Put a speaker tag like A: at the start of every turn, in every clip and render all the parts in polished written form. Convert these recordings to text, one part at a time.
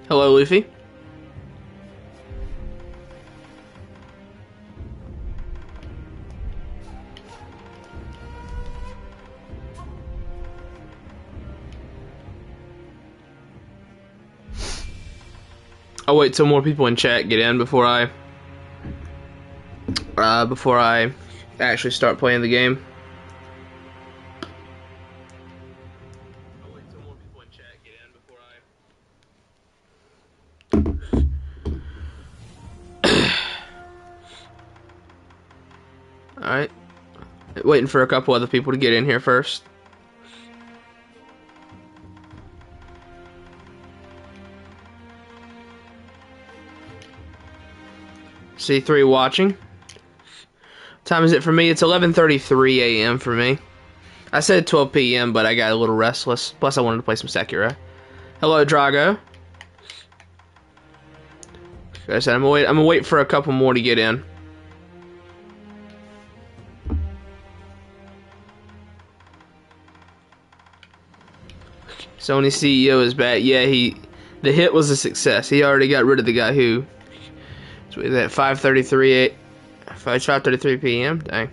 A: Hello, Luffy. I'll wait till more people in chat get in before I actually start playing the game. Alright. Waiting for a couple other people to get in here first. C3 watching. Time is it for me? It's 11:33 a.m. for me. I said 12 p.m., but I got a little restless. Plus, I wanted to play some Sekiro. Hello, Drago. Like I said, I'm gonna wait for a couple more to get in. Sony CEO is back. Yeah, the hit was a success. He already got rid of the guy who. So at 5:33 p.m. Dang.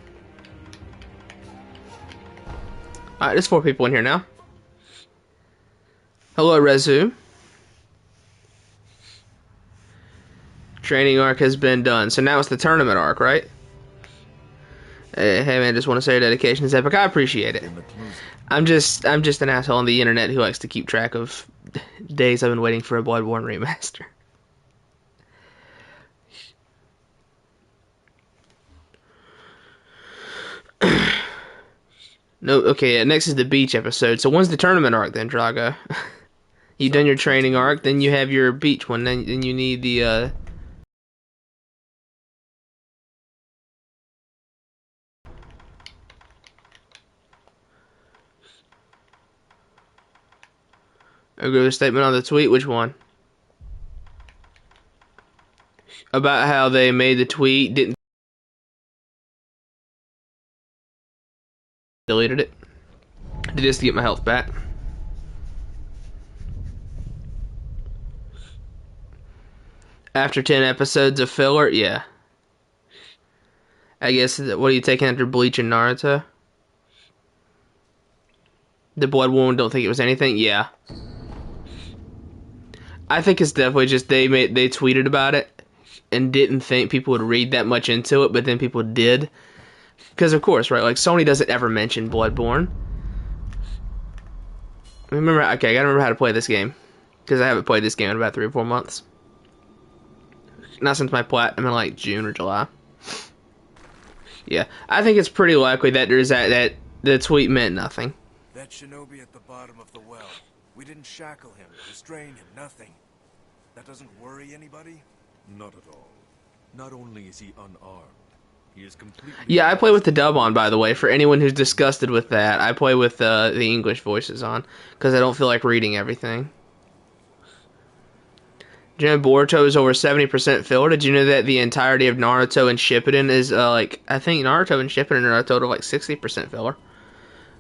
A: Alright, there's 4 people in here now. Hello, Rezu. Training arc has been done. So now it's the tournament arc, right? Hey man, just want to say your dedication is epic. I appreciate it. I'm just an asshole on the internet who likes to keep track of days I've been waiting for a Bloodborne remaster. No, okay, yeah, next is the beach episode. So when's the tournament arc then, Drago? You've done your training arc, then you have your beach one, then you need the agree with a statement on the tweet. Which one? About how they made the tweet, didn't deleted it. Did this to get my health back. After 10 episodes of filler, yeah. I guess, what are you taking after Bleach and Naruto? The Blood Wound don't think it was anything? Yeah. I think it's definitely just they tweeted about it and didn't think people would read that much into it, but then people did. Because of course, right, like Sony doesn't ever mention Bloodborne. Okay, I gotta remember how to play this game. Because I haven't played this game in about 3 or 4 months. Not since my platinum in like June or July. Yeah, I think it's pretty likely that there's that the tweet meant nothing.
B: That shinobi at the bottom of the well. We didn't shackle him, restrain him, nothing. That doesn't worry anybody?
C: Not at all. Not only is he unarmed, he is completely...
A: Yeah, I play with the dub on, by the way, for anyone who's disgusted with that. I play with the English voices on, because I don't feel like reading everything. Did you know Boruto is over 70% filler? Did you know that the entirety of Naruto and Shippuden is, I think Naruto and Shippuden are a total of, 60% filler.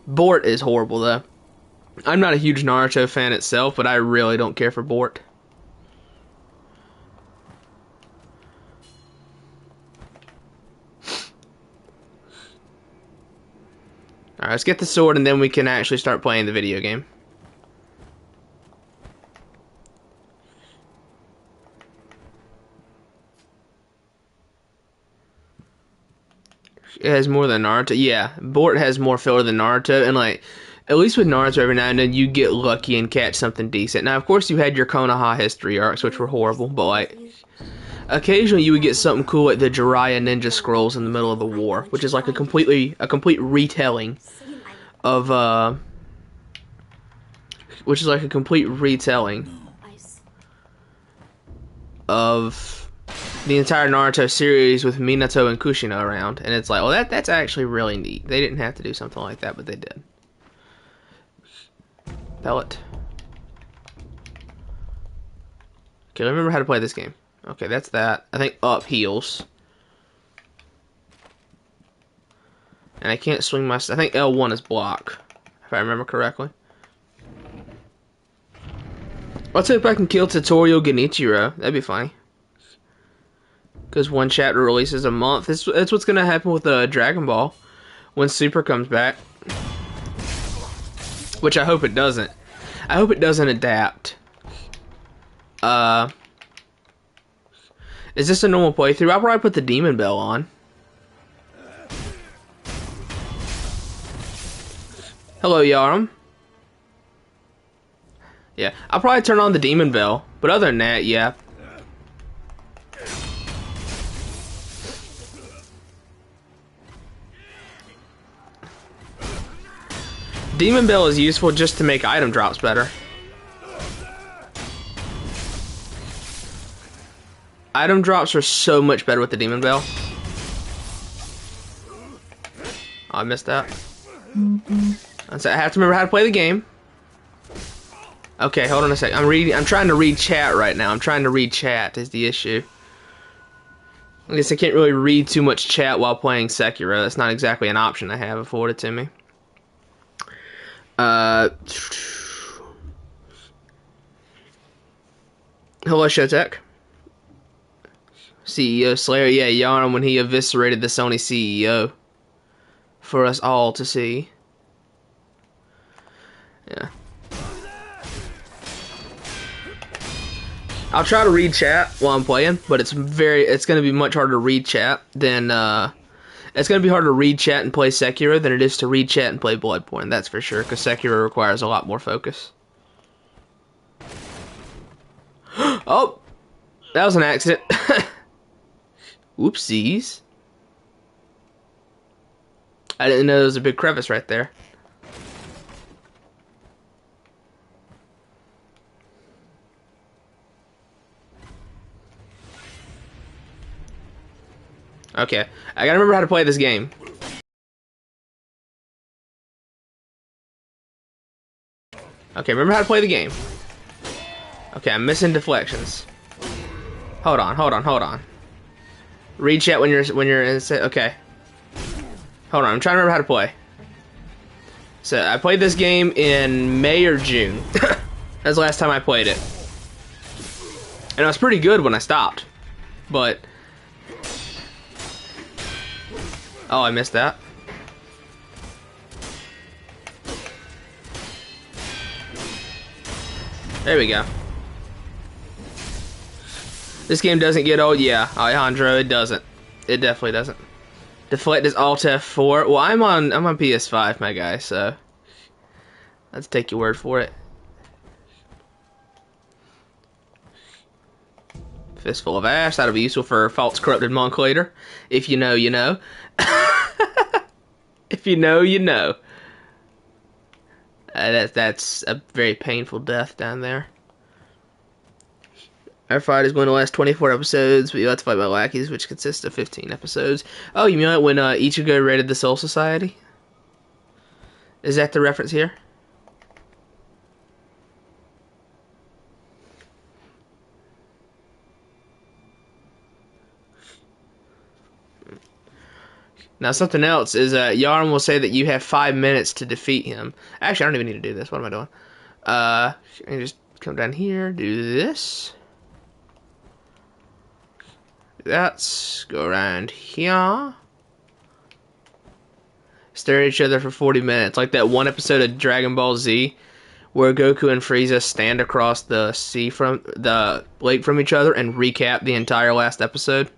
A: Bort is horrible, though. I'm not a huge Naruto fan itself, but I really don't care for Bort. Alright, let's get the sword and then we can actually start playing the video game. It has more than Naruto. Yeah, Bort has more filler than Naruto, and at least with Naruto, every now and then you get lucky and catch something decent. Now, of course, you had your Konoha history arcs, which were horrible, but occasionally you would get something cool like the Jiraiya Ninja Scrolls in the middle of the war, which is like a complete retelling of which is like a complete retelling of the entire Naruto series with Minato and Kushina around, and it's like, well, that's actually really neat. They didn't have to do something like that, but they did. Pellet. Okay, remember how to play this game. Okay, that's that. I think up heals. And I can't swing my... I think L1 is block, if I remember correctly. Let's see if I can kill Tutorial Genichiro. That'd be funny. Because one chapter releases a month. That's what's going to happen with Dragon Ball when Super comes back. Which I hope it doesn't. I hope it doesn't adapt. Is this a normal playthrough? I'll probably put the Demon Bell on. Hello, Yarum. Yeah, I'll probably turn on the Demon Bell. But other than that, yeah. Demon Bell is useful just to make item drops better. Item drops are so much better with the Demon Bell. Oh, I missed that. I have to remember how to play the game. Okay, hold on a sec. I'm trying to read chat right now. I'm trying to read chat is the issue. I guess I can't really read too much chat while playing Sekiro. That's not exactly an option I have afforded to me. Hello, Showtech. CEO Slayer, yeah, Yarn when he eviscerated the Sony CEO for us all to see. Yeah. I'll try to read chat while I'm playing, but it's going to be much harder to read chat than, it's going to be harder to read chat and play Sekiro than it is to read chat and play Bloodborne, that's for sure, because Sekiro requires a lot more focus. Oh! That was an accident. Whoopsies. I didn't know there was a big crevice right there. Okay, I gotta remember how to play this game. Okay, remember how to play the game. Okay, I'm missing deflections. Hold on. Read chat when you're in. Okay. Hold on, I'm trying to remember how to play. So I played this game in May or June. That's the last time I played it, and it was pretty good when I stopped. But oh, I missed that. There we go. This game doesn't get old, yeah, Alejandro. It doesn't. It definitely doesn't. Deflect is Alt F4. Well, I'm on PS5, my guy. So let's take your word for it. Fistful of Ash. That'll be useful for False Corrupted Monk later. If you know, you know. If you know, you know. That's a very painful death down there. Our fight is going to last 24 episodes, but you have to fight my lackeys, which consists of 15 episodes. Oh, you mean like when Ichigo raided the Soul Society? Is that the reference here? Now, something else is Yarn will say that you have 5 minutes to defeat him. Actually, I don't even need to do this. What am I doing? I just come down here, do this. Let's go around here. Stare at each other for 40 minutes. Like that one episode of Dragon Ball Z where Goku and Frieza stand across the sea from the lake from each other and recap the entire last episode.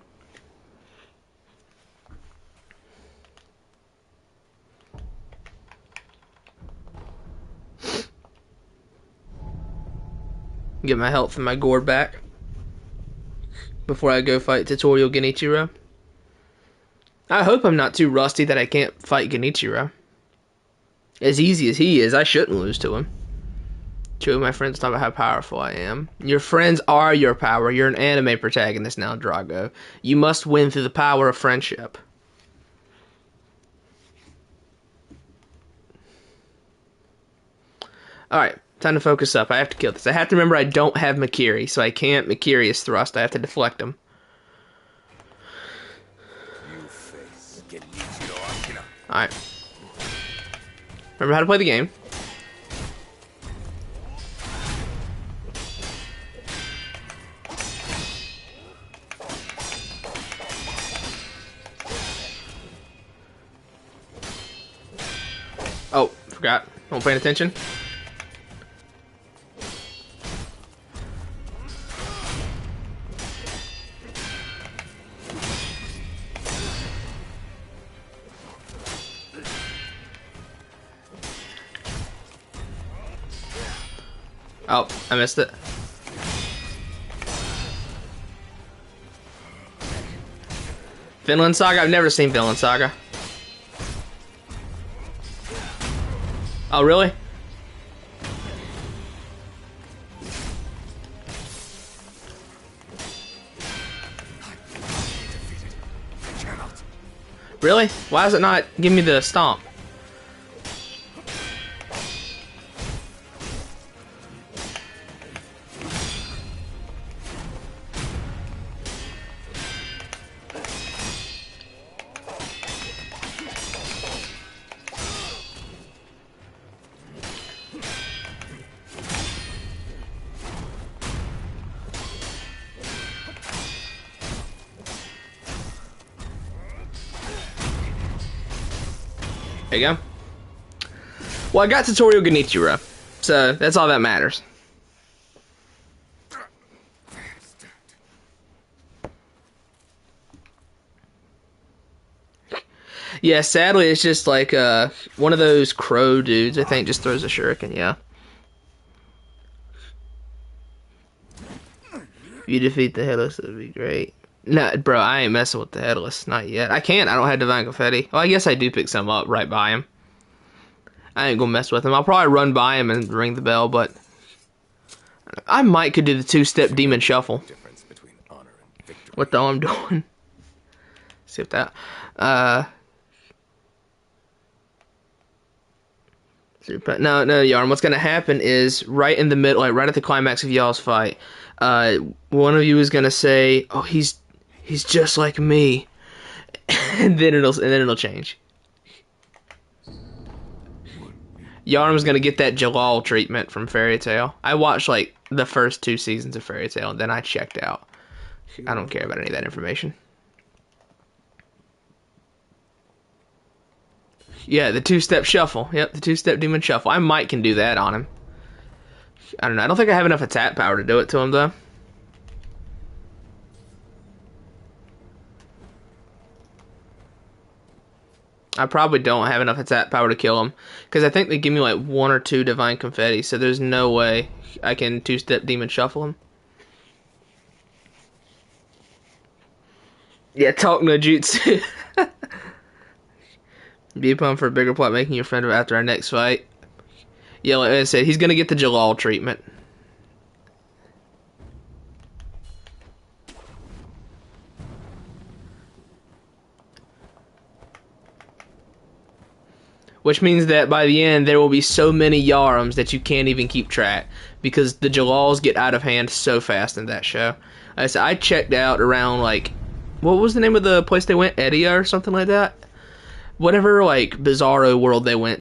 A: Get my health and my gourd back before I go fight Tutorial Genichiro. I hope I'm not too rusty that I can't fight Genichiro. As easy as he is, I shouldn't lose to him. Two of my friends talk about how powerful I am. Your friends are your power. You're an anime protagonist now, Drago. You must win through the power of friendship. Alright, time to focus up. I have to kill this. I have to remember I don't have Makiri, so I can't Makiri's thrust. I have to deflect him. Alright. Remember how to play the game. forgot. Not paying attention. Oh, I missed it. Finland Saga? I've never seen Finland Saga. Oh, really? Really? Why does it not give me the stomp? There you go. Well, I got tutorial Genichiro, so that's all that matters. Yeah, sadly, it's just like one of those crow dudes, I think, just throws a shuriken, yeah. If you defeat the headless, that'd be great. No, bro, I ain't messing with the headless. Not yet. I can't. I don't have divine confetti. Well, I guess I do pick some up right by him. I ain't gonna mess with him. I'll probably run by him and ring the bell, but I might could do the two-step demon shuffle. What the hell I'm doing? See if that. No, Yarn. What's gonna happen is right in the middle, like right at the climax of y'all's fight, one of you is gonna say, "Oh, he's just like me," and then it'll change. Yarn's gonna get that Jalal treatment from Fairy Tail. I watched like the first 2 seasons of Fairy Tail, and then I checked out. I don't care about any of that information. Yeah, the two-step shuffle. Yep, the two-step demon shuffle. I might can do that on him. I don't know. I don't think I have enough attack power to do it to him, though. I probably don't have enough attack power to kill him, because I think they give me like 1 or 2 divine confetti, so there's no way I can two-step demon shuffle him. Yeah, talk no jutsu. Be upon for a bigger plot, making you a friend of after our next fight. Yeah, like I said, he's gonna get the Jalal treatment. Which means that by the end, there will be so many Yarums that you can't even keep track, because the Jalals get out of hand so fast in that show. I checked out around, like, what was the name of the place they went? Edia or something like that? Whatever, like, bizarro world they went.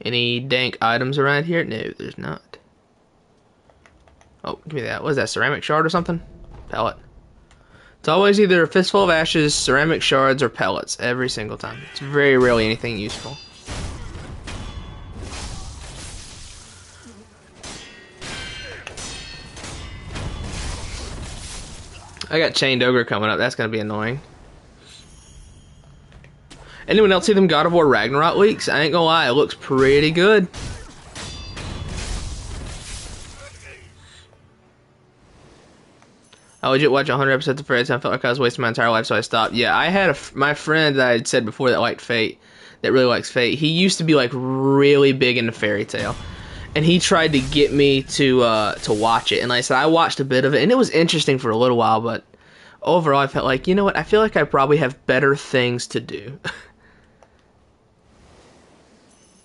A: Any dank items around here? No, there's not. Oh, give me that. What is that, ceramic shard or something? Pellet. It's always either a fistful of ashes, ceramic shards, or pellets every single time. It's very rarely anything useful. I got Chained Ogre coming up. That's going to be annoying. Anyone else see them God of War Ragnarok leaks? I ain't gonna lie, it looks pretty good. I legit watched 100 episodes of Fairy Tail. I felt like I was wasting my entire life, so I stopped. Yeah, I had my friend that I had said before that liked Fate, that really likes Fate. He used to be like really big into Fairy Tail, and he tried to get me to watch it. And like I said, I watched a bit of it, and it was interesting for a little while. But overall, I felt like, you know what? I feel like I probably have better things to do.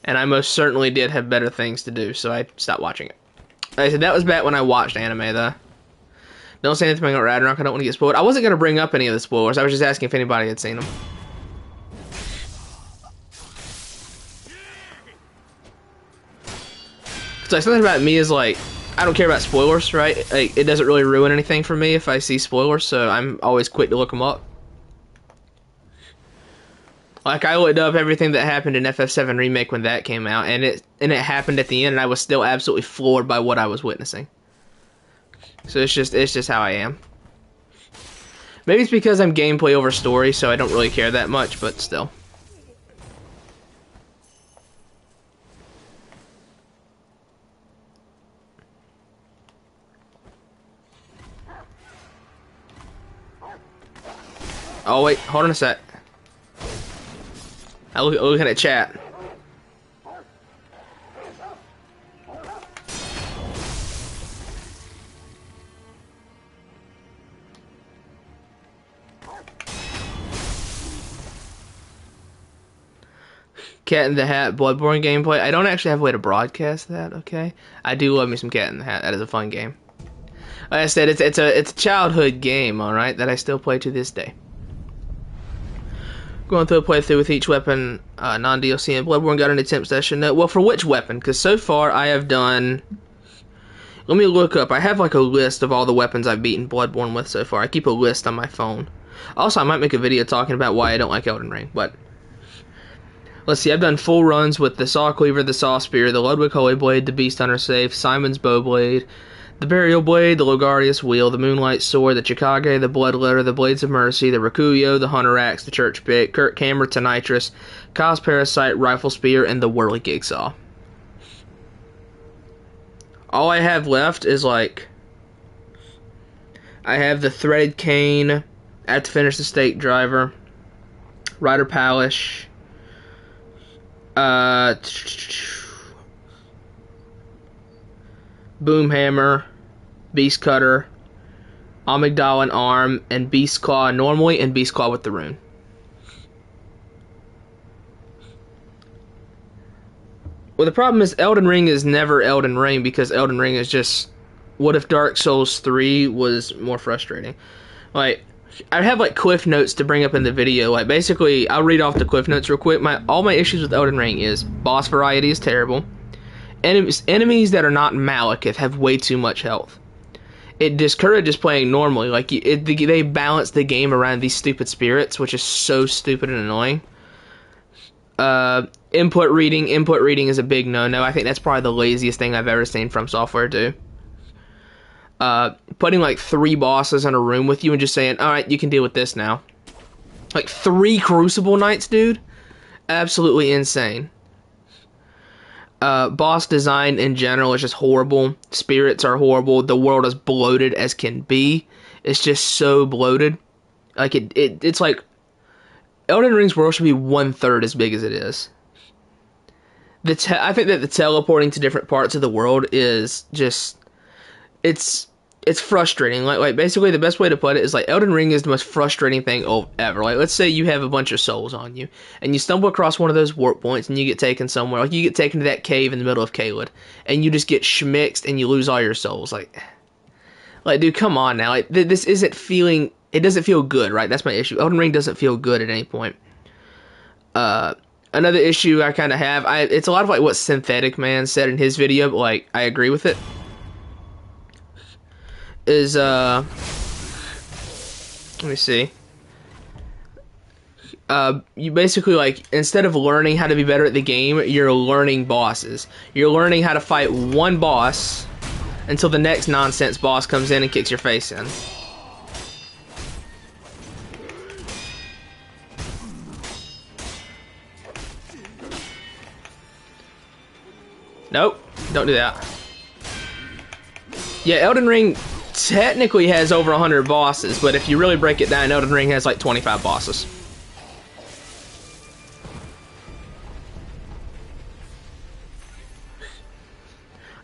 A: And I most certainly did have better things to do, so I stopped watching it. Like I said, that was back when I watched anime, though. Don't say anything about Ragnarok, I don't want to get spoiled. I wasn't going to bring up any of the spoilers, I was just asking if anybody had seen them. It's like something about me is like I don't care about spoilers, right? Like, it doesn't really ruin anything for me if I see spoilers, so I'm always quick to look them up. Like I looked up everything that happened in FF7 Remake when that came out, and it happened at the end, and I was still absolutely floored by what I was witnessing. So it's just how I am. Maybe it's because I'm gameplay over story, so I don't really care that much, but still. Oh wait, hold on a sec. I look at chat. Cat in the Hat Bloodborne gameplay. I don't actually have a way to broadcast that. Okay, I do love me some Cat in the Hat. That is a fun game. Like I said, it's a childhood game, all right, that I still play to this day. Going through a playthrough with each weapon, non-DLC and Bloodborne got an attempt session. Well, for which weapon? Because so far I have done... Let me look up. I have like a list of all the weapons I've beaten Bloodborne with so far. I keep a list on my phone. Also, I might make a video talking about why I don't like Elden Ring, but... Let's see, I've done full runs with the Saw Cleaver, the Saw Spear, the Ludwig Holy Blade, the Beast Hunter Safe, Simon's Bow Blade, the Burial Blade, the Logardius Wheel, the Moonlight Sword, the Chikage, the Bloodletter, the Blades of Mercy, the Rakuyo, the Hunter Axe, the Church Pick, Kurt Camber, Tonitrus, Kyle's Parasite, Rifle Spear, and the Whirligig Saw. All I have left is like... I have the Threaded Cane, I have to finish the Stake Driver, Rider Palish, Boomhammer, Beast Cutter, Amygdala Arm, and Beast Claw normally, and Beast Claw with the rune. Well, the problem is Elden Ring is never Elden Ring because Elden Ring is just... What if Dark Souls 3 was more frustrating? Like, I have like cliff notes to bring up in the video. Like, basically, I'll read off the cliff notes real quick. All my issues with Elden Ring is boss variety is terrible. Enemies that are not Malekith have way too much health. It discourages playing normally. Like, they balance the game around these stupid spirits, which is so stupid and annoying. Input reading is a big no-no. I think that's probably the laziest thing I've ever seen From Software do. Putting like 3 bosses in a room with you and just saying, alright, you can deal with this now. Like 3 Crucible Knights, dude? Absolutely insane. Boss design in general is just horrible. Spirits are horrible. The world is bloated as can be. It's just so bloated. Like it's like Elden Ring's world should be 1/3 as big as it is. I think that the teleporting to different parts of the world is just it's frustrating. Like basically the best way to put it is like Elden Ring is the most frustrating thing ever. Like let's say you have a bunch of souls on you and you stumble across one of those warp points and you get taken somewhere. Like you get taken to that cave in the middle of Caelid and you just get schmixed and you lose all your souls. Like dude, come on now. Like this isn't feeling. It doesn't feel good, right? That's my issue. Elden Ring doesn't feel good at any point. Another issue I kind of have. It's a lot of like what Synthetic Man said in his video, but like I agree with it. Is let me see. You basically like instead of learning how to be better at the game, you're learning bosses. You're learning how to fight one boss until the next nonsense boss comes in and kicks your face in. Nope, don't do that. Yeah, Elden Ring technically has over 100 bosses, but if you really break it down, Elden Ring has like 25 bosses.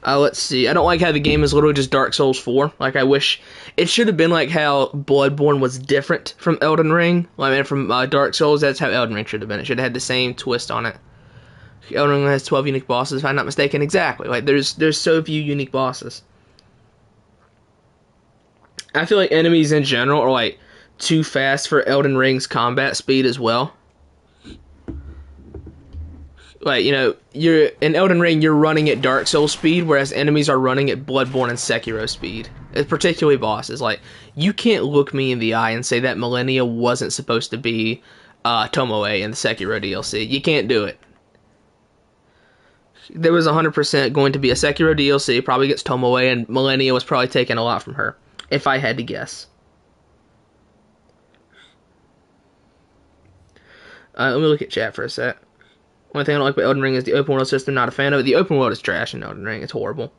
A: Let's see. I don't like how the game is literally just Dark Souls 4. Like, I wish it should have been like how Bloodborne was different from Elden Ring. I mean, from Dark Souls, that's how Elden Ring should have been. It should have had the same twist on it. Elden Ring has 12 unique bosses, if I'm not mistaken. Exactly. Like, there's so few unique bosses. I feel like enemies in general are like too fast for Elden Ring's combat speed as well. Like, you know, you're in Elden Ring, you're running at Dark Souls speed, whereas enemies are running at Bloodborne and Sekiro speed. Particularly bosses. Like, you can't look me in the eye and say that Millennia wasn't supposed to be Tomoe in the Sekiro DLC. You can't do it. There was 100% going to be a Sekiro DLC, probably against Tomoe, and Millennia was probably taking a lot from her, if I had to guess. Let me look at chat for a sec. One thing I don't like about Elden Ring is the open world system. Not a fan of it. The open world is trash in Elden Ring. It's horrible.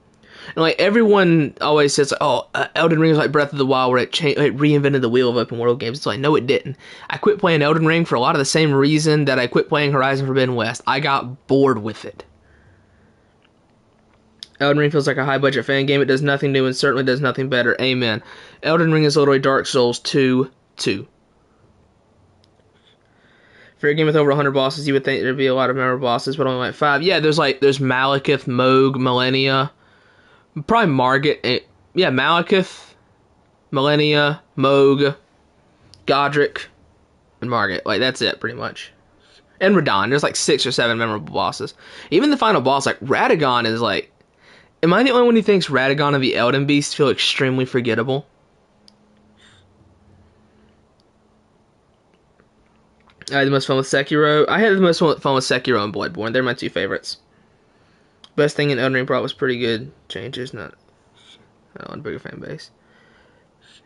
A: And like everyone always says, "Oh, Elden Ring is like Breath of the Wild, where it reinvented the wheel of open world games." It's like, no, it didn't. I quit playing Elden Ring for a lot of the same reason that I quit playing Horizon Forbidden West. I got bored with it. Elden Ring feels like a high budget fan game. It does nothing new and certainly does nothing better. Amen. Elden Ring is literally Dark Souls 2. For a game with over 100 bosses, you would think there'd be a lot of memorable bosses, but only like 5. Yeah, there's Malekith, Moog, Millennia, probably Margit. Yeah, Malekith, Millennia, Moog, Godric, and Margit. Like, that's it, pretty much. And Radahn. There's like 6 or 7 memorable bosses. Even the final boss, like, Radagon is like... Am I the only one who thinks Radagon and the Elden Beast feel extremely forgettable? I had the most fun with Sekiro. I had the most fun with Sekiro and Bloodborne. They're my 2 favorites. Best thing in Elden Ring brought was pretty good changes. Not on a bigger fan base.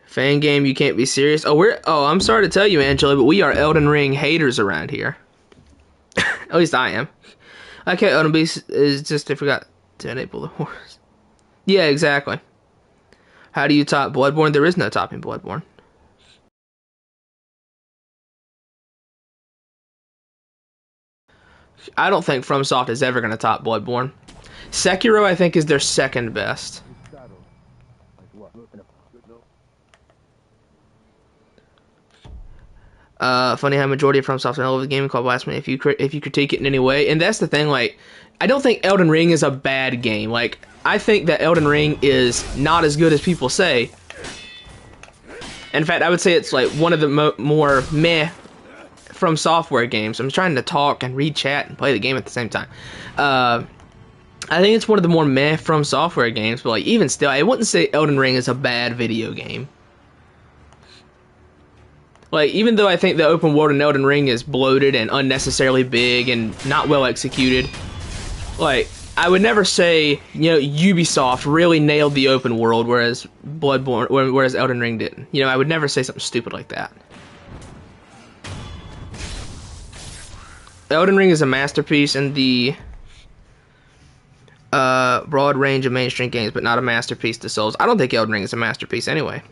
A: Fan game, you can't be serious. I'm sorry to tell you, Angela, but we are Elden Ring haters around here. At least I am. Okay, Elden Beast is just, I forgot to enable the horse. Yeah, exactly. How do you top Bloodborne? There is no topping Bloodborne. I don't think FromSoft is ever going to top Bloodborne. Sekiro, I think, is their second best. Funny how majority of FromSoft all over the game called blasphemy if you critique it in any way. And that's the thing, like, I don't think Elden Ring is a bad game. Like, I think that Elden Ring is not as good as people say. In fact, I would say it's like one of the more meh From Software games. I'm trying to talk and read chat and play the game at the same time. I think it's one of the more meh From Software games, but like even still, I wouldn't say Elden Ring is a bad video game. Like, even though I think the open world in Elden Ring is bloated and unnecessarily big and not well executed, like, I would never say, you know, Ubisoft really nailed the open world, whereas Elden Ring didn't. You know, I would never say something stupid like that. Elden Ring is a masterpiece in the broad range of mainstream games, but not a masterpiece to Souls. I don't think Elden Ring is a masterpiece anyway.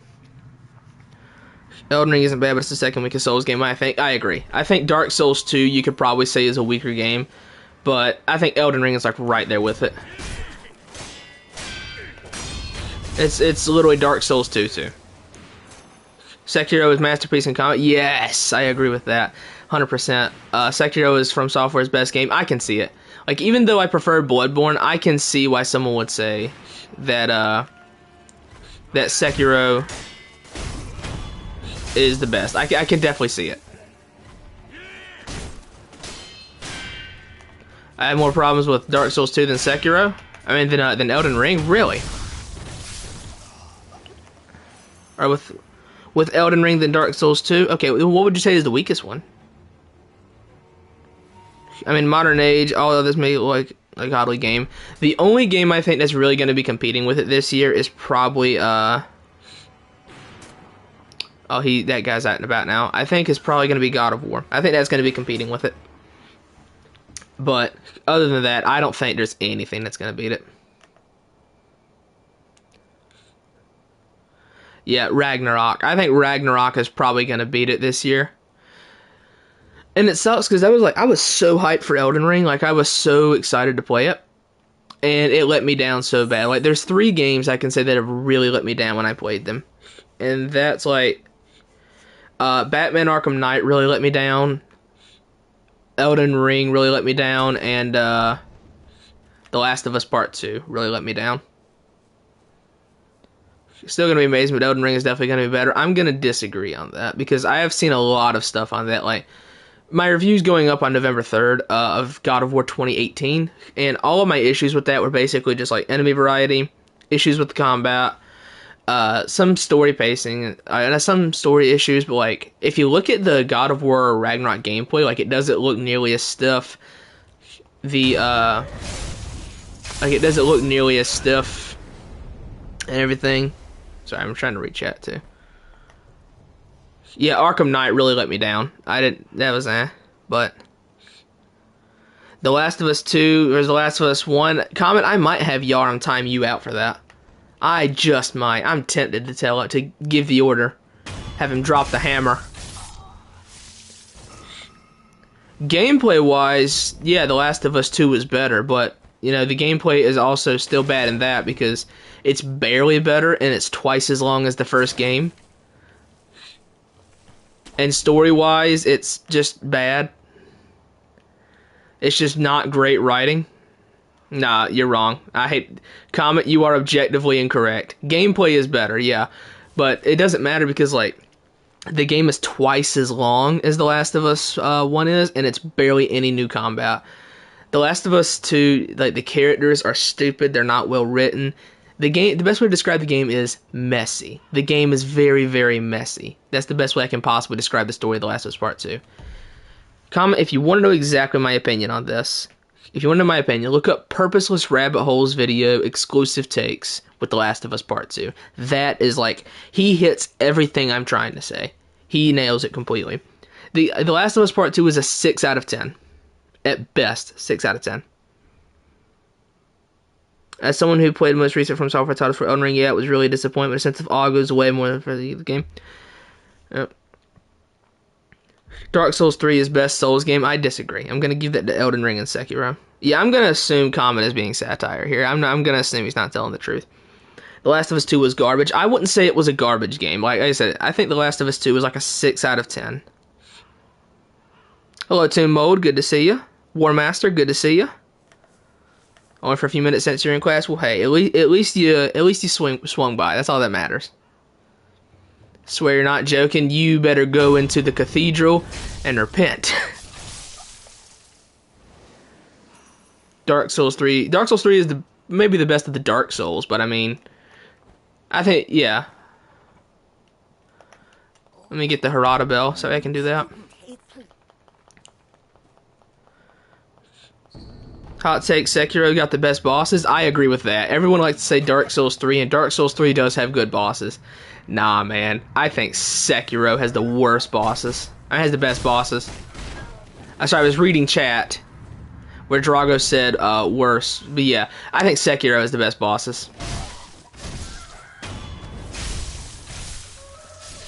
A: Elden Ring isn't bad, but it's the second weakest Souls game, I think. I agree. I think Dark Souls 2, you could probably say, is a weaker game, but I think Elden Ring is, like, right there with it. It's literally Dark Souls 2, too. Sekiro is masterpiece in combat. Yes, I agree with that. 100%. Sekiro is From Software's best game. I can see it. Like, even though I prefer Bloodborne, I can see why someone would say that, that Sekiro is the best. I can definitely see it. I have more problems with Dark Souls 2 than Sekiro. I mean, than Elden Ring, really. Or with Elden Ring than Dark Souls 2. Okay, what would you say is the weakest one? I mean, modern age, all of this may look like a godly game. The only game I think that's really going to be competing with it this year is probably that guy's out and about now. I think it's probably going to be God of War. I think that's going to be competing with it. But other than that, I don't think there's anything that's going to beat it. Yeah, Ragnarok. I think Ragnarok is probably going to beat it this year. And it sucks because I was so hyped for Elden Ring. Like, I was so excited to play it. And it let me down so bad. Like, there's 3 games I can say that have really let me down when I played them. And that's like Batman Arkham Knight really let me down. Elden Ring really let me down. And The Last of Us Part 2 really let me down. Still going to be amazing, but Elden Ring is definitely going to be better. I'm going to disagree on that because I have seen a lot of stuff on that. Like, my review's going up on November 3rd of God of War 2018, and all of my issues with that were basically just like enemy variety, issues with the combat, some story pacing, and some story issues. But like, if you look at the God of War Ragnarok gameplay, like it doesn't look nearly as stiff. It doesn't look nearly as stiff and everything. Sorry, I'm trying to reach out too. Yeah, Arkham Knight really let me down. That was but The Last of Us 2 or The Last of Us 1, comment, I might have Yarm time you out for that. I just might. I'm tempted to tell it to give the order. Have him drop the hammer. Gameplay wise, yeah, The Last of Us 2 is better, but you know, the gameplay is also still bad in that because it's barely better and it's twice as long as the first game. And story-wise, it's just bad. It's just not great writing. Nah, you're wrong. Comet, you are objectively incorrect. Gameplay is better, yeah. But it doesn't matter because, like, the game is twice as long as The Last of Us 1 is, and it's barely any new combat. The Last of Us 2, like, the characters are stupid, they're not well written. The best way to describe the game is messy. The game is very, very messy. That's the best way I can possibly describe the story of The Last of Us Part 2. Comment if you want to know exactly my opinion on this. If you want to know my opinion, look up Purposeless Rabbit Hole's video exclusive takes with The Last of Us Part 2. That is like, he hits everything I'm trying to say. He nails it completely. The Last of Us Part 2 is a 6 out of 10. At best, 6 out of 10. As someone who played the most recent From Software titles for Elden Ring, yeah, it was really a disappointment. A sense of awe goes away more than for the game. Yep. Dark Souls 3 is best Souls game. I disagree. I'm going to give that to Elden Ring and Sekiro. Yeah, I'm going to assume Comet is being satire here. I'm going to assume he's not telling the truth. The Last of Us 2 was garbage. I wouldn't say it was a garbage game. Like I said, I think The Last of Us 2 was like a 6 out of 10. Hello, Tomb Mode. Good to see you. War Master. Good to see you. Only for a few minutes since you're in class. Well, hey, at least you swung by. That's all that matters. Swear you're not joking. You better go into the cathedral and repent. Dark Souls 3. Dark Souls 3 is maybe the best of the Dark Souls, but I mean, I think, yeah. Let me get the Harada bell so I can do that. Hot take, Sekiro got the best bosses. I agree with that. Everyone likes to say Dark Souls 3, and Dark Souls 3 does have good bosses. Nah, man. I think Sekiro has the worst bosses. It has the best bosses. Sorry, I was reading chat where Drago said worse. But yeah, I think Sekiro has the best bosses.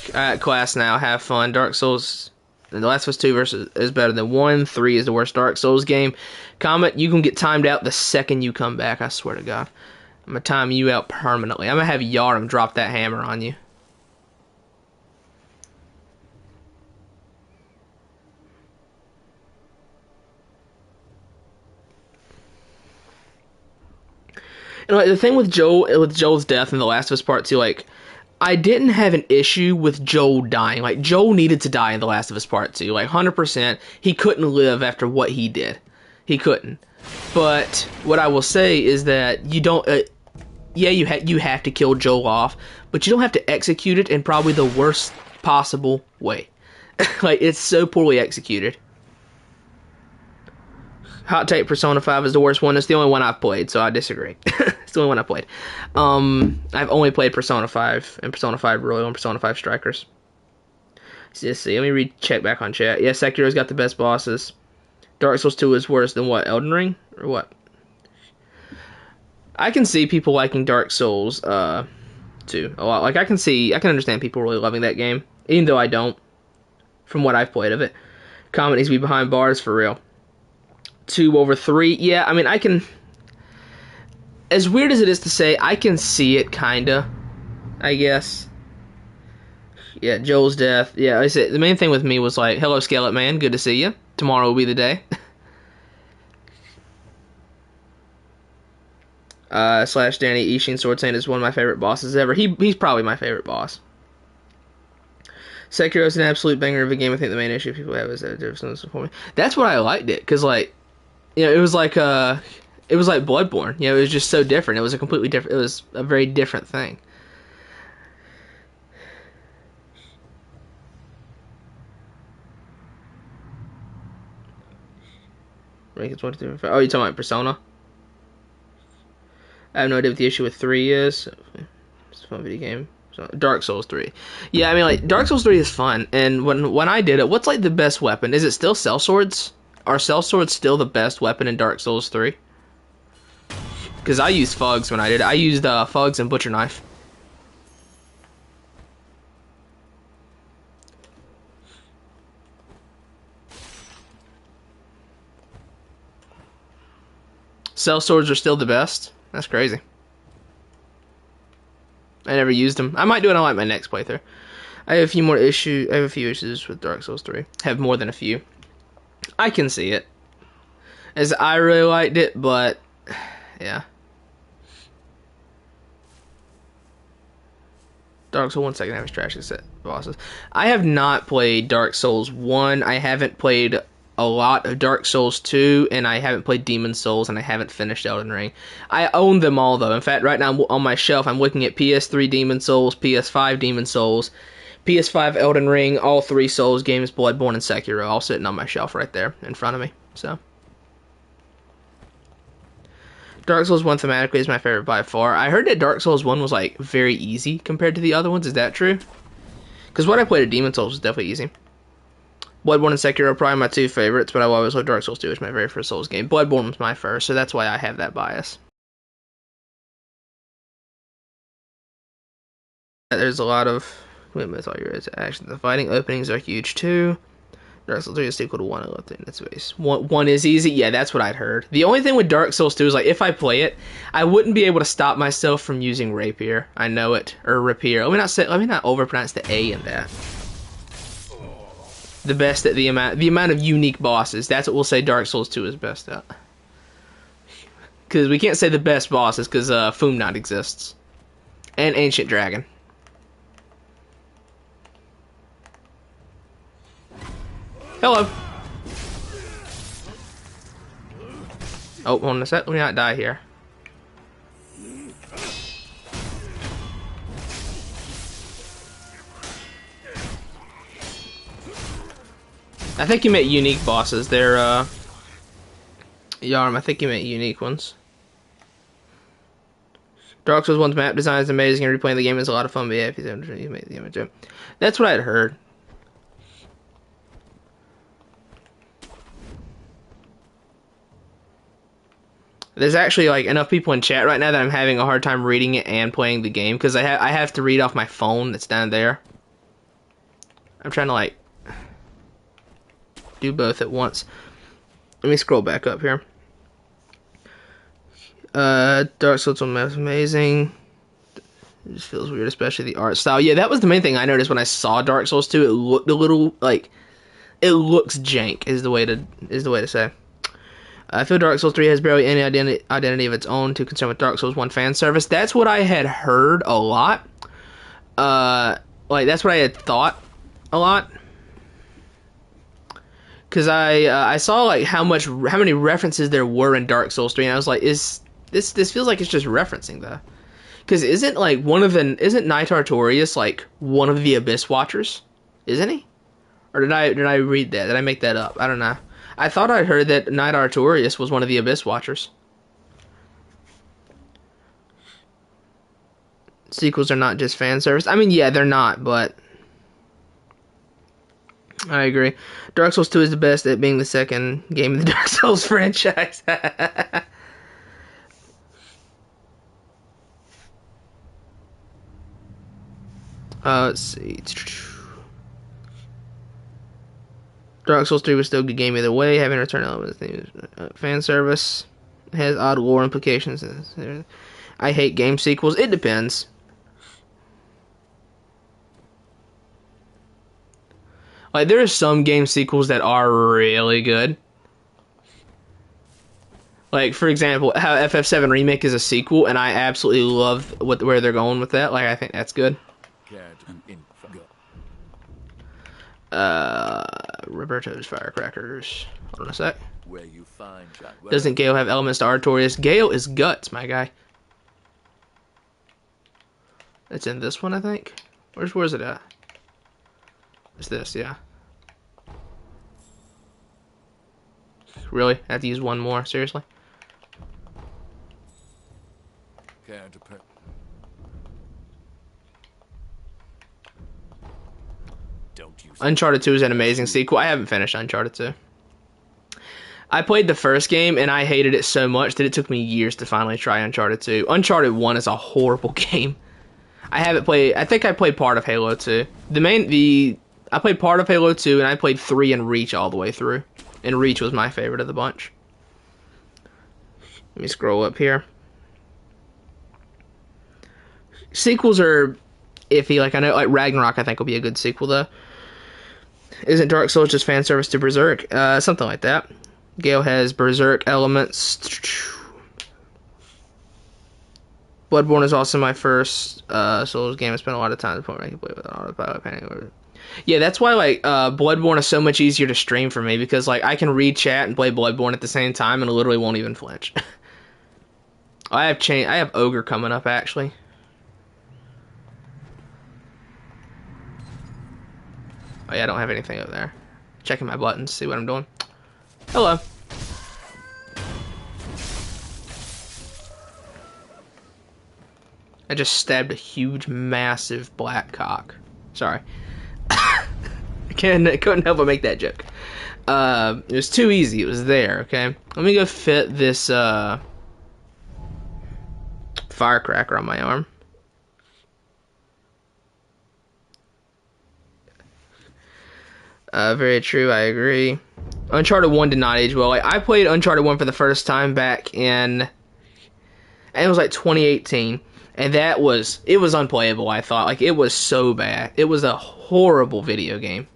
A: Alright, class now. Have fun. Dark Souls... The Last of Us 2 is better than 1. 3 is the worst Dark Souls game. Comet, you can get timed out the second you come back, I swear to God. I'm going to time you out permanently. I'm going to have Yarm drop that hammer on you. And like, the thing with Joel's death in The Last of Us Part 2, like, I didn't have an issue with Joel dying. Like, Joel needed to die in The Last of Us Part 2. Like, 100%. He couldn't live after what he did. He couldn't. But what I will say is that you don't... yeah, you have to kill Joel off, but you don't have to execute it in probably the worst possible way. Like, it's so poorly executed. Hot take, Persona 5 is the worst one. It's the only one I've played, so I disagree. It's the only one I've played. I've only played Persona 5 and Persona 5 Royal and Persona 5 Strikers. Let's see. Let me check back on chat. Yeah, Sekiro's got the best bosses. Dark Souls 2 is worse than what? Elden Ring? Or what? I can see people liking Dark Souls 2 a lot. Like, I can understand people really loving that game, even though I don't, from what I've played of it. Comet needs to be behind bars for real. 2 over 3. Yeah, I mean, I can... As weird as it is to say, I can see it, kinda. I guess. Yeah, Joel's death. Yeah, I said the main thing with me was like, hello, Skeleton Man, good to see you. Tomorrow will be the day. Slash Danny Ishin Sword Saint is one of my favorite bosses ever. He's probably my favorite boss. Sekiro is an absolute banger of a game. I think the main issue people have is that there's no for me. That's what I liked it, because like, you know, it was like Bloodborne. You know, it was just so different. It was a completely different. It was a very different thing. Oh, you're talking about Persona? I have no idea what the issue with 3 is. It's a fun video game. So, Dark Souls 3. Yeah, I mean, like, Dark Souls 3 is fun. And when I did it, what's, like, the best weapon? Is it still sellswords? Are sellswords still the best weapon in Dark Souls 3? Because I used Fugs when I did it. I used Fugs and Butcher Knife. Sellswords are still the best? That's crazy. I never used them. I might do it on like my next playthrough. I have a few issues with Dark Souls 3. Have more than a few. I can see it. As I really liked it, but yeah. Dark Souls 1 second half is trash except bosses. I have not played Dark Souls 1. I haven't played a lot of Dark Souls 2, and I haven't played Demon Souls, and I haven't finished Elden Ring. I own them all, though. In fact, right now on my shelf, I'm looking at PS3 Demon Souls, PS5 Demon Souls, PS5 Elden Ring, all 3 Souls games, Bloodborne and Sekiro, all sitting on my shelf right there in front of me. So, Dark Souls 1 thematically is my favorite by far. I heard that Dark Souls 1 was, like, very easy compared to the other ones. Is that true? Because what I played at Demon Souls was definitely easy. Bloodborne and Sekiro are probably my 2 favorites, but I always love Dark Souls 2. It's my very first Souls game. Bloodborne was my first, so that's why I have that bias. There's a lot of... With all your action. The fighting openings are huge, too. Dark Souls 3 is equal to 1. I love it in its base. 1 is easy? Yeah, that's what I'd heard. The only thing with Dark Souls 2 is, like, if I play it, I wouldn't be able to stop myself from using rapier. I know it. Or rapier. Let me not overpronounce the A in that. The best at the amount of unique bosses. That's what we'll say Dark Souls 2 is best at. Because we can't say the best bosses because Fumnot exists. And Ancient Dragon. Hello. Oh, hold on a sec. Let me not die here. I think you meant unique bosses. They're, Yarm, I think you meant unique ones. Dark Souls 1's map design is amazing, and replaying the game is a lot of fun, but yeah, if you made the game too. That's what I'd heard. There's actually, like, enough people in chat right now that I'm having a hard time reading it and playing the game, because I have to read off my phone that's down there. I'm trying to, like, do both at once. Let me scroll back up here. Dark Souls 1 is amazing. It just feels weird, especially the art style. Yeah, that was the main thing I noticed when I saw Dark Souls 2. It looked a little like it looks jank is the way to say. I feel Dark Souls 3 has barely any identity of its own, too concerned with Dark Souls 1 fan service. That's what I had heard a lot. Like that's what I had thought a lot. Because I saw like how many references there were in Dark Souls 3, and I was like, this feels like it's just referencing though. Because isn't Knight Artorias like one of the Abyss Watchers? Isn't he? Or did I read that? Did I make that up? I don't know. I thought I'd heard that Knight Artorias was one of the Abyss Watchers. Sequels are not just fan service. I mean, yeah, they're not, but I agree. Dark Souls 2 is the best at being the second game in the Dark Souls franchise. Let's see. Dark Souls 3 was still a good game either way. Having return elements, fan service has odd lore implications. I hate game sequels. It depends. Like there are some game sequels that are really good. Like for example, how FF7 Remake is a sequel, and I absolutely love where they're going with that. Like I think that's good. Roberto's firecrackers. Hold on a sec.
C: Where you find John.
A: Doesn't Gale have elements to Artorias? Gale is guts, my guy. It's in this one, I think. Where's it at? It's this, yeah. Really? I have to use one more? Seriously?
C: Counterpart. Don't use
A: Uncharted 2 is an amazing sequel. I haven't finished Uncharted 2. I played the first game and I hated it so much that it took me years to finally try Uncharted 2. Uncharted 1 is a horrible game. I haven't played. I think I played part of Halo 2. I played part of Halo 2 and I played 3 and Reach all the way through. And Reach was my favorite of the bunch. Let me scroll up here. Sequels are iffy. Like I know, like Ragnarok, I think will be a good sequel though. Isn't Dark Souls just fan service to Berserk? Something like that. Gale has Berserk elements. Bloodborne is also my first Souls game. I spent a lot of time to point I can play with autopilot panic. Yeah, that's why like Bloodborne is so much easier to stream for me because like I can read chat and play Bloodborne at the same time and it literally won't even flinch. I have Ogre coming up actually. Oh yeah, I don't have anything over there. Checking my buttons, see what I'm doing. Hello. I just stabbed a huge, massive black cock. Sorry. I couldn't help but make that joke. It was too easy. It was there, okay? Let me go fit this firecracker on my arm. Very true, I agree. Uncharted 1 did not age well. Like, I played Uncharted 1 for the first time back in... And it was like 2018. And it was unplayable, I thought. Like, it was so bad. It was a horrible video game.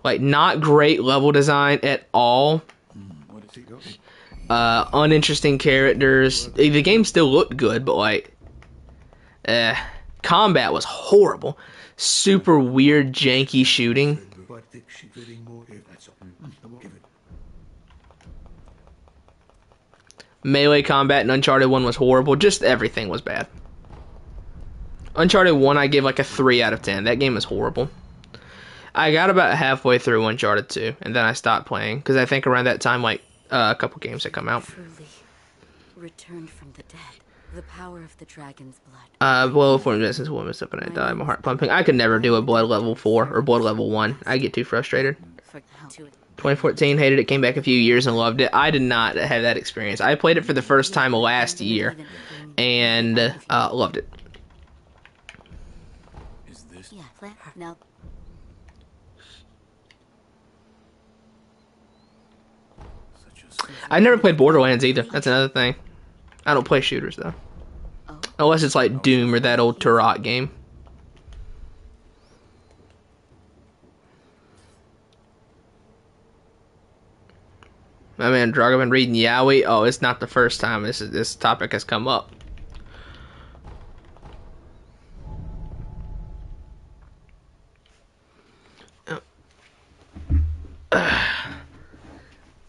A: Like, not great level design at all. Uninteresting characters. The game still looked good, but like... combat was horrible. Super weird, janky shooting. Melee combat in Uncharted 1 was horrible. Just everything was bad. Uncharted 1 I gave like a 3 out of 10. That game is horrible. I got about halfway through Uncharted 2, and then I stopped playing, because I think around that time, like, a couple games had come out.
D: Truly returned from the dead, the power of the dragon's blood.
A: Blood level 4 since one missed up and I died, my heart pumping. I could never do a blood level 4 or blood level 1. I get too frustrated. 2014, hated it, came back a few years and loved it. I did not have that experience. I played it for the first time last year, and loved it.
C: Is this?
D: Yeah, now.
A: I never played Borderlands either. That's another thing. I don't play shooters though.
D: Oh.
A: Unless it's like Doom or that old Turok game. My man Drago been reading Yowie. Oh, it's not the first time this topic has come up.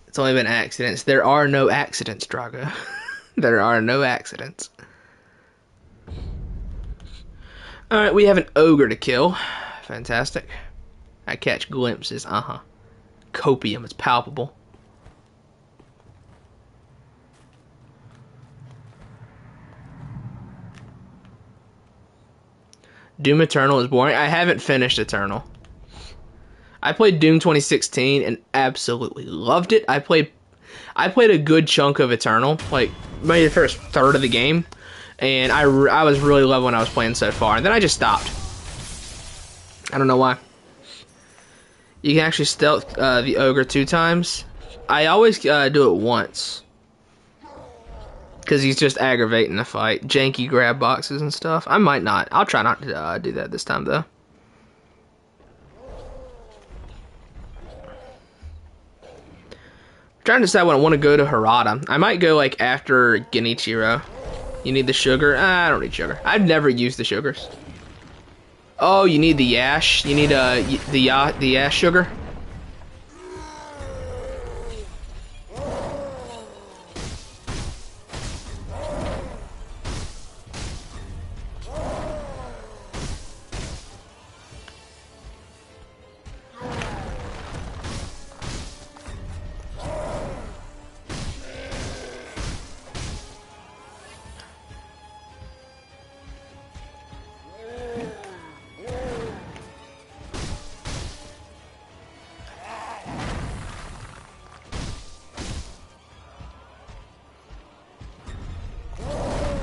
A: It's only been accidents. There are no accidents, Drago. There are no accidents. Alright, we have an ogre to kill. Fantastic. I catch glimpses. Copium is palpable. Doom Eternal is boring. I haven't finished Eternal. I played Doom 2016 and absolutely loved it. I played a good chunk of Eternal, like maybe the first third of the game, and I was really loving what I was playing so far, and then I just stopped. I don't know why. You can actually stealth the ogre 2 times. I always do it once. Because he's just aggravating the fight. Janky grab boxes and stuff. I might not. I'll try not to do that this time, though. I'm trying to decide when I want to go to Harada. I might go, like, after Genichiro. You need the sugar? I don't need sugar. I've never used the sugars. Oh, you need the yash. You need the yash sugar.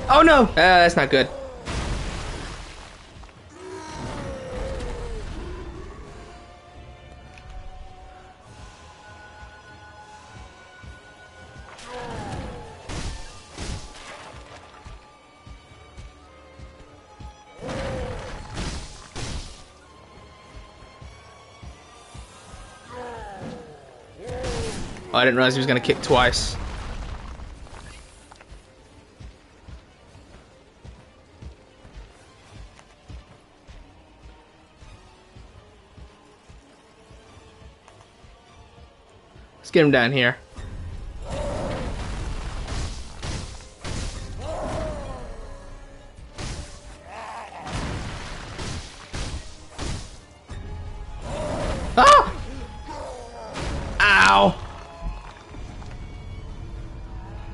A: Oh no! That's not good. Oh, I didn't realize he was gonna kick twice. Let's get him down here. Ah! Ow!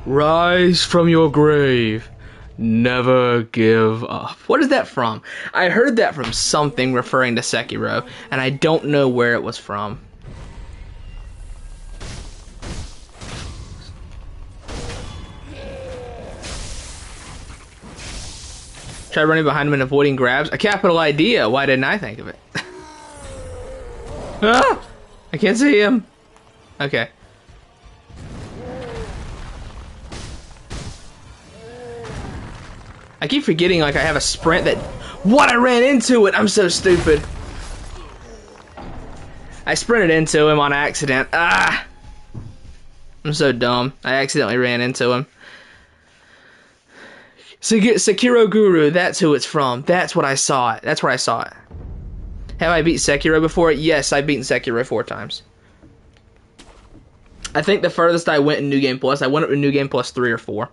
A: Rise from your grave. Never give up. What is that from? I heard that from something referring to Sekiro, and I don't know where it was from. Try running behind him and avoiding grabs. A capital idea. Why didn't I think of it? Ah! I can't see him. Okay. I keep forgetting like I have a sprint that... What? I ran into it! I'm so stupid. I sprinted into him on accident. Ah! I'm so dumb. I accidentally ran into him. Sekiro Guru, that's who it's from. That's what I saw it. That's where I saw it. Have I beat Sekiro before? Yes, I've beaten Sekiro 4 times. I think the furthest I went in New Game Plus, I went up to New Game Plus 3 or 4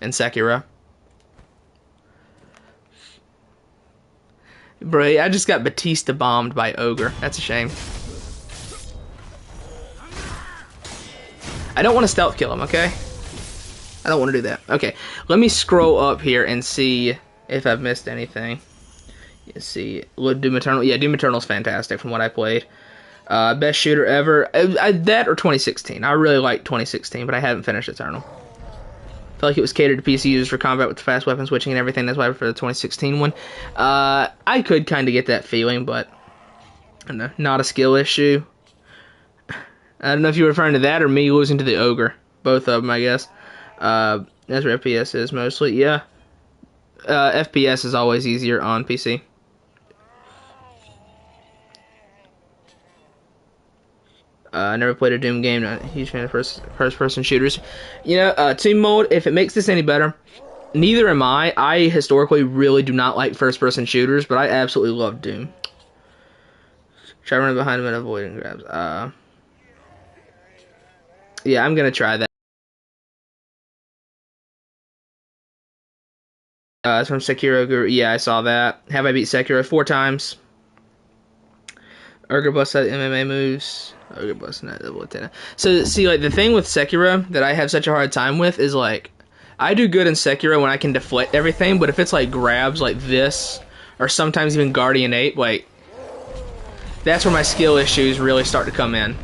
A: in Sekiro. Bro, I just got Batista bombed by Ogre. That's a shame. I don't want to stealth kill him, okay? I don't want to do that. Okay, let me scroll up here and see if I've missed anything. Let's see. Doom Eternal. Yeah, Doom Eternal's fantastic from what I played. Best shooter ever. That or 2016. I really like 2016, but I haven't finished Eternal. I feel like it was catered to PC users for combat with fast weapon switching and everything. That's why I prefer the 2016 one. I could kind of get that feeling, but I don't know, not a skill issue. I don't know if you're referring to that or me losing to the Ogre. Both of them, I guess. That's where FPS is mostly. Yeah. FPS is always easier on PC. I never played a Doom game. Not a huge fan of first-person shooters. You know, team mode, if it makes this any better, neither am I. I historically really do not like first-person shooters, but I absolutely love Doom. Try running behind him and avoiding grabs. Yeah, I'm going to try that. It's from Sekiro Guru. Yeah, I saw that. Have I beat Sekiro 4 times? Urger bust out MMA moves. Urger bust not double antenna. So, see, like, the thing with Sekiro that I have such a hard time with is, like, I do good in Sekiro when I can deflect everything, but if it's, like, grabs like this, or sometimes even Guardian Ape, like, that's where my skill issues really start to come in.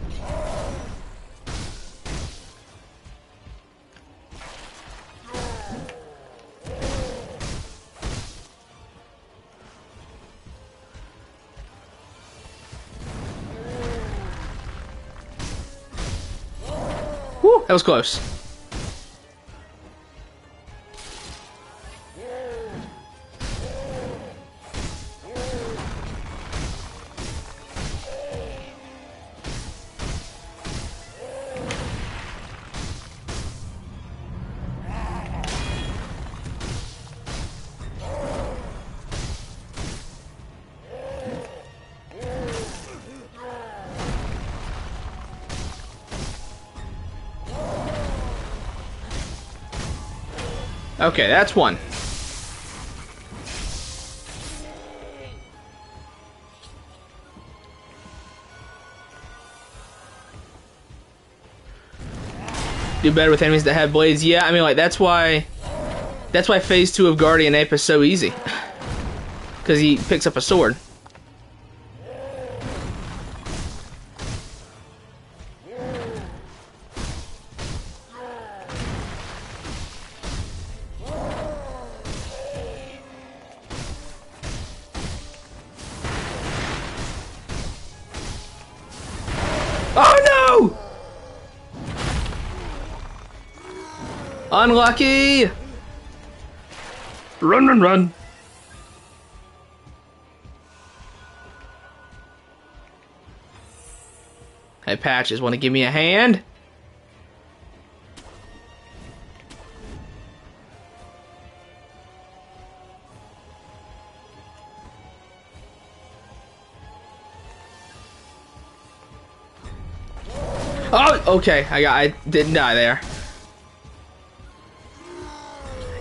A: Whew, that was close. Okay, that's one. Do better with enemies that have blades. Yeah, I mean, like, that's why phase 2 of Guardian Ape is so easy. Because he picks up a sword. Oh no! Unlucky! Run, run, run. Hey, Patches, want to give me a hand? Oh, okay. I didn't die there.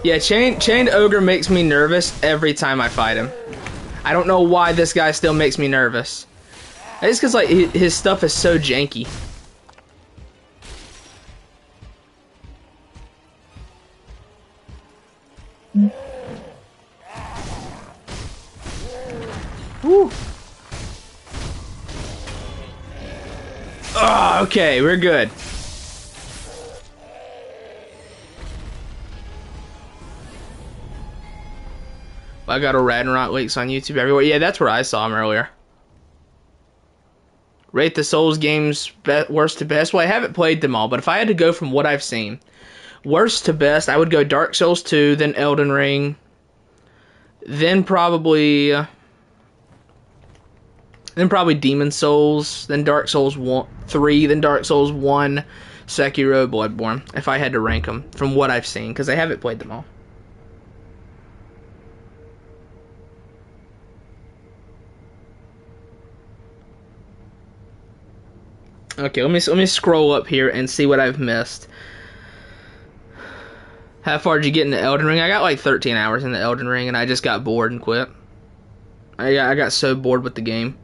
A: Yeah, chained ogre makes me nervous every time I fight him. I don't know why this guy still makes me nervous. It's because, like, his stuff is so janky. Woo. Oh, okay, we're good. I got a Ragnarok leaks on YouTube everywhere. Yeah, that's where I saw him earlier. Rate the Souls games worst to best. Well, I haven't played them all, but if I had to go from what I've seen, worst to best, I would go Dark Souls 2, then Elden Ring, then probably Demon Souls, then Dark Souls 3, then Dark Souls 1, Sekiro, Bloodborne, if I had to rank them from what I've seen, because I haven't played them all. Okay, let me scroll up here and see what I've missed. How far did you get in the Elden Ring? I got like 13 hours in the Elden Ring, and I just got bored and quit. I got so bored with the game.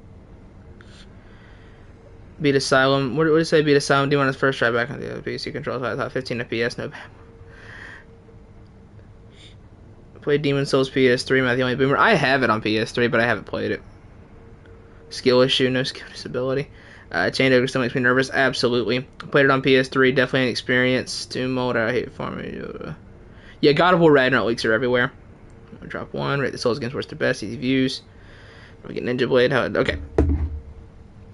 A: Beat Asylum. What did it say? Beat Asylum. Do you want his first try back on the PC controls? I thought 15 FPS. No. Played Demon Souls PS3. Am I the only boomer? I have it on PS3, but I haven't played it. Skill issue. No skill disability. Chained Ogre still makes me nervous. Absolutely. Played it on PS3. Definitely an experience. Doom mode. I hate farming. Yeah, God of War Ragnarok leaks are everywhere. Drop one. Rate the Souls against worst to best. Easy views. We get Ninja Blade. Okay.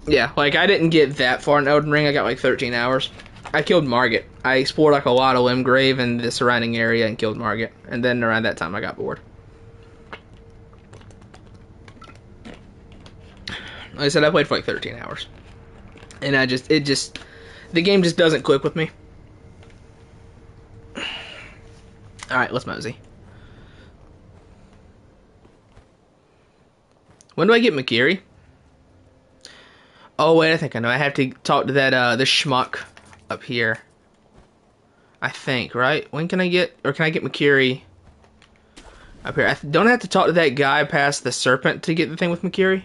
A: Yeah, like, I didn't get that far in Elden Ring. I got like 13 hours. I killed Margit. I explored like a lot of Limgrave and the surrounding area and killed Margit. And then around that time I got bored. Like I said, I played for like 13 hours. And the game just doesn't click with me. Alright, let's mosey. When do I get Makiri? Oh, wait, I think I know. I have to talk to that, the schmuck up here. I think, right? When can I get, or can I get Makiri up here? Don't I have to talk to that guy past the serpent to get the thing with Makiri?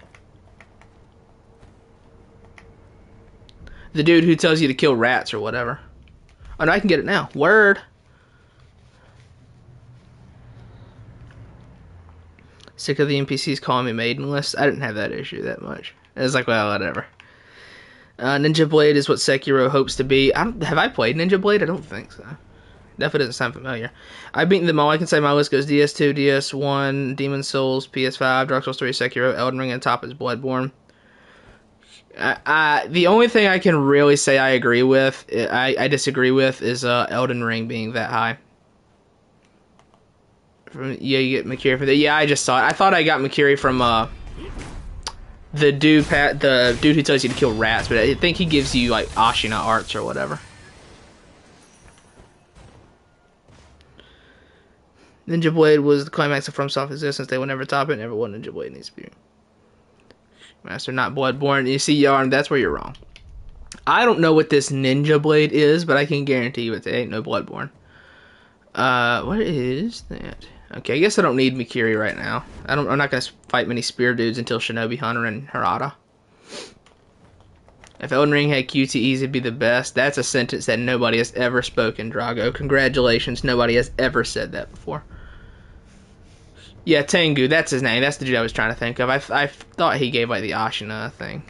A: The dude who tells you to kill rats or whatever. Oh, no, I can get it now. Word. Sick of the NPCs calling me maidenless. I didn't have that issue that much. It was like, well, whatever. Ninja Blade is what Sekiro hopes to be. Have I played Ninja Blade? I don't think so. Definitely doesn't sound familiar. I've beaten them all. I can say my list goes DS2, DS1, Demon Souls, PS5, Dark Souls 3, Sekiro, Elden Ring, and top is Bloodborne. The only thing I can really say I agree with, I disagree with, is Elden Ring being that high. Yeah, you get Makiri for that. Yeah, I just saw it. I thought I got Makiri from the dude who tells you to kill rats, but I think he gives you like Ashina arts or whatever. Ninja Blade was the climax of FromSoft's existence. They will never top it. Never will. Ninja Blade needs to be Master, not Bloodborne. You see, Yarn, that's where you're wrong. I don't know what this Ninja Blade is, but I can guarantee you it ain't no Bloodborne. What is that? Okay, I guess I don't need Mikiri right now. I'm not gonna fight many spear dudes until Shinobi Hunter and Harada. If Elden Ring had QTEs, it'd be the best. That's a sentence that nobody has ever spoken, Drago. Congratulations, nobody has ever said that before. Yeah, Tengu, that's his name. That's the dude I was trying to think of. I thought he gave like the Ashina thing.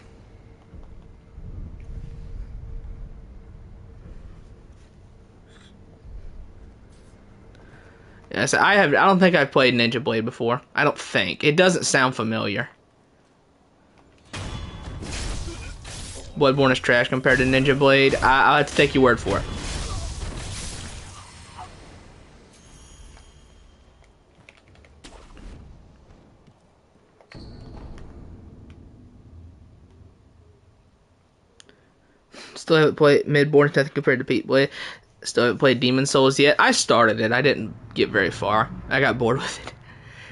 A: Yes, I don't think I've played Ninja Blade before. I don't think. It doesn't sound familiar. Bloodborne is trash compared to Ninja Blade. I'll have to take your word for it. Still haven't played Midborn nothing compared to Pete Blade. Still haven't played Demon Souls yet. I started it. I didn't get very far. I got bored with it.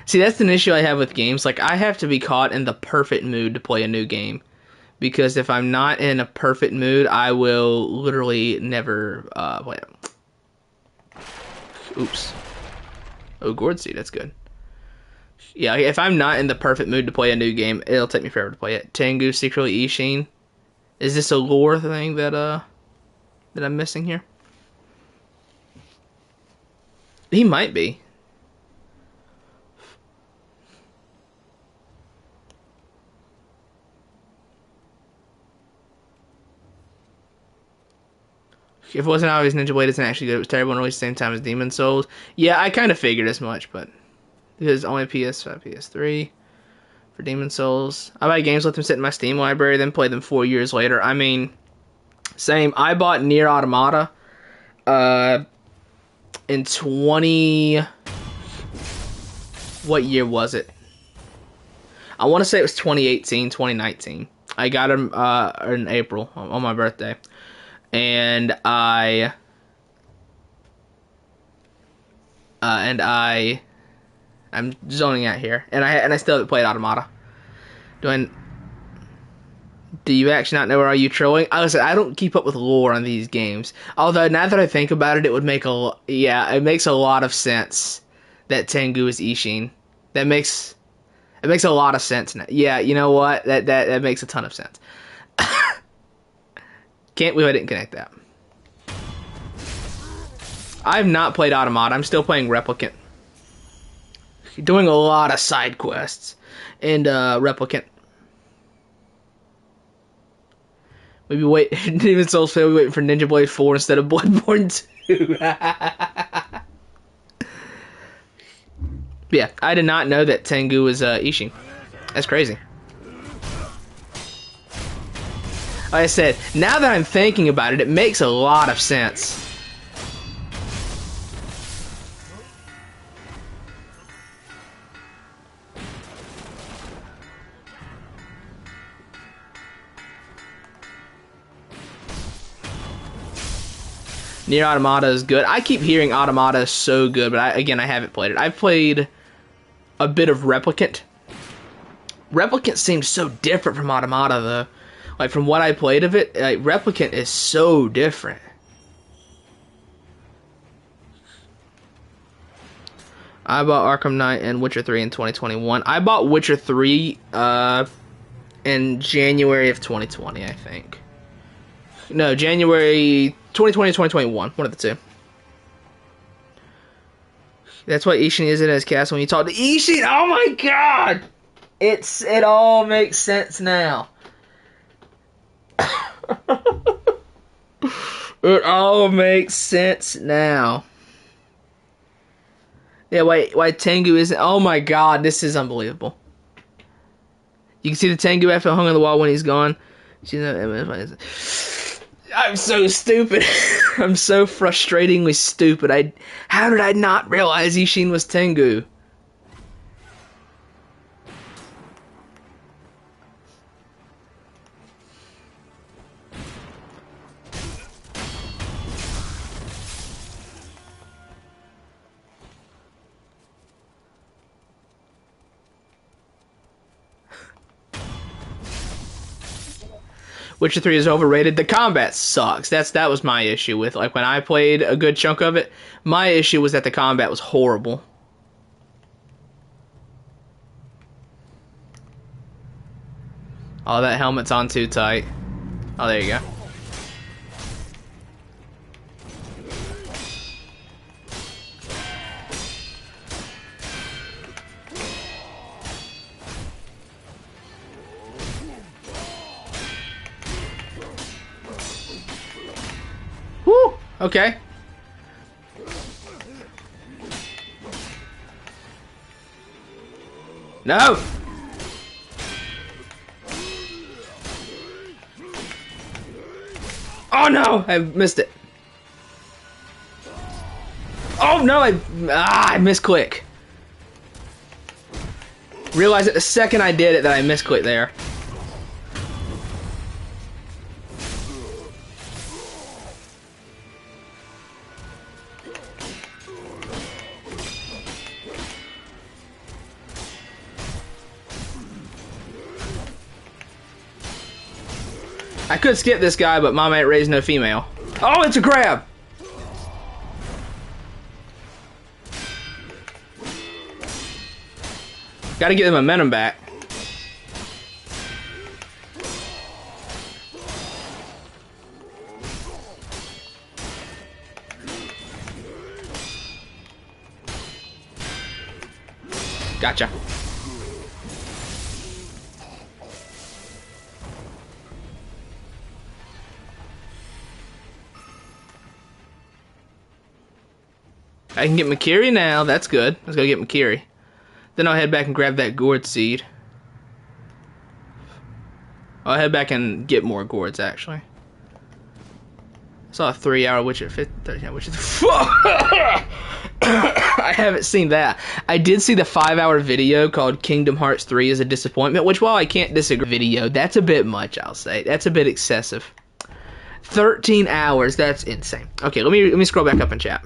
A: See, that's an issue I have with games. Like, I have to be caught in the perfect mood to play a new game. Because if I'm not in a perfect mood, I will literally never play it. Oops. Oh, Gourd Seed, that's good. Yeah, if I'm not in the perfect mood to play a new game, it'll take me forever to play it. Tengu, secretly Ishin. Is this a lore thing that I'm missing here? He might be. If it wasn't obvious, Ninja Blade isn't actually good. It was terrible and released at the same time as Demon Souls. Yeah, I kind of figured as much, but it is only PS5, PS3 for Demon Souls. I buy games, let them sit in my Steam library, then play them 4 years later. I mean, same. I bought Nier Automata in 20... What year was it? I want to say it was 2018, 2019. I got him in April on my birthday. And I'm zoning out here, and I still haven't played Automata. Do you actually not know, or are you trolling? I don't keep up with lore on these games. Although now that I think about it, it makes a lot of sense that Tengu is Ishin. It makes a lot of sense now. Yeah, you know what? That makes a ton of sense. Can't believe I didn't connect that. I've not played Automata. I'm still playing Replicant. Doing a lot of side quests. And Replicant. Maybe wait. Demon Souls fail. We waiting for Ninja Blade 4 instead of Bloodborne 2. Yeah, I did not know that Tengu was Ishin. That's crazy. Like I said, now that I'm thinking about it, it makes a lot of sense. Nier Automata is good. I keep hearing Automata is so good, but I haven't played it. I've played a bit of Replicant. Replicant seems so different from Automata, though. Like, from what I played of it, like, Replicant is so different. I bought Arkham Knight and Witcher 3 in 2021. I bought Witcher 3 in January of 2020, I think. No, January 2020 2021. One of the two. That's why Ishin is in his castle when you talk to Ishin. Oh my god! It all makes sense now. It all makes sense now. Yeah, why Tengu isn't... Oh my god, this is unbelievable. You can see the Tengu after hung on the wall when he's gone. I'm so stupid. I'm so frustratingly stupid. How did I not realize Ishin was Tengu? Witcher 3 is overrated. The combat sucks. That was my issue with, like, when I played a good chunk of it. My issue was that the combat was horrible. Oh, that helmet's on too tight. Oh, there you go. Woo! Okay. No! Oh no! I missed it. Oh no! I misclick. Realized it the second I did it that I misclicked there. I could skip this guy, but mom ain't raised no female. Oh, it's a grab! Gotta get the momentum back. Gotcha. I can get Makiri now. That's good. Let's go get Makiri. Then I'll head back and grab that gourd seed. I'll head back and get more gourds, actually. I saw a 3-hour Witcher 13 Witcher. I haven't seen that. I did see the 5-hour video called Kingdom Hearts 3 is a disappointment, which, while I can't disagree, video, that's a bit much, I'll say. That's a bit excessive. 13 hours, that's insane. Okay, let me scroll back up in chat.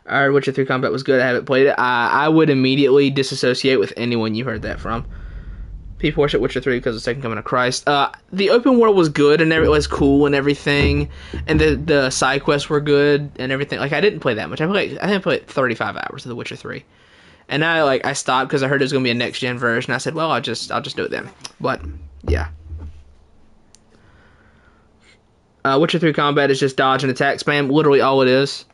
A: Alright, Witcher 3 combat was good. I haven't played it. I would immediately disassociate with anyone you heard that from. People worship Witcher 3 because of the second coming of Christ. The open world was good and it was cool and everything, and the side quests were good and everything. Like, I didn't play that much. I think I played 35 hours of The Witcher 3, and I stopped because I heard there was gonna be a next gen version. I said, well, I'll just do it then. But yeah, Witcher 3 combat is just dodge and attack spam. Literally all it is.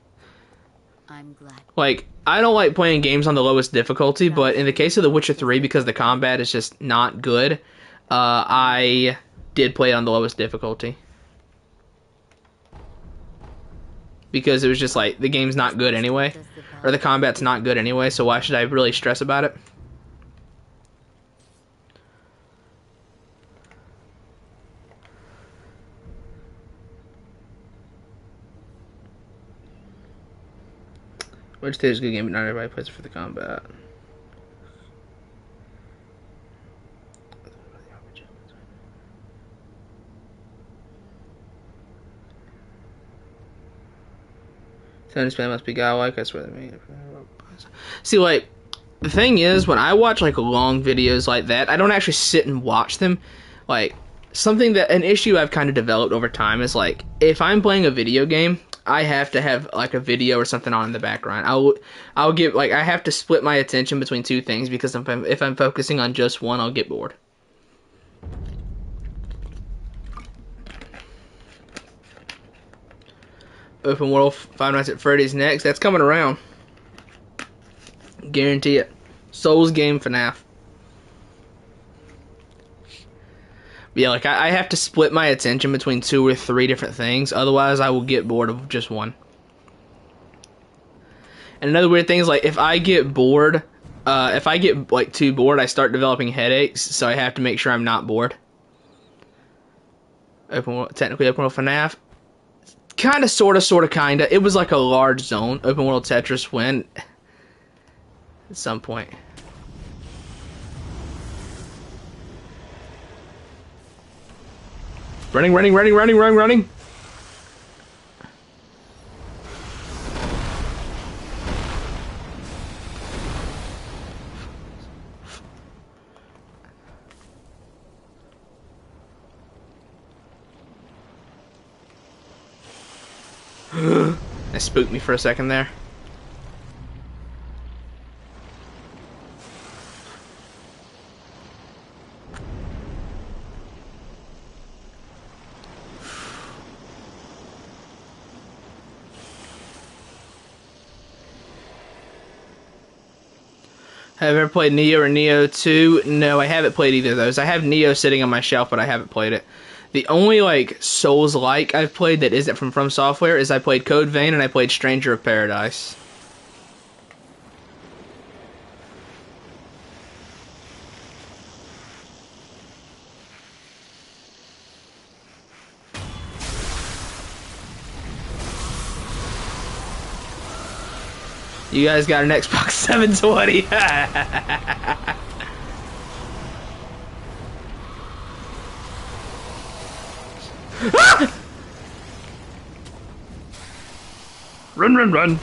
D: I'm glad.
A: Like, I don't like playing games on the lowest difficulty, but in the case of The Witcher 3, because the combat is just not good, I did play it on the lowest difficulty. Because it was just like, the game's not good anyway, or the combat's not good anyway, so why should I really stress about it? Witcher 3 is a good game, but not everybody plays it for the combat. Time spam must be godlike, I swear to me. See, like, the thing is, when I watch, like, long videos like that, I don't actually sit and watch them. Like, an issue I've kind of developed over time is, like, if I'm playing a video game, I have to have, like, a video or something on in the background. I'll get, like, I have to split my attention between two things, because if I'm focusing on just one, I'll get bored. Open World Five Nights at Freddy's next. That's coming around. Guarantee it. Souls game FNAF. But yeah, like, I have to split my attention between 2 or 3 different things. Otherwise, I will get bored of just one. And another weird thing is, like, if I get bored, like, too bored, I start developing headaches. So I have to make sure I'm not bored. Technically open world FNAF. Kinda, sorta, kinda. It was like a large zone. Open world Tetris win. At some point. Running. That spooked me for a second there. Have I ever played Neo or Neo 2? No, I haven't played either of those. I have Neo sitting on my shelf, but I haven't played it. The only, like, Souls-like I've played that isn't from Software is I played Code Vein and I played Stranger of Paradise. You guys got an Xbox 720. Run, run, run.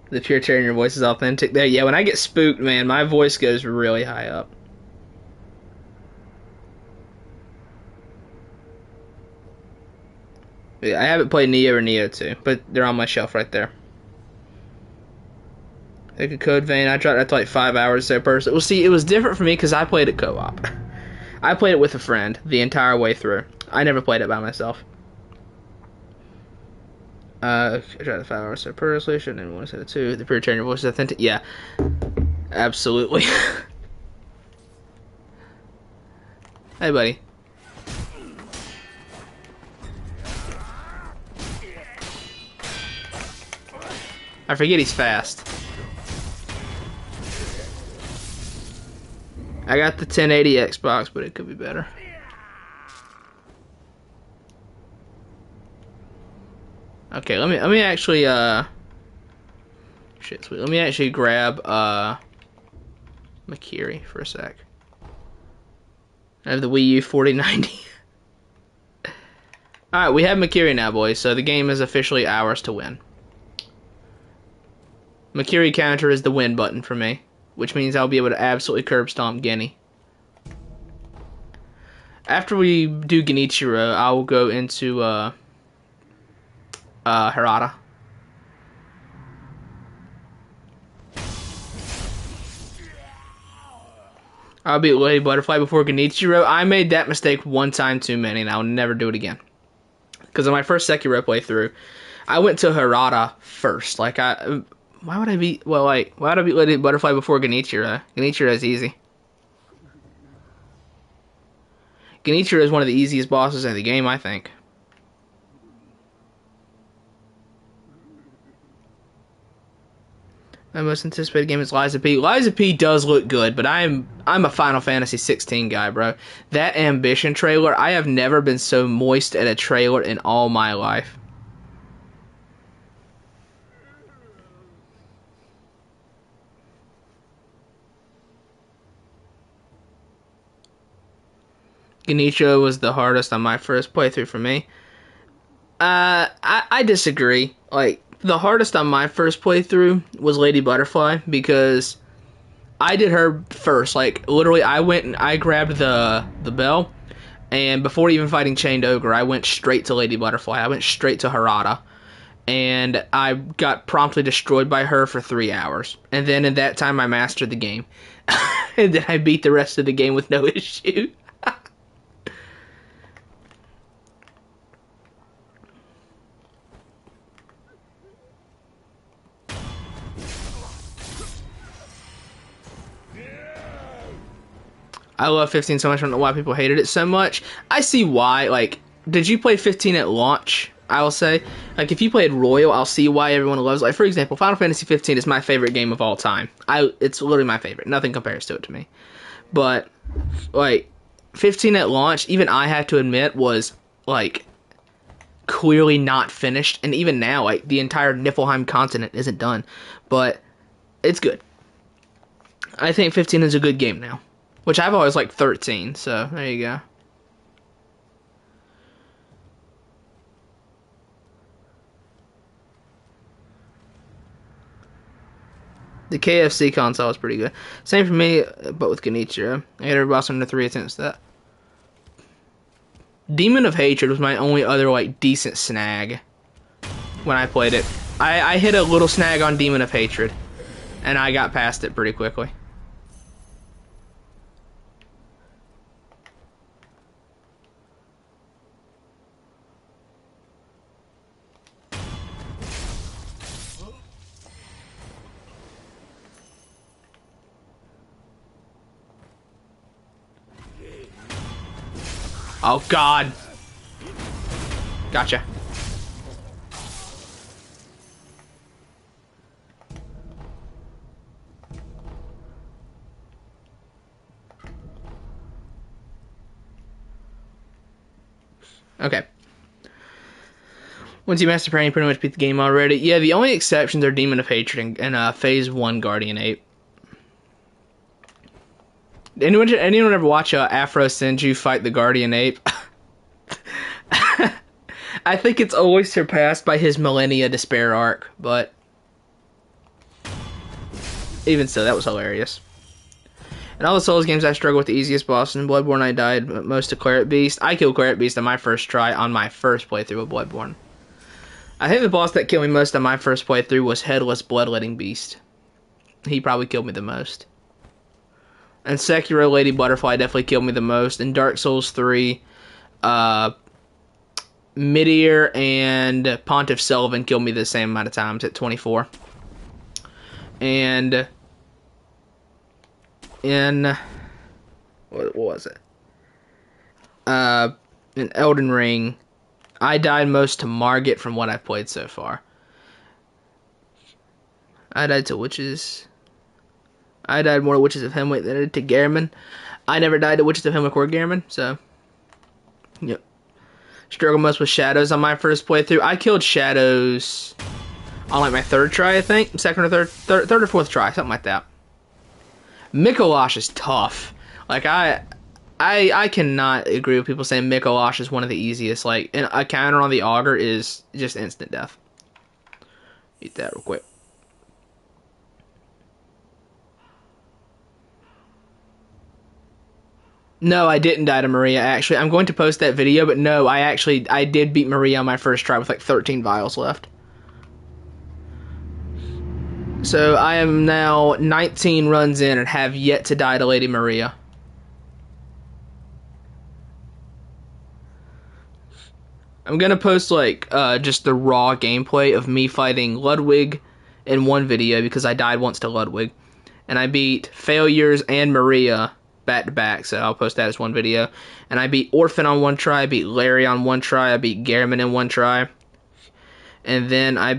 A: The pure terror in your voice is authentic there. Yeah, when I get spooked, man, my voice goes really high up. Yeah, I haven't played Neo or Neo 2, but they're on my shelf right there. Like a Code Vein, I tried that to like 5 hours so personally. Well, see, it was different for me because I played it co-op. I played it with a friend the entire way through. I never played it by myself. I tried the 5 hours so personally. Shouldn't anyone want to say the 2. The pure terror in your voice is authentic. Yeah, absolutely. Hey, buddy. I forget he's fast. I got the 1080 Xbox, but it could be better. Okay, let me actually shit, sweet. Let me actually grab Makiri for a sec. I have the Wii U 4090. Alright, we have Makiri now, boys, so the game is officially ours to win. Makiri counter is the win button for me, which means I'll be able to absolutely curb stomp Genny. After we do Genichiro, I will go into Harada. I'll beat Lady Butterfly before Genichiro. I made that mistake one time too many, and I'll never do it again. Because on my first Sekiro playthrough, I went to Harada first. Like, why would I beat Lady Butterfly before Genichiro? Genichiro is easy. Genichiro is one of the easiest bosses in the game, I think. My most anticipated game is Lies of P. Lies of P does look good, but I'm a Final Fantasy 16 guy, bro. That Ambition trailer, I have never been so moist at a trailer in all my life. Genichiro was the hardest on my first playthrough for me. I disagree. Like, the hardest on my first playthrough was Lady Butterfly because I did her first. Like, literally, I went and I grabbed the bell, and before even fighting Chained Ogre, I went straight to Lady Butterfly. I went straight to Harada, and I got promptly destroyed by her for 3 hours. And then in that time, I mastered the game. And then I beat the rest of the game with no issue. I love 15 so much. I don't know why people hated it so much. I see why. Like, did you play 15 at launch? I will say, like, if you played Royal, I'll see why everyone loves it. Like, for example, Final Fantasy 15 is my favorite game of all time. It's literally my favorite. Nothing compares to it to me. But, like, 15 at launch, even I have to admit, was, like, clearly not finished. And even now, like, the entire Niflheim continent isn't done. But it's good. I think 15 is a good game now. which I've always liked 13, so there you go. The KFC console is pretty good. Same for me, but with Genichiro. I got every boss under 3 attempts to that. Demon of Hatred was my only other, like, decent snag when I played it. I hit a little snag on Demon of Hatred, and I got past it pretty quickly. Oh, God. Gotcha. Okay. Once you master prayer, you pretty much beat the game already. Yeah, the only exceptions are Demon of Hatred and Phase 1 Guardian Ape. Anyone ever watch Afro Senju fight the Guardian Ape? I think it's always surpassed by his Millennia Despair arc, but even so, that was hilarious. In all the Souls games, I struggled with the easiest boss. In Bloodborne, I died most to Claret Beast. I killed Claret Beast on my first try on my first playthrough of Bloodborne. I think the boss that killed me most on my first playthrough was Headless Bloodletting Beast. He probably killed me the most. And Sekiro Lady Butterfly definitely killed me the most. In Dark Souls 3, Midir and Pontiff Sullivan killed me the same amount of times at 24. And in what was it? In Elden Ring, I died most to Margit from what I've played so far. I died to witches. I died more to Witches of Hemwick than I did to Gehrman. I never died to Witches of Hemwick or Gehrman, so yep. Struggle most with Shadows on my first playthrough. I killed Shadows on like my third try, I think. Second or third or fourth try, something like that. Mikolash is tough. Like I cannot agree with people saying Mikolash is one of the easiest. Like, and a counter on the Augur is just instant death. Eat that real quick. No, I didn't die to Maria, actually. I'm going to post that video, but no, I did beat Maria on my first try with like 13 vials left. So I am now 19 runs in and have yet to die to Lady Maria. I'm gonna post like just the raw gameplay of me fighting Ludwig in one video because I died once to Ludwig. And I beat Failures and Maria back to back, so I'll post that as one video. And I beat Orphan on one try, I beat Larry on one try, I beat Gehrman in one try. And then I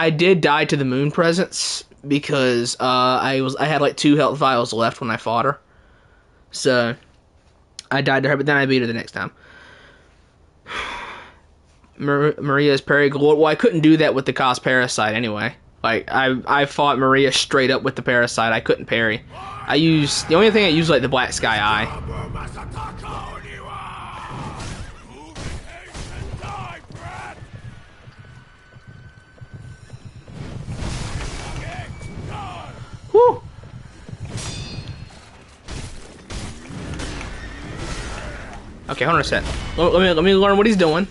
A: did die to the Moon Presence because I had like 2 health vials left when I fought her. So I died to her, but then I beat her the next time. Maria's parry galore. Well, I couldn't do that with the cost parasite anyway. Like I fought Maria straight up with the parasite. I couldn't parry. The only thing I used like the Black Sky Eye. Whew. Okay, hold on a sec. Let me learn what he's doing.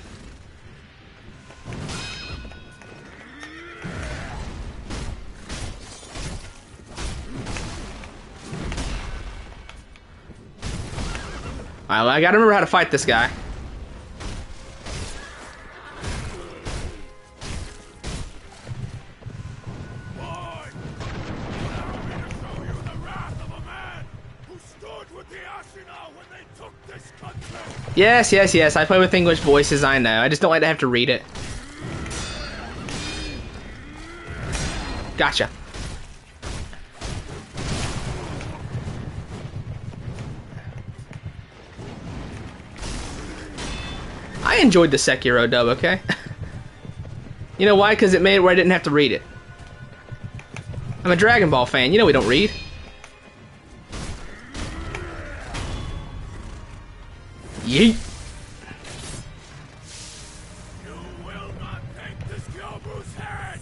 A: I gotta remember how to fight this guy. Yes, yes, yes. I play with English voices, I know. I just don't like to have to read it. Gotcha. I enjoyed the Sekiro dub, okay? You know why? Because it made it where I didn't have to read it. I'm a Dragon Ball fan. You know we don't read. Yeet.
B: You will not take this Gyobu's head!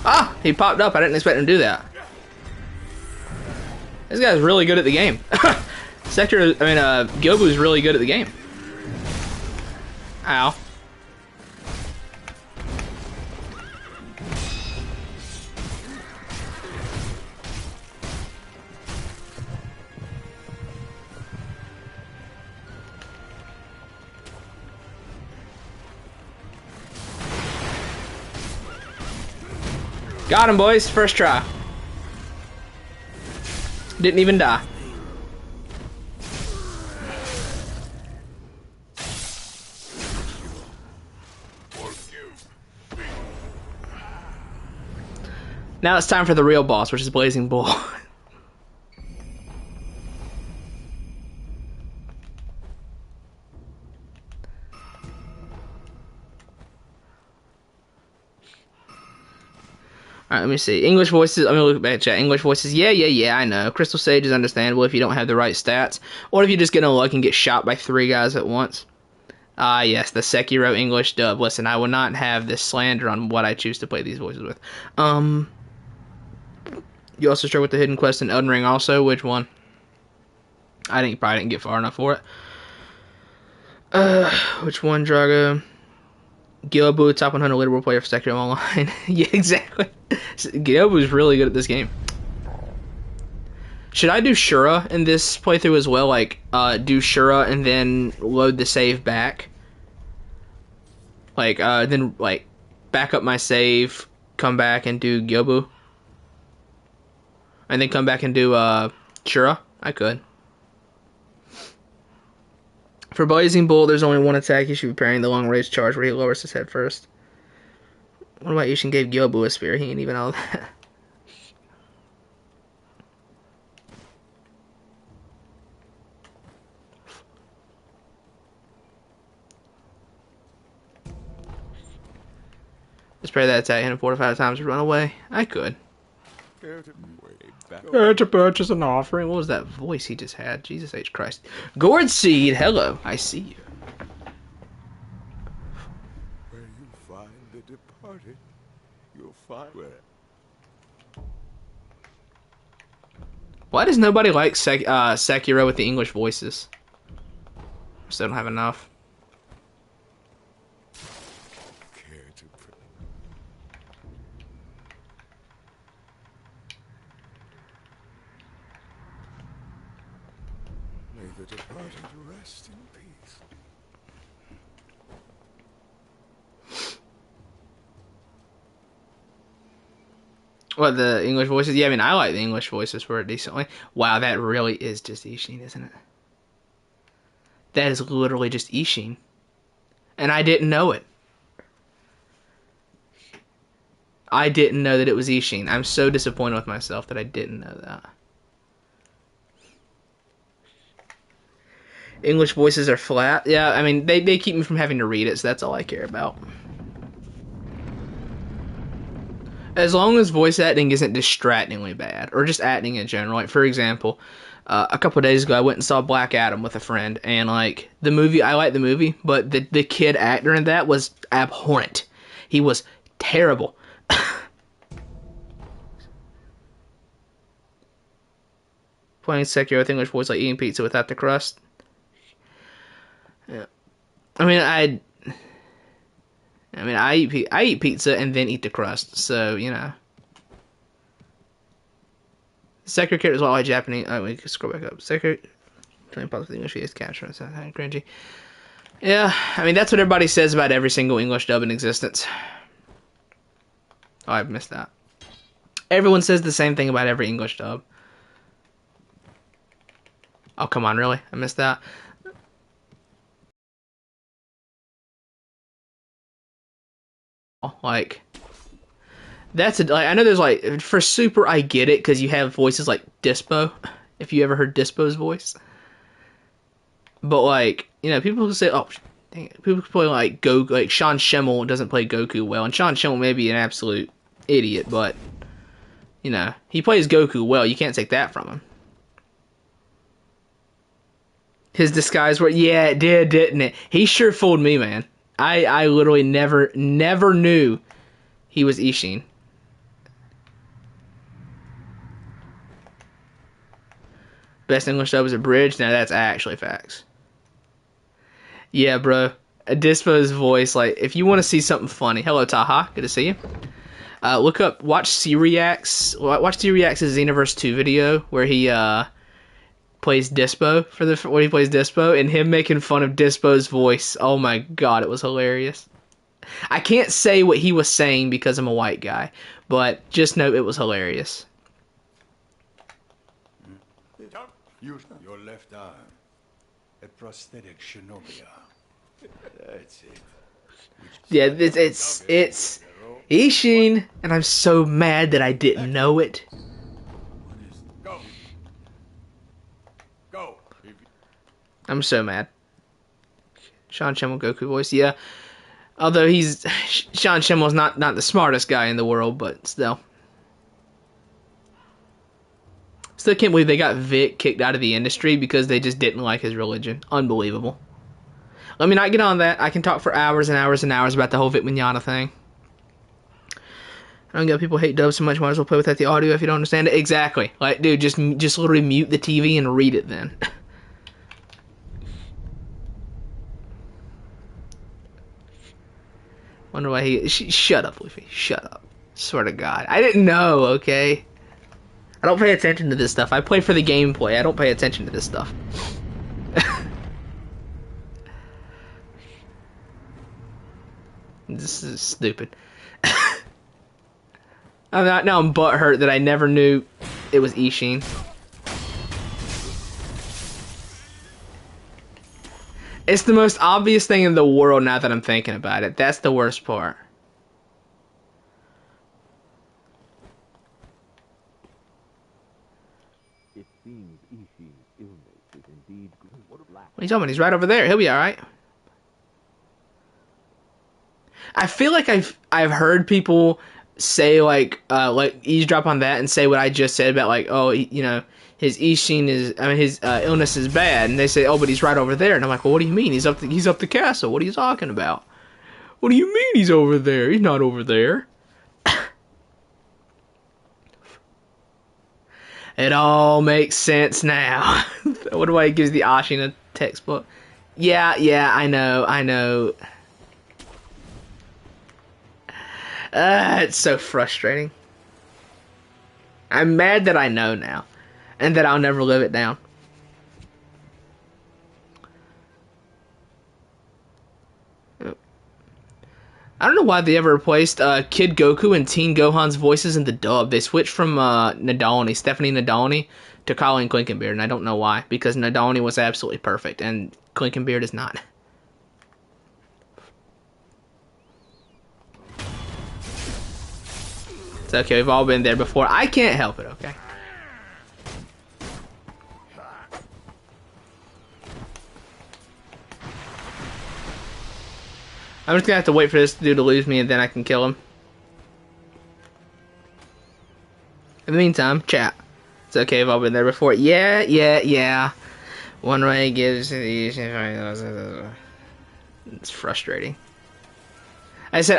A: Ah, he popped up. I didn't expect him to do that. This guy's really good at the game. Gyobu's really good at the game. Ow. Got him, boys. First try. Didn't even die. Now it's time for the real boss, which is Blazing Bull. Alright, let me see. English voices, I'm gonna look back at chat. English voices, yeah, I know. Crystal Sage is understandable if you don't have the right stats, or if you just get unlucky and get shot by 3 guys at once. Ah, yes, the Sekiro English dub. Listen, I will not have this slander on what I choose to play these voices with. You also start with the hidden quest in Elden Ring also. Which one? Probably didn't get far enough for it. Which one, Drago? Gyobu, top 100 leaderboard player for Sekiro Online. Yeah, exactly. Gyobu's really good at this game. Should I do Shura in this playthrough as well? Like, do Shura and then load the save back? Like, back up my save, come back and do Gyobu? And then come back and do, Shura? I could. For Blazing Bull, there's only one attack. You should be parrying the long range charge where he lowers his head first. What about Ishin gave Gyobu a spear? He ain't even know that. Just parry that attack, hit him 4 to 5 times to run away. I could. To purchase an offering. What was that voice he just had? Jesus H. Christ. Gourd Seed, hello. I see you.
B: Where you find the departed, you'll find where.
A: Why does nobody like Sekiro with the English voices? Still don't have enough.
B: Care to pray. May the departed rest in peace.
A: What, the English voices? Yeah, I mean, I like the English voices for it decently. Wow, that really is just Ishin, isn't it? That is literally just Ishin. And I didn't know it. I didn't know that it was Ishin. I'm so disappointed with myself that I didn't know that. English voices are flat. Yeah, I mean, they keep me from having to read it, so that's all I care about. As long as voice acting isn't distractingly bad, or just acting in general. Like, for example, a couple of days ago, I went and saw Black Adam with a friend, and, like, the movie, I liked the movie, but the kid actor in that was abhorrent. He was terrible. Playing Sekiro with English voice like eating pizza without the crust. Yeah. I eat pizza and then eat the crust, so, you know. Sekiro characters all like Japanese. Oh, we can scroll back up. Sekiro, playing pause with English is capture. It's kind of cringy. Yeah, I mean, that's what everybody says about every single English dub in existence. Oh, I've missed that. Everyone says the same thing about every English dub. Oh, come on, really? I missed that. Like, that's I know there's like, for Super, I get it, because you have voices like Dispo. If you ever heard Dispo's voice. But like, you know, people say, oh, dang it. People play like Goku, like Sean Schemmel doesn't play Goku well, and Sean Schemmel may be an absolute idiot, but you know, he plays Goku well. You can't take that from him. His disguise work, yeah, it did, didn't it? He sure fooled me, man. I literally never knew he was Ishin. Best English dub is a bridge. Now that's actually facts. Yeah, bro. Dispo's voice, like, if you want to see something funny, hello Taha, good to see you. Watch Cyriax's Xenoverse 2 video where he plays Dispo when he plays Dispo, and him making fun of Dispo's voice. Oh my god, it was hilarious. I can't say what he was saying because I'm a white guy, but just know it was hilarious.
E: Your left arm. A prosthetic Shinobia. That's it.
A: Yeah, it's Ishin, and I'm so mad that I didn't know it.
E: Go. Go.
A: I'm so mad. Sean Schemmel Goku voice, yeah. Although Sean Schemmel's not the smartest guy in the world, but still. Still can't believe they got Vic kicked out of the industry because they just didn't like his religion. Unbelievable. Let me not get on that. I can talk for hours and hours and hours about the whole Vic Mignogna thing. I don't get people hate dubs so much. Might as well play without the audio if you don't understand it. Exactly. Like, dude, just literally mute the TV and read it then. Wonder why he... Shut up, Luffy. Shut up. Swear to God. I didn't know, okay? I don't pay attention to this stuff. I play for the gameplay. I don't pay attention to this stuff. This is stupid. Now I'm butthurt that I never knew it was Ishin. It's the most obvious thing in the world now that I'm thinking about it. That's the worst part.
F: It seems Ishi's illness is indeed good. What a lack.
A: What are you talking about? He's right over there. He'll be alright. I feel like I've heard people say like eavesdrop on that and say what I just said about like, oh, you know, his Ishin is, I mean, his illness is bad, and they say, oh, but he's right over there, and I'm like, well, what do you mean? He's up the castle. What are you talking about? What do you mean he's over there? He's not over there. It all makes sense now. What do I gives the Ashina textbook? Yeah, I know. It's so frustrating. I'm mad that I know now, and that I'll never live it down. I don't know why they ever replaced Kid Goku and Teen Gohan's voices in the dub. They switched from Stephanie Nadolny, to Colleen Clinkenbeard, and I don't know why, because Nadolny was absolutely perfect, and Clinkenbeard is not. It's okay, we've all been there before. I can't help it, okay? I'm just gonna have to wait for this dude to lose me and then I can kill him. In the meantime, chat. It's okay, I've all been there before. Yeah. One way gives these. It's frustrating. I said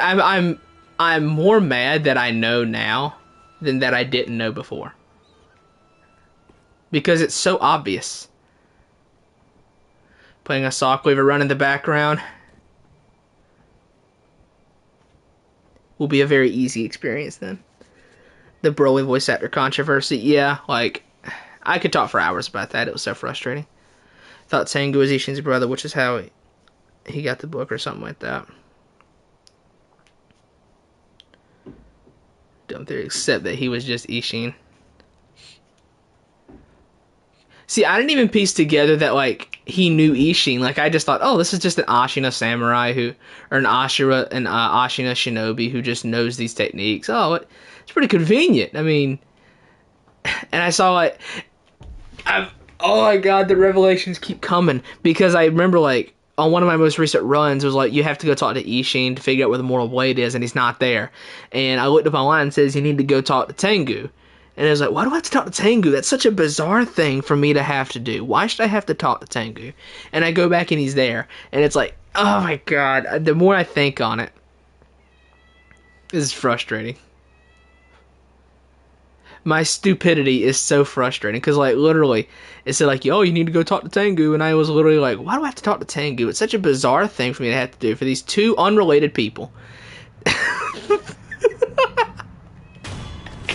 A: I'm more mad that I know now than that I didn't know before. Because it's so obvious. Playing a sock weaver run in the background will be a very easy experience then. The Broly voice actor controversy, yeah, like, I could talk for hours about that. It was so frustrating. Thought Tengu was Ishin's brother, which is how he got the book or something like that. Dumb theory, except that he was just Ishin. See, I didn't even piece together that, like, he knew Ishin. Like, I just thought, oh, this is just an Ashina samurai or an Ashina shinobi who just knows these techniques. Oh, it's pretty convenient. I mean, and I saw, like, Oh my god, the revelations keep coming. Because I remember, like, on one of my most recent runs, it was like, you have to go talk to Ishin to figure out where the Mortal Blade is, and he's not there. And I looked up online and it says you need to go talk to Tengu. And I was like, why do I have to talk to Tengu? That's such a bizarre thing for me to have to do. Why should I have to talk to Tengu? And I go back and he's there. And it's like, oh my god, the more I think on it, this is frustrating. My stupidity is so frustrating because, like, literally, it said, like, oh, you need to go talk to Tengu. And I was literally like, why do I have to talk to Tengu? It's such a bizarre thing for me to have to do for these two unrelated people.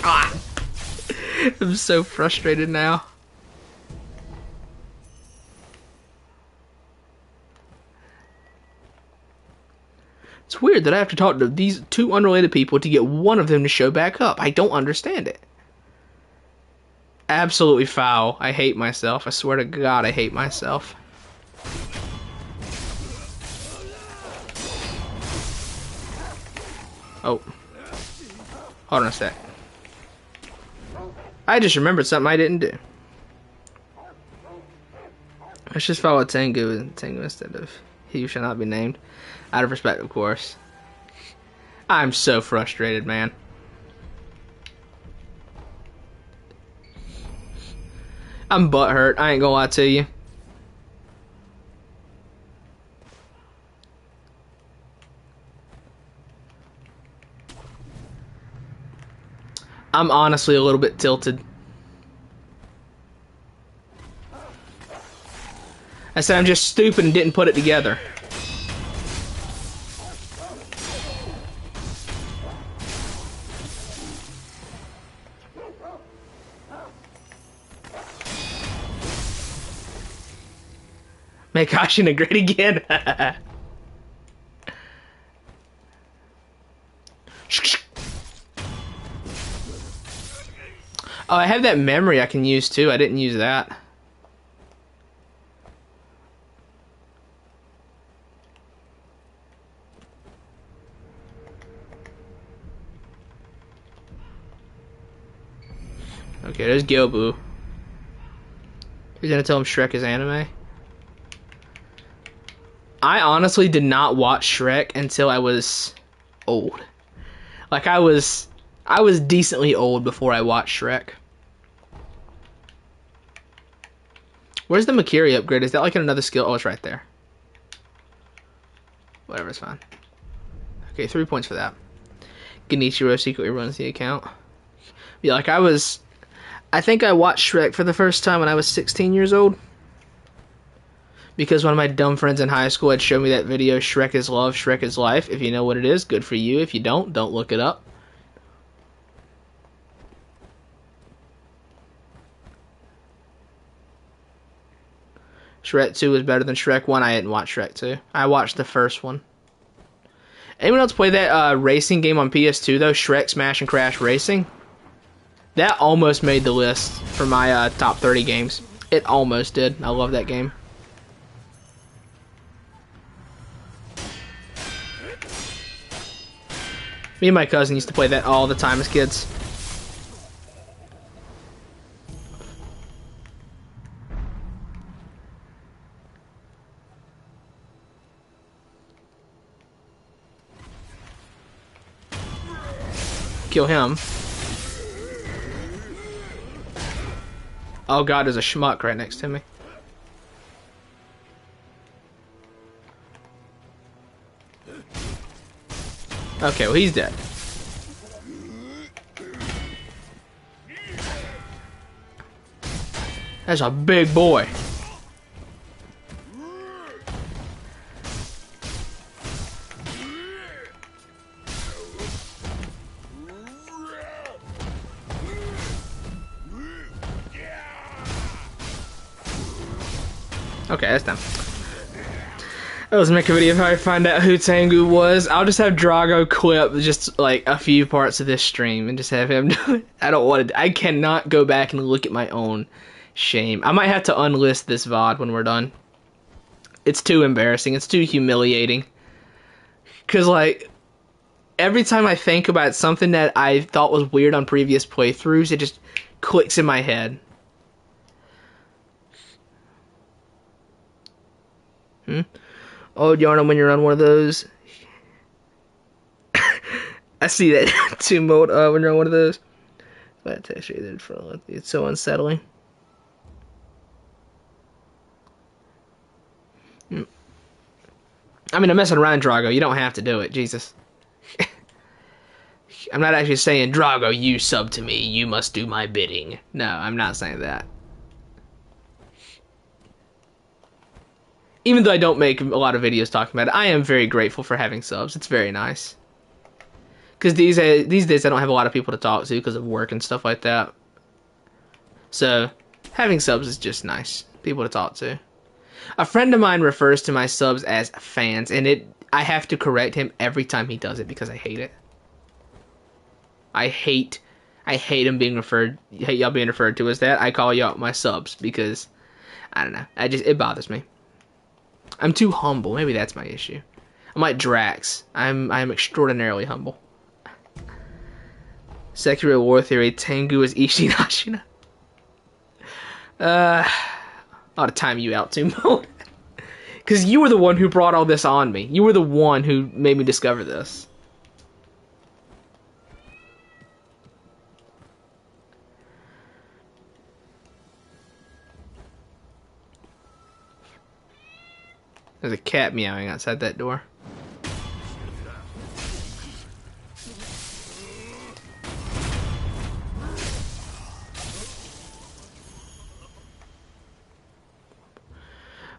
A: God. I'm so frustrated now. It's weird that I have to talk to these two unrelated people to get one of them to show back up. I don't understand it. Absolutely foul. I hate myself. I swear to God, I hate myself. Oh. Hold on a sec. I just remembered something I didn't do. Let's just follow Tengu instead of he who shall not be named. Out of respect, of course. I'm so frustrated, man. I'm butthurt. I ain't gonna lie to you. I'm honestly a little bit tilted. I said I'm just stupid and didn't put it together. Make Ashina great again. Oh, I have that memory I can use too. I didn't use that. Okay, there's Gyobu. He's gonna tell him Shrek is anime. I honestly did not watch Shrek until I was old. Like I was decently old before I watched Shrek. Where's the Makiri upgrade? Is that like another skill? Oh, it's right there. Whatever, it's fine. Okay, 3 points for that. Genichiro secretly runs the account. Yeah, like I think I watched Shrek for the first time when I was 16 years old. Because one of my dumb friends in high school had shown me that video, Shrek is Love, Shrek is Life. If you know what it is, good for you. If you don't look it up. Shrek 2 is better than Shrek 1. I didn't watch Shrek 2. I watched the first one. Anyone else play that racing game on PS2 though? Shrek Smash and Crash Racing? That almost made the list for my top 30 games. It almost did. I love that game. Me and my cousin used to play that all the time as kids. Kill him. Oh god, there's a schmuck right next to me. Okay, well he's dead. That's a big boy. Okay, that's done. I was making a video of how I find out who Tengu was. I'll just have Drago clip just like a few parts of this stream and just have him do it. I don't want to. I cannot go back and look at my own shame. I might have to unlist this VOD when we're done. It's too embarrassing. It's too humiliating. Cause like every time I think about something that I thought was weird on previous playthroughs, it just clicks in my head. Oh, Yarnum, when you're on one of those. I see that too, mode when you're on one of those. That texture in front. It's so unsettling. I mean, I'm messing around, Drago. You don't have to do it, Jesus. I'm not actually saying, Drago, you sub to me. You must do my bidding. No, I'm not saying that. Even though I don't make a lot of videos talking about it, I am very grateful for having subs. It's very nice. Because these days I don't have a lot of people to talk to because of work and stuff like that. So, having subs is just nice. People to talk to. A friend of mine refers to my subs as fans, and I have to correct him every time he does it because I hate it. I hate him being referred, hate y'all being referred to as that. I call y'all my subs because, I don't know, it bothers me. I'm too humble. Maybe that's my issue. I'm like Drax. I'm extraordinarily humble. Sekiro War Theory, Tengu is Ishi Nashina. I ought to time you out too, Mo. Because you were the one who brought all this on me. You were the one who made me discover this. There's a cat meowing outside that door.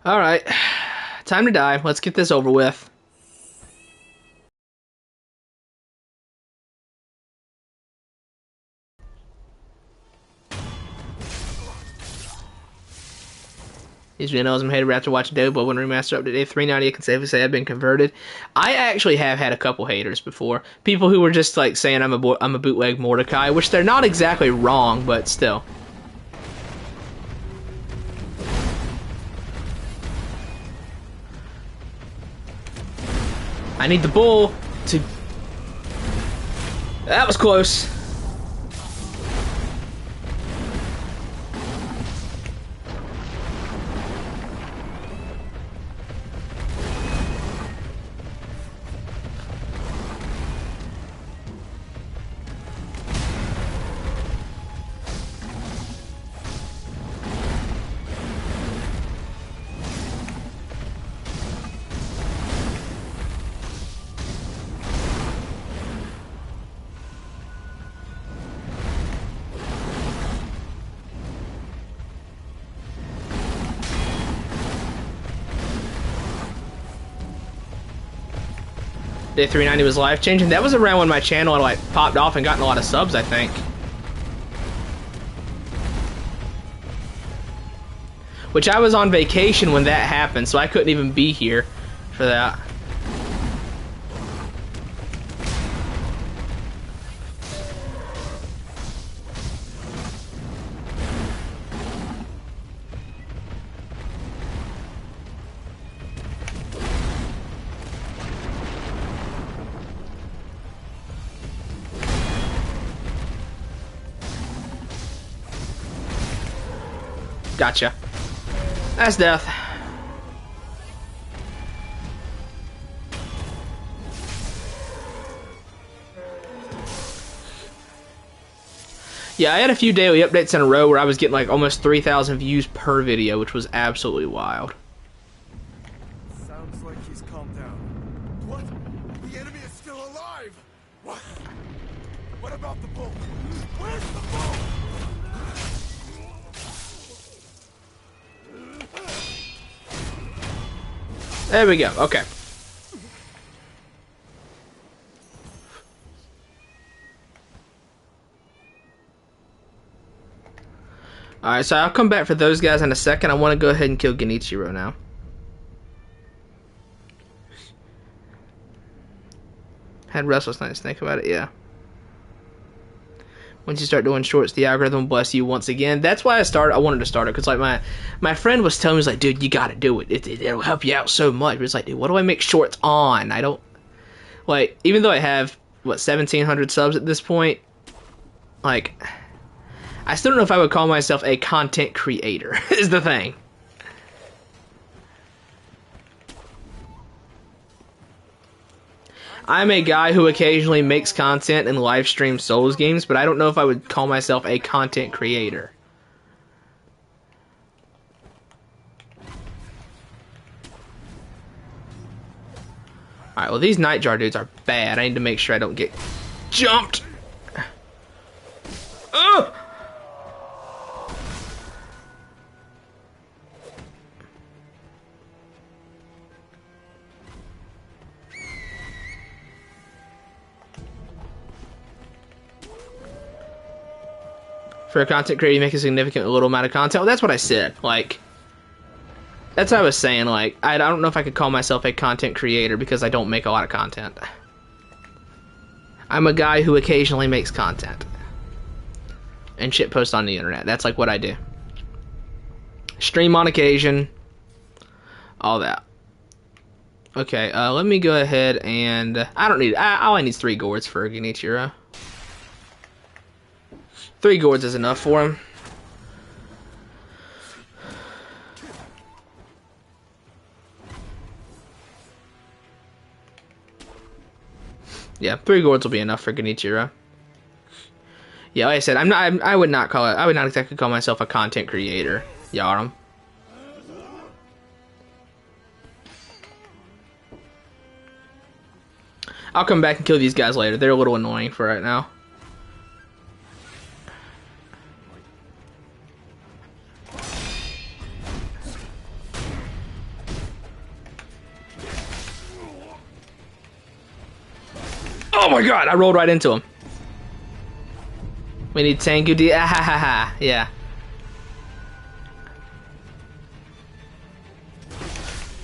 A: Alright. Time to die. Let's get this over with. These videos I'm hated after watching Dobo when remaster up to day 390. I can safely say I've been converted. I actually have had a couple haters before. People who were just like saying I'm a bootleg Mordecai, which they're not exactly wrong, but still. I need the bull to... That was close. Day 390 was life changing. That was around when my channel had like popped off and gotten a lot of subs, I think. Which I was on vacation when that happened, so I couldn't even be here for that. Gotcha. That's death. Yeah, I had a few daily updates in a row where I was getting like almost 3,000 views per video, which was absolutely wild.
B: Sounds like he's calmed down. What? The enemy is still alive! What? What about the bull? Where's the bull?
A: There we go. Okay. Alright, so I'll come back for those guys in a second. I want to go ahead and kill Genichiro now. Had restless nights to think about it, yeah. Once you start doing shorts, the algorithm will bless you once again. That's why I wanted to start it, because like my friend was telling me, he's like, dude, you gotta do it. It'll help you out so much. But it's like, dude, what do I make shorts on? I don't, like, even though I have, what, 1,700 subs at this point, like, I still don't know if I would call myself a content creator, is the thing. I'm a guy who occasionally makes content and live streams Souls games, but I don't know if I would call myself a content creator. Alright, well these Nightjar dudes are bad. I need to make sure I don't get jumped. Ugh! For a content creator, you make a significant little amount of content. Well, that's what I said. Like, that's what I was saying. Like, I don't know if I could call myself a content creator because I don't make a lot of content. I'm a guy who occasionally makes content and shit post on the internet. That's like what I do. Stream on occasion, all that. Okay, let me go ahead and I don't need. All I need is 3 gourds for Genichiro. 3 gourds is enough for him. Yeah, 3 gourds will be enough for Genichiro. Yeah, like I said, I would not call it. I would not exactly call myself a content creator, Yarum. I'll come back and kill these guys later. They're a little annoying for right now. Oh my god, I rolled right into him. We need Tengu D. Ah, ha, ha, ha. Yeah.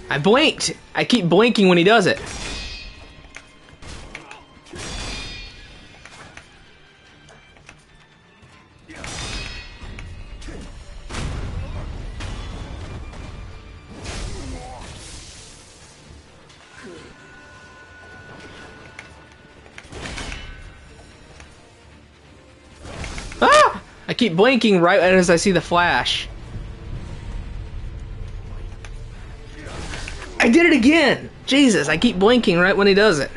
A: I blinked. I keep blinking when he does it. Ah! I keep blinking right as I see the flash. I did it again! Jesus, I keep blinking right when he does it.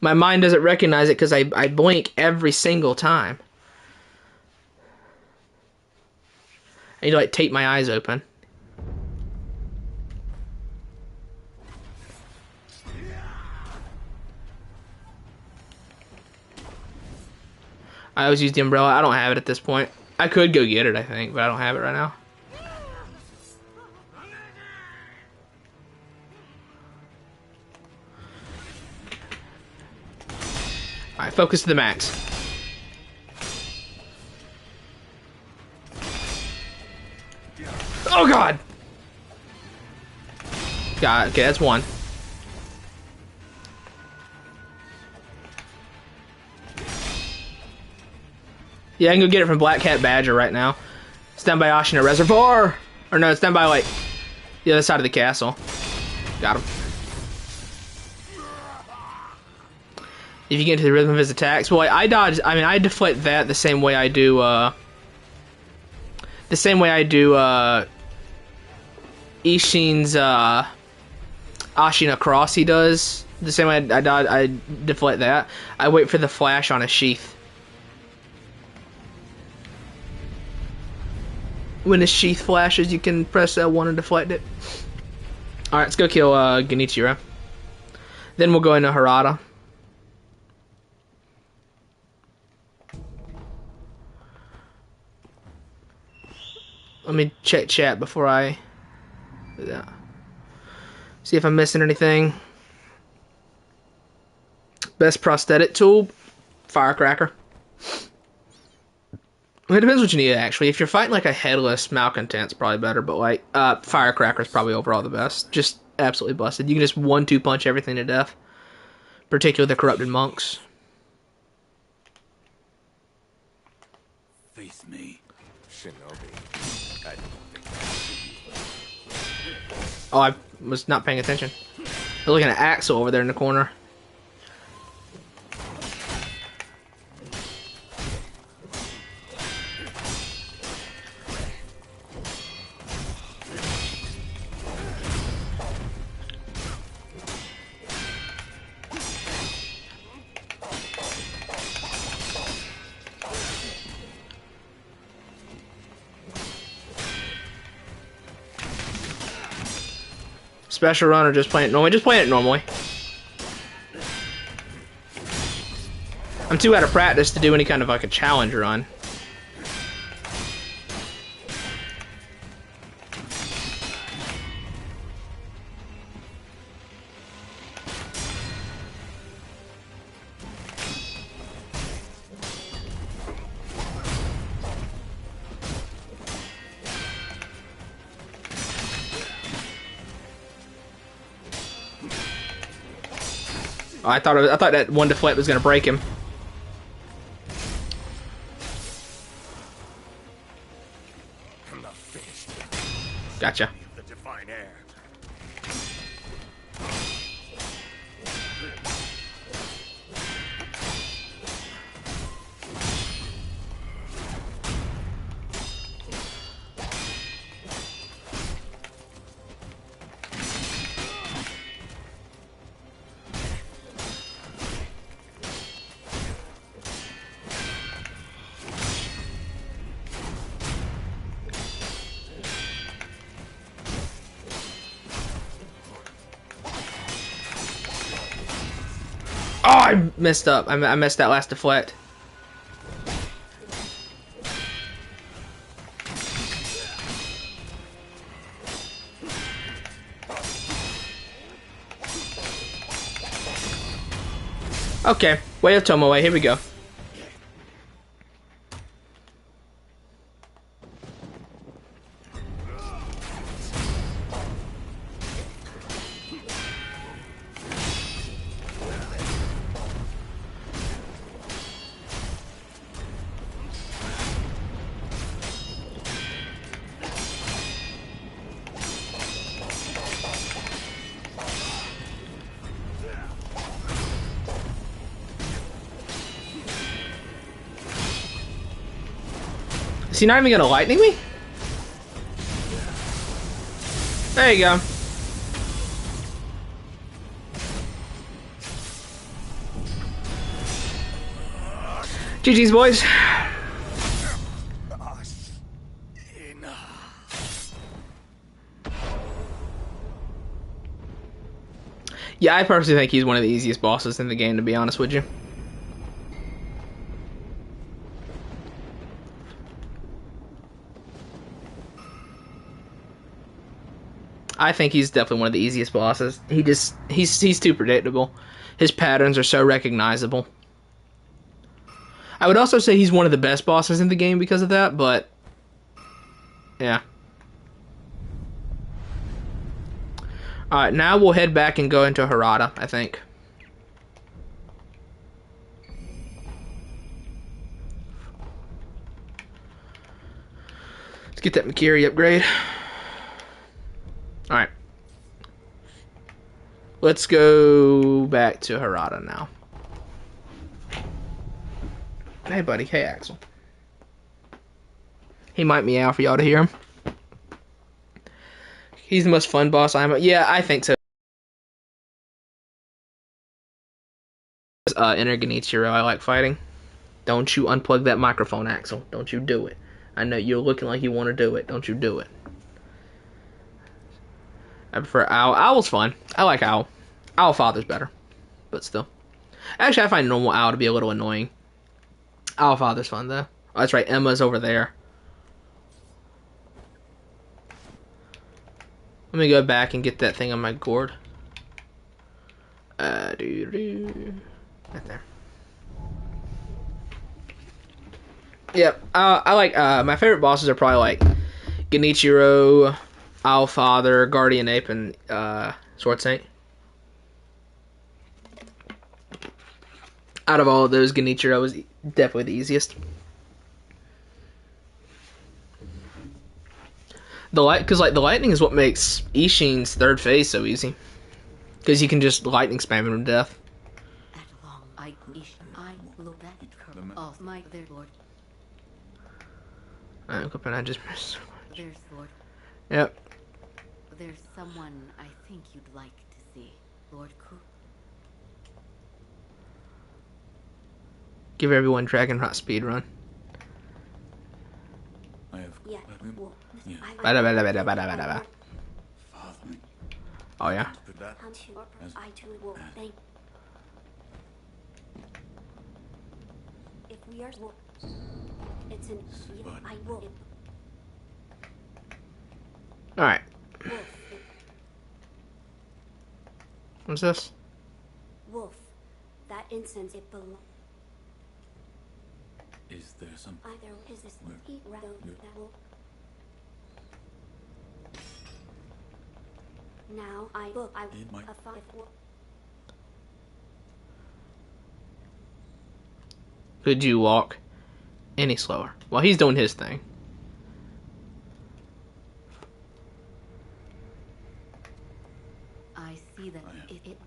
A: My mind doesn't recognize it because I blink every single time. I need to like tape my eyes open. I always use the umbrella. I don't have it at this point. I could go get it, I think, but I don't have it right now. Alright, focus to the max. Oh god! Got it. Okay, that's one. Yeah, I can go get it from Black Cat Badger right now. It's down by Ashina Reservoir! Or no, it's down by, like, the other side of the castle. Got him. If you get into the rhythm of his attacks. Well, I dodge, I mean, I deflect that the same way I do, Ishin's, Ashina Cross he does. The same way I deflect that. I wait for the flash on a sheath. When the sheath flashes, you can press L1 and deflect it. Alright, let's go kill Genichiro. Then we'll go into Harada. Let me check chat before I do that. See if I'm missing anything. Best prosthetic tool? Firecracker. It depends what you need, actually. If you're fighting like a headless malcontent's probably better, but like Firecracker's probably overall the best. Just absolutely busted. You can just 1-2 punch everything to death. Particularly the corrupted monks.
E: Face me, Shinobi.
A: Oh, I was not paying attention. I'm looking at Axel over there in the corner. Special run or just playing it normally? Just playing it normally. I'm too out of practice to do any kind of like a challenge run. Oh, I thought that one deflect was gonna break him.
B: I'm not finished.
A: Gotcha.
B: The divine air.
A: Oh, I messed up. I messed that last deflect. Okay, way of Tomoe, here we go. Is he not even gonna lightning me? There you go. GG's, boys. Yeah, I personally think he's one of the easiest bosses in the game, to be honest with you. I think he's definitely one of the easiest bosses. He's too predictable. His patterns are so recognizable. I would also say he's one of the best bosses in the game because of that, but yeah. Alright, now we'll head back and go into Harada, I think. Let's get that Makiri upgrade. Alright. Let's go back to Harada now. Hey, buddy. Hey, Axel. He might meow for y'all to hear him. He's the most fun boss I'm... Yeah, I think so. Enter Genichiro. I like fighting. Don't you unplug that microphone, Axel. Don't you do it. I know you're looking like you want to do it. Don't you do it. I prefer Owl. Owl's fun. I like Owl. Owl Father's better. But still. Actually, I find normal Owl to be a little annoying. Owl Father's fun, though. Oh, that's right. Emma's over there. Let me go back and get that thing on my gourd. Right there. Yep. I like, my favorite bosses are probably like Genichiro, Owl Father, Guardian Ape, and Sword Saint. Out of all of those, Genichiro is definitely the easiest. Because like the lightning is what makes Ishin's third phase so easy. Because you can just lightning spam him to death.
D: I look that off my there, Lord.
A: I just missed.
D: There's Lord.
A: Yep.
D: There's someone I think you'd like to see, Lord Ku.
A: Give everyone Dragon Rot speedrun.
C: I have.
D: Yeah.
C: Yeah.
A: Bada bada bada bada bada bada. Oh yeah.
C: Put that as
G: I too will thank. If we are wolf, it's an
C: But-
G: I will
A: All right.
G: wolf
A: What's this?
G: wolf. That incense it belongs.
C: is there some
G: Either is this
C: Where?
G: eat rather
C: Yeah.
G: that will. Now I will I
C: It might-
G: a five will.
A: Could you walk any slower? Well, he's doing his thing.
D: I see that it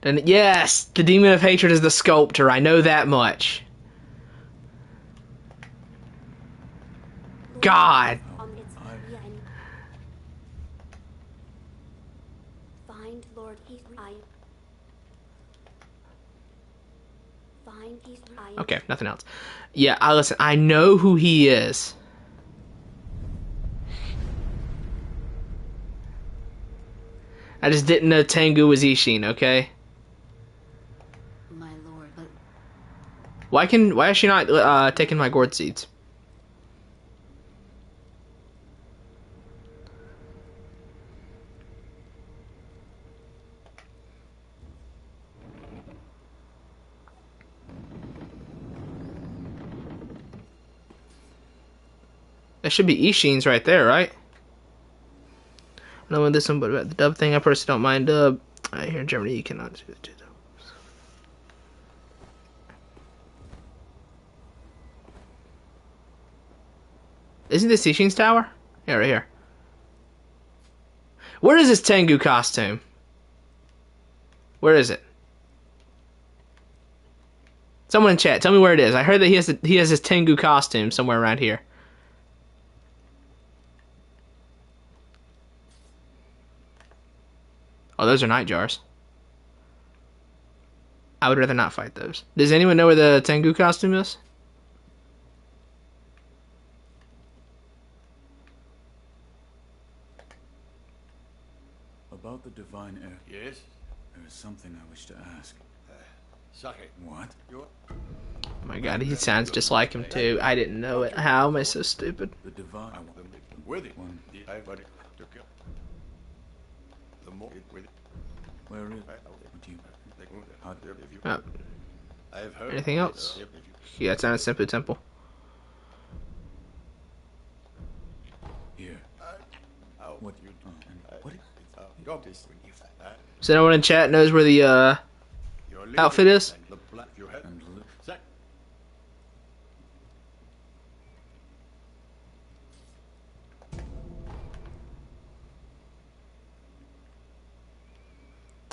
A: Then yes, the demon of hatred is the sculptor. I know that much. God.
G: Its yeah, and find Lord he's I. Find he's I.
A: Okay, nothing else. Yeah, listen. I know who he is. I just didn't know Tengu was Ishin. Okay.
D: my lord, but
A: Why is she not taking my gourd seeds? That should be Ishin's right there, right? I don't know this one, but about the dub thing, I personally don't mind dub. Here in Germany, you cannot do it. Isn't this Ishin's tower? Yeah, right here. Where is this Tengu costume? Where is it? Someone in chat, tell me where it is. I heard that he has his Tengu costume somewhere around here. Oh, those are night jars. I would rather not fight those. Does anyone know where the Tengu costume is?
C: about the divine air?
B: Yes?
C: There is something I wish to ask.
B: Sake.
C: What?
B: You
A: Oh my god, he sounds just like him too. I didn't know it. How am I so stupid?
C: The divine.
B: I want them with it.
C: One.
B: I want it to kill. The more it with it.
C: Where is?
B: I
C: Would you?
B: How if you
A: Oh,
B: I have heard
A: anything else?
B: if you
A: Yeah, it's on a Senpu Temple.
C: Here.
B: what you
C: What?
B: go this
A: So no one in chat knows where the outfit is?
B: The black you have.
C: And li-
B: Sake.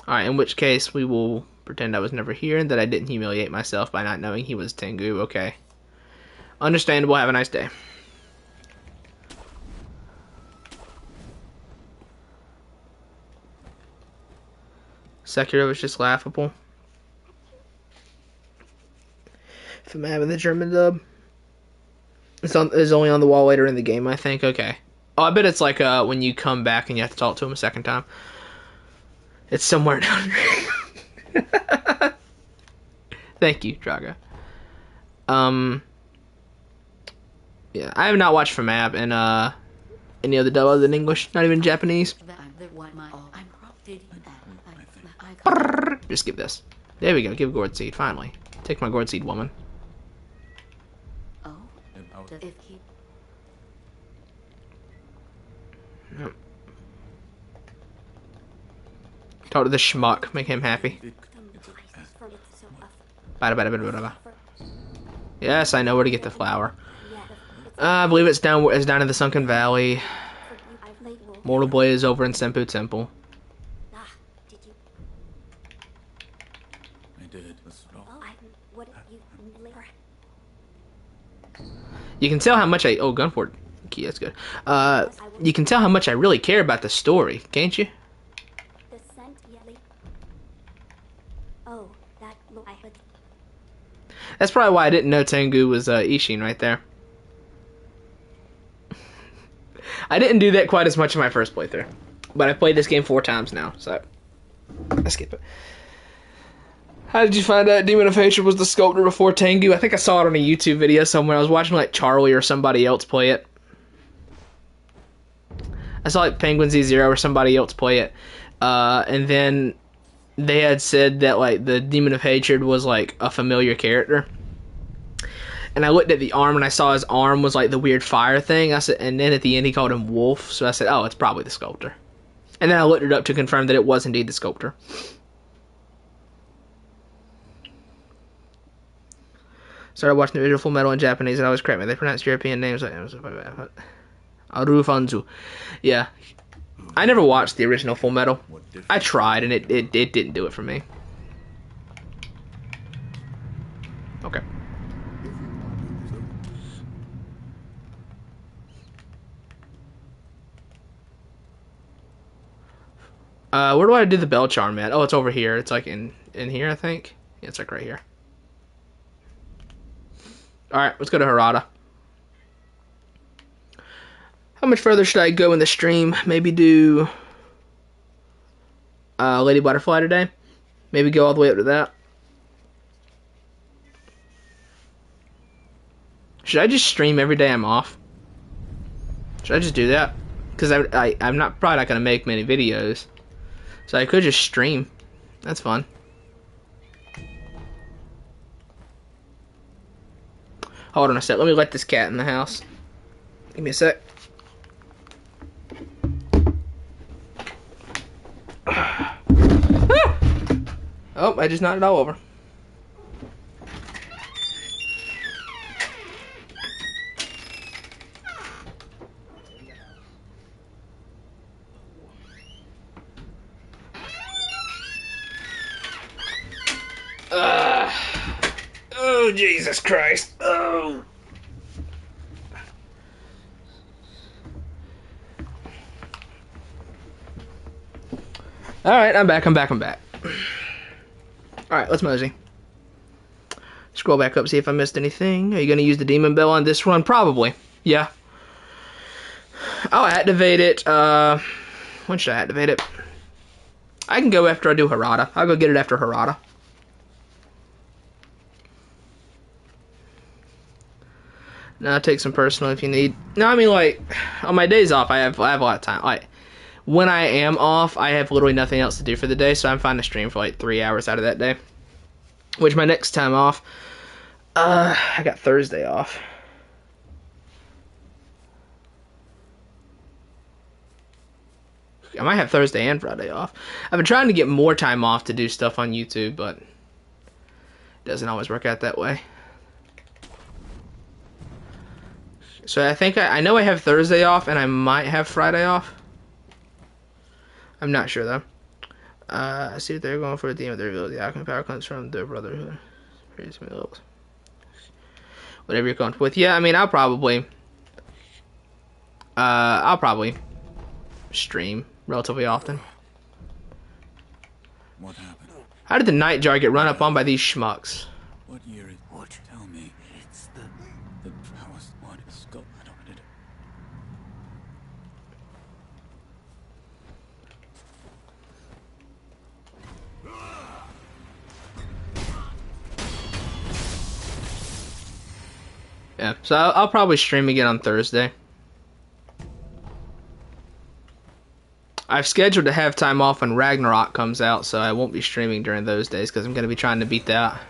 A: Alright, in which case we will pretend I was never here and that I didn't humiliate myself by not knowing he was Tengu. Okay. Understandable. Have a nice day. Sekiro was just laughable. If I'm having the German dub. It's only on the wall later in the game, I think. Okay. Oh, I bet it's like when you come back and you have to talk to him a second time. It's somewhere down here. Thank you, Draga. Yeah, I have not watched FMAP in any other dub other than English, not even Japanese.
D: I'm the one my I'm did
A: Just give this. There we go. Give gourd seed. Finally, take my gourd seed, woman.
D: Oh,
C: out.
D: if he
A: Yep. Talk to the schmuck. Make him happy. Bada bada bada bada bada. Yes, I know where to get the flower. I believe it's down in the Sunken Valley. Mortal Blade is over in Senpu Temple.
G: Did you?
C: I did. That's all.
G: Oh, what you later?
A: You can tell how much I... Oh, Gunport key, that's good. You can tell how much I really care about the story, can't you?
G: The scent yelly. Oh, that I had.
A: That's probably why I didn't know Tengu was Ishin right there. I didn't do that quite as much in my first playthrough. But I played this game 4 times now, so I skip it. How did you find out Demon of Hatred was the sculptor before Tengu? I think I saw it on a YouTube video somewhere. I was watching like Charlie or somebody else play it. I saw like Penguin Z0 or somebody else play it. And then they had said that like the Demon of Hatred was like a familiar character. And I looked at the arm and I saw his arm was like the weird fire thing. I said, and then at the end he called him Wolf. So I said, oh, it's probably the sculptor. And then I looked it up to confirm that it was indeed the sculptor. Started watching the original Full Metal in Japanese, and I always correct me. They pronounce European names like Arufanzu. Yeah, I never watched the original Full Metal. I tried, and it didn't do it for me. Okay. Where do I do the bell charm at? Oh, it's over here. It's like in here, I think. Yeah, it's like right here. Alright, let's go to Harada. How much further should I go in the stream? Maybe do Lady Butterfly today. Maybe go all the way up to that. Should I just stream every day I'm off? Should I just do that? Because I'm not probably not going to make many videos. So I could just stream. That's fun. Hold on a sec. Let me let this cat in the house. Give me a sec. Oh, I just knocked it all over. Oh, Jesus Christ. Oh. Alright, I'm back. Alright, let's mosey. Scroll back up, see if I missed anything. Are you going to use the Demon Bell on this run? Probably. Yeah. I'll activate it. When should I activate it? I can go after I do Harada. I'll go get it after Harada. No, I'll take some personal if you need. No, I mean, like, on my days off, I have a lot of time. Like, when I am off, I have literally nothing else to do for the day, so I'm fine to stream for like 3 hours out of that day. Which my next time off, I got Thursday off. I might have Thursday and Friday off. I've been trying to get more time off to do stuff on YouTube, but it doesn't always work out that way. So I think I know I have Thursday off, and I might have Friday off. I'm not sure though. I see if they're going for a theme of the reveal. The alchemy power comes from the Brotherhood. Whatever you're comfortable with. Yeah, I mean, I'll probably stream relatively often.
C: What happened?
A: How did the Nightjar get run up on by these schmucks?
C: What year is what? Tell me.
G: It's
C: The prowess what skull. I don't get it.
A: Yeah, so I'll probably stream again on Thursday. I've scheduled to have time off when Ragnarok comes out, so I won't be streaming during those days because I'm going to be trying to beat that.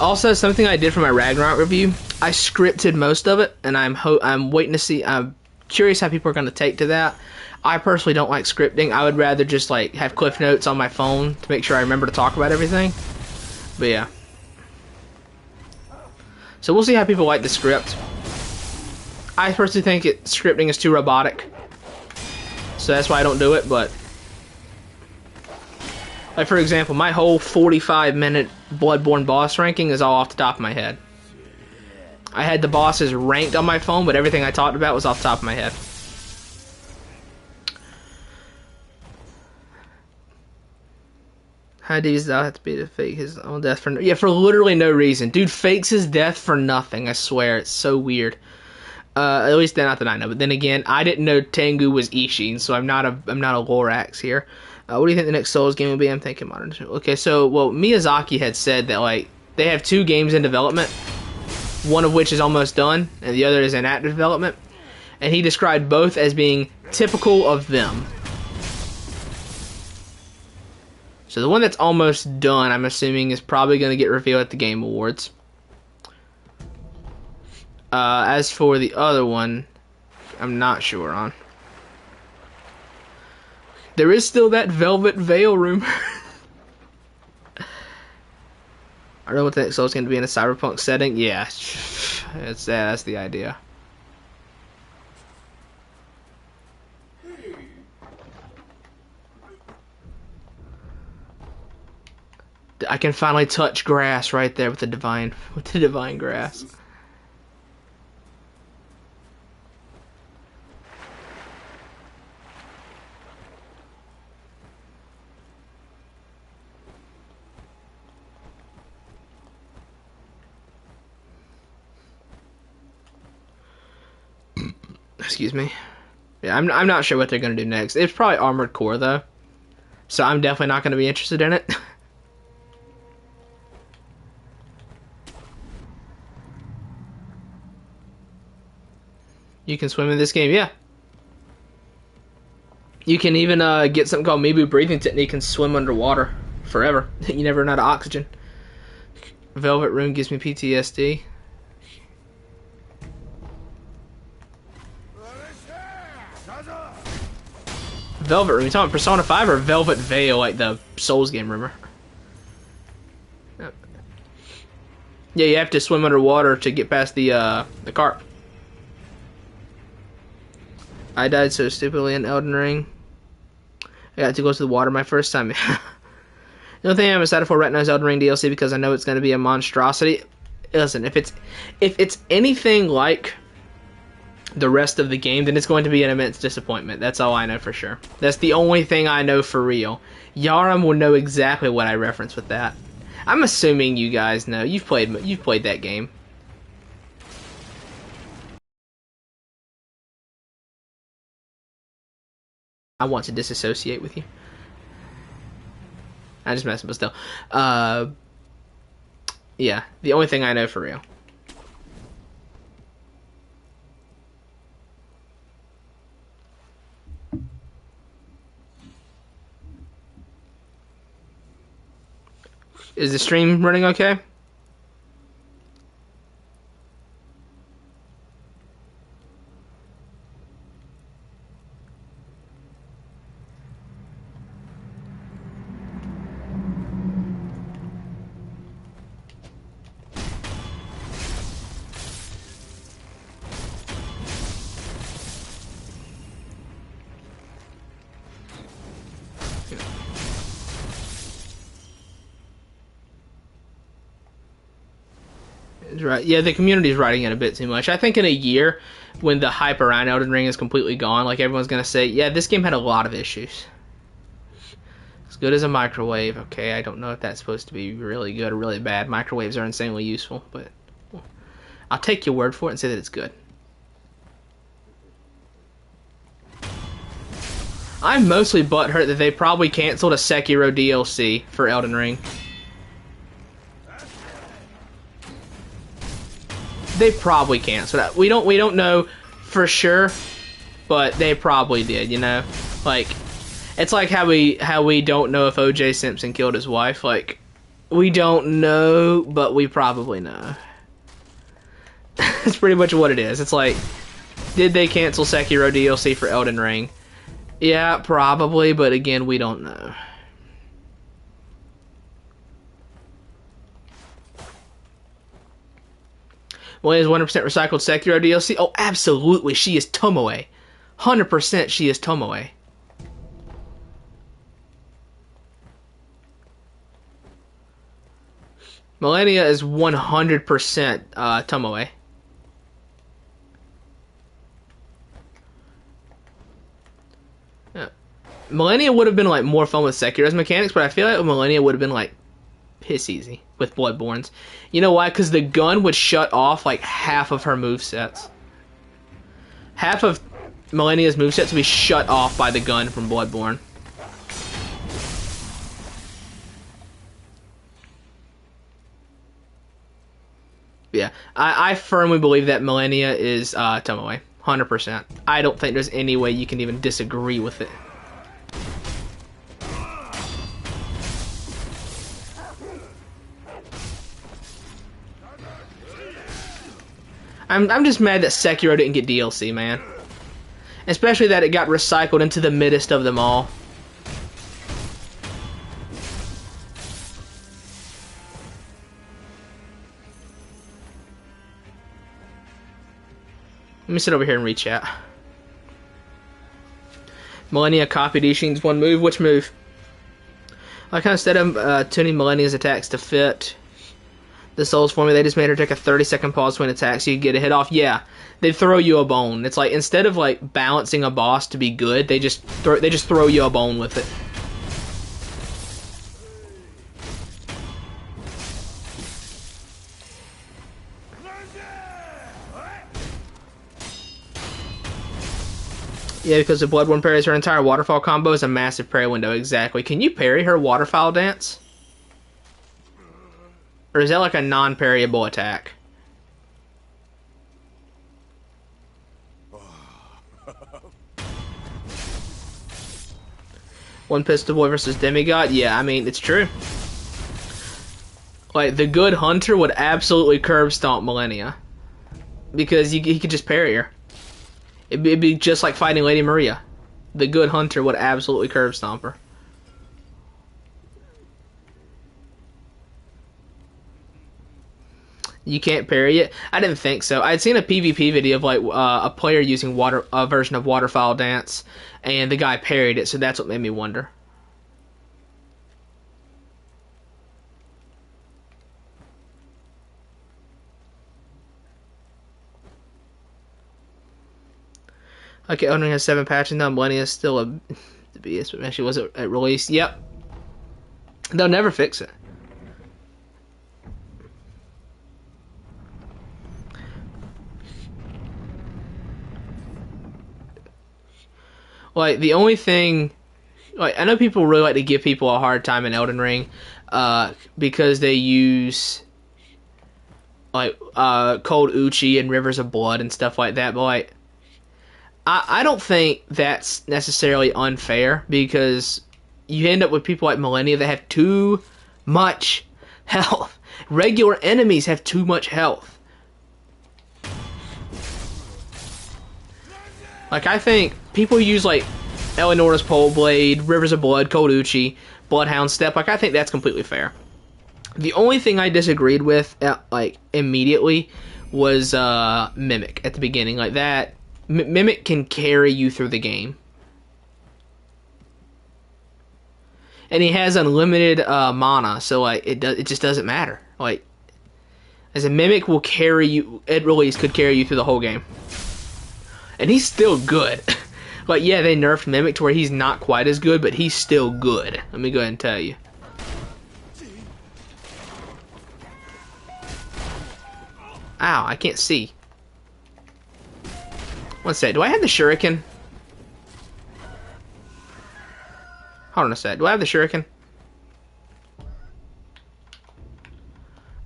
A: Also, something I did for my Ragnarok review, I scripted most of it, and I'm waiting to see. I'm curious how people are going to take to that. I personally don't like scripting. I would rather just like have cliff notes on my phone to make sure I remember to talk about everything. But yeah. So we'll see how people like the script. I personally think scripting is too robotic. So that's why I don't do it, but... Like, for example, my whole 45-minute Bloodborne boss ranking is all off the top of my head. I had the bosses ranked on my phone, but everything I talked about was off the top of my head. How does that have to be to fake his own death for for literally no reason. Dude fakes his death for nothing, I swear. It's so weird. At least not that I know. But then again, I didn't know Tengu was Ishin, so I'm not a Lorax here. What do you think the next Souls game will be? I'm thinking modern. Okay, so well, Miyazaki had said that like they have 2 games in development, one of which is almost done, and the other is in active development. And he described both as being typical of them. So the one that's almost done, I'm assuming, is probably going to get revealed at the Game Awards. As for the other one, I'm not sure on. There is still that Velvet Veil rumor. I don't know what the next Soul's going to be in a cyberpunk setting. Yeah, that's the idea. I can finally touch grass right there with the divine grass. Excuse me. Yeah, I'm not sure what they're gonna do next. It's probably Armored Core though, so I'm definitely not gonna be interested in it. You can swim in this game, yeah. You can even get something called Mibu breathing technique and swim underwater forever. You never run out of oxygen. Velvet Room gives me PTSD. Velvet Room, you talking about Persona 5 or Velvet Veil, like the Souls game, remember? Yeah, you have to swim underwater to get past the carp. I died so stupidly in Elden Ring. I got to go to the water my first time. The only thing I'm excited for right now is Elden Ring DLC because I know it's going to be a monstrosity. Listen, if it's anything like the rest of the game, then it's going to be an immense disappointment. That's all I know for sure. That's the only thing I know for real. Yaram will know exactly what I reference with that. I'm assuming you guys know. You've played that game. I want to disassociate with you. I just messing, but still. Yeah, the only thing I know for real. Is the stream running okay? Right. Yeah, the community's writing it a bit too much. I think in a year, when the hype around Elden Ring is completely gone, like everyone's gonna say, yeah, this game had a lot of issues. As good as a microwave. Okay, I don't know if that's supposed to be really good or really bad. Microwaves are insanely useful, but I'll take your word for it and say that it's good. I'm mostly butthurt that they probably canceled a Sekiro DLC for Elden Ring. They probably canceled it. We don't know for sure, but they probably did, you know? Like, it's like how we don't know if O.J. Simpson killed his wife. Like, we don't know, but we probably know. That's pretty much what it is. It's like, did they cancel Sekiro DLC for Elden Ring? Yeah, probably, but again, we don't know. Well, is 100% recycled Sekiro DLC? Oh, absolutely. She is Tomoe. 100% she is Tomoe. Millennia is 100% Tomoe. Yeah. Millennia would have been like more fun with Sekiro's mechanics, but I feel like Millennia would have been like piss easy with Bloodborne's. You know why? Because the gun would shut off like half of her movesets. half of Millennia's movesets will be shut off by the gun from Bloodborne. Yeah, I firmly believe that Millennia is Tomoe. 100%. I don't think there's any way you can even disagree with it. I'm just mad that Sekiro didn't get DLC, man. Especially that it got recycled into the middest of them all. Let me sit over here and read chat. Millennia copied Ishin's one move. Which move? Like, instead of tuning Millennia's attacks to fit the Souls formula, they just made her take a 30-second pause between attacks so you get a hit off. Yeah, they throw you a bone. It's like, instead of like balancing a boss to be good, they just throw you a bone with it. Yeah, because the Bloodborne parries her entire waterfall combo is a massive parry window. Exactly. Can you parry her waterfall dance? Or is that like a non-parryable attack? One pistol boy versus demigod? Yeah, I mean, it's true. Like, the good hunter would absolutely curb stomp Millennia. Because he could just parry her. It'd be just like fighting Lady Maria. The good hunter would absolutely curb stomp her. You can't parry it? I didn't think so. I'd seen a PvP video of like a player using a version of Waterfowl Dance, and the guy parried it, so that's what made me wonder. Okay, Elden Ring has 7 patches now. Millennia is still the BS, but actually was it at release? Yep. They'll never fix it. Like, the only thing, like, I know people really like to give people a hard time in Elden Ring, because they use like Cold Uchi and Rivers of Blood and stuff like that, but like, I don't think that's necessarily unfair, because you end up with people like Millennia that have too much health. Regular enemies have too much health. Like, I think people use like Eleanor's Pole Blade, Rivers of Blood, Cold Uchi, Bloodhound Step. Like, I think that's completely fair. The only thing I disagreed with, like, immediately was Mimic at the beginning. Like, that Mimic can carry you through the game, and he has unlimited mana, so like it just doesn't matter. Like, as a Mimic will carry you at release, could carry you through the whole game, and he's still good. Like, yeah, they nerfed Mimic to where he's not quite as good, but he's still good. Let me go ahead and tell you. Ow, I can't see. One sec, do I have the shuriken? Hold on a sec, do I have the shuriken?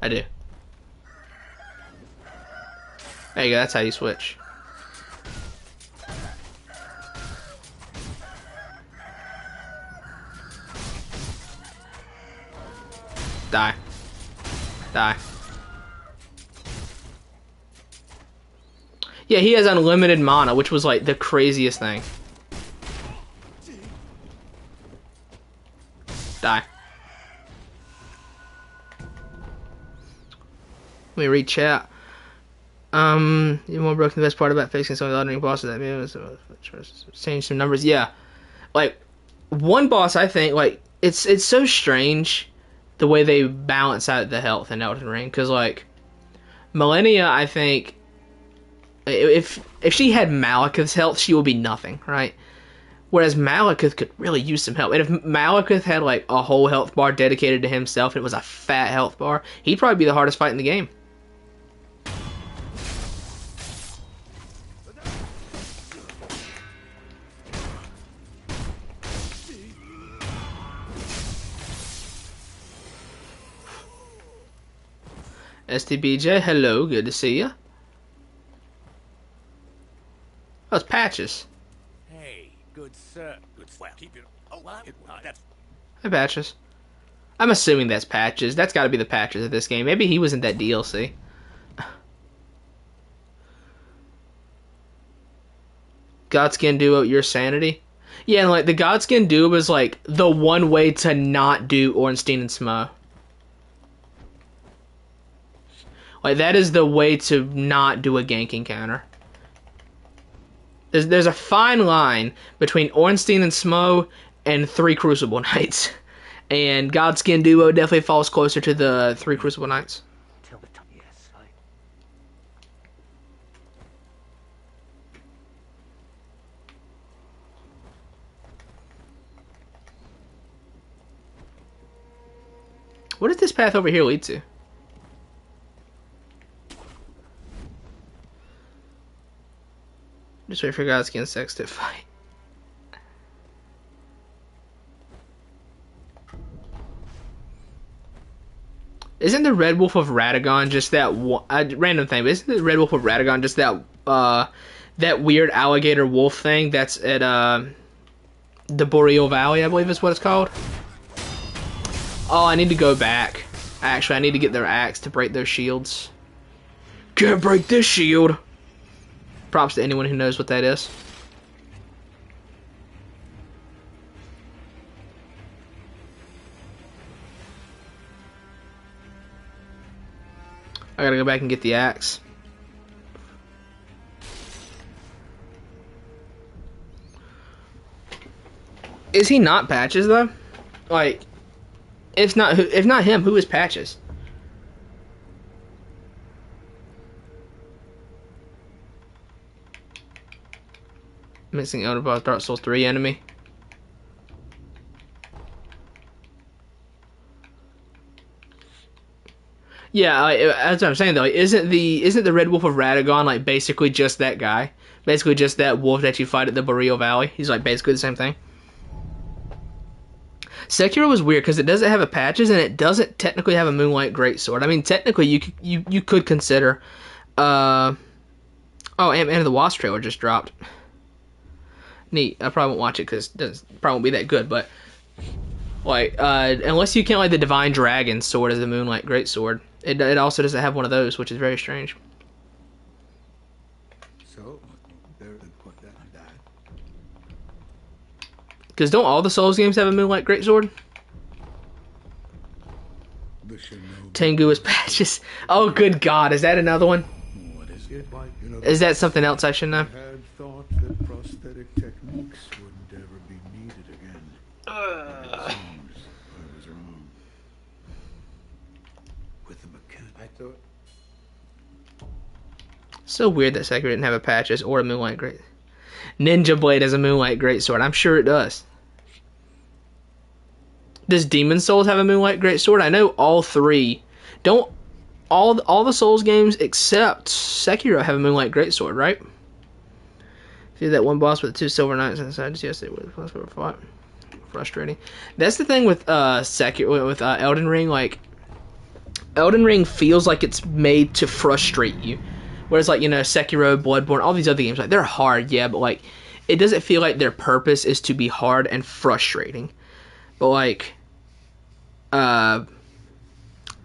A: I do. There you go, that's how you switch. Die. Die. Yeah, he has unlimited mana, which was like the craziest thing. Die. Let me read chat. Even more broken, the best part about facing some of the Elden Ring bosses that change some numbers. Yeah. Like, one boss, I think, like, it's so strange the way they balance out the health in Elden Ring, because like Millennia, I think if she had Malekith's health, she would be nothing, right? Whereas Malekith could really use some help, and if Malekith had like a whole health bar dedicated to himself, and it was a fat health bar, he'd probably be the hardest fight in the game. STBJ, hello, good to see you. Oh, it's Patches.
E: Hey, good sir. Good well, keep it. Oh, what? That's
A: Hey, Patches. I'm assuming that's Patches. That's got to be the Patches of this game. Maybe he was in that DLC. Godskin Duo, your sanity. Yeah, and like the Godskin Duo is like the one way to not do Ornstein and Smo. Like that is the way to not do a gank encounter. There's a fine line between Ornstein and Smo and 3 Crucible Knights. And Godskin Duo definitely falls closer to the 3 Crucible Knights.
F: Yes, I...
A: What does this path over here lead to? Just wait for Godskin Sex to fight. Isn't the Red Wolf of Radagon just that random thing? But isn't the Red Wolf of Radagon just that that weird alligator wolf thing that's at the Boreal Valley, I believe is what it's called? Oh, I need to go back. Actually, I need to get their axe to break those shields. Can't break this shield. Props to anyone who knows what that is. I gotta go back and get the axe. Is he not Patches though? Like, if not him, who is Patches? Missing Elder Boss Dark Souls 3 enemy. Yeah, that's what I'm saying though. Isn't the Red Wolf of Radagon like basically just that guy? Basically just that wolf that you fight at the Boreal Valley. He's like basically the same thing. Sekiro was weird because it doesn't have a Patches and it doesn't technically have a Moonlight Greatsword. I mean, technically you could consider. Oh, and the Wasp trailer just dropped. Neat. I probably won't watch it because it probably won't be that good. But like, unless you count like the Divine Dragon sword as the Moonlight Greatsword, it also doesn't have one of those, which is very strange.
B: So, there put that.
A: Because don't all the Souls games have a Moonlight Greatsword?
B: The Shinobi.
A: Tengu is Patches. Oh, good God. Is that another one?
B: What is it like? You know,
A: Is that something else I should know?
B: I had thought that prosthetic techniques wouldn't ever be needed again. It seems I was wrong. With the mechanic, I thought.
A: So weird that Sekiro didn't have a Patches or a Moonlight Great. Ninja Blade has a Moonlight Greatsword. I'm sure it does. Does Demon Souls have a Moonlight Greatsword? I know all three. Don't all the Souls games except Sekiro have a Moonlight Greatsword, right? See that one boss with the 2 silver knights inside? Just yesterday was a fight. Frustrating. That's the thing with Sekiro, with Elden Ring. Like, Elden Ring feels like it's made to frustrate you. Whereas, like, you know, Sekiro, Bloodborne, all these other games, like, they're hard, yeah, but, like, it doesn't feel like their purpose is to be hard and frustrating. But, like,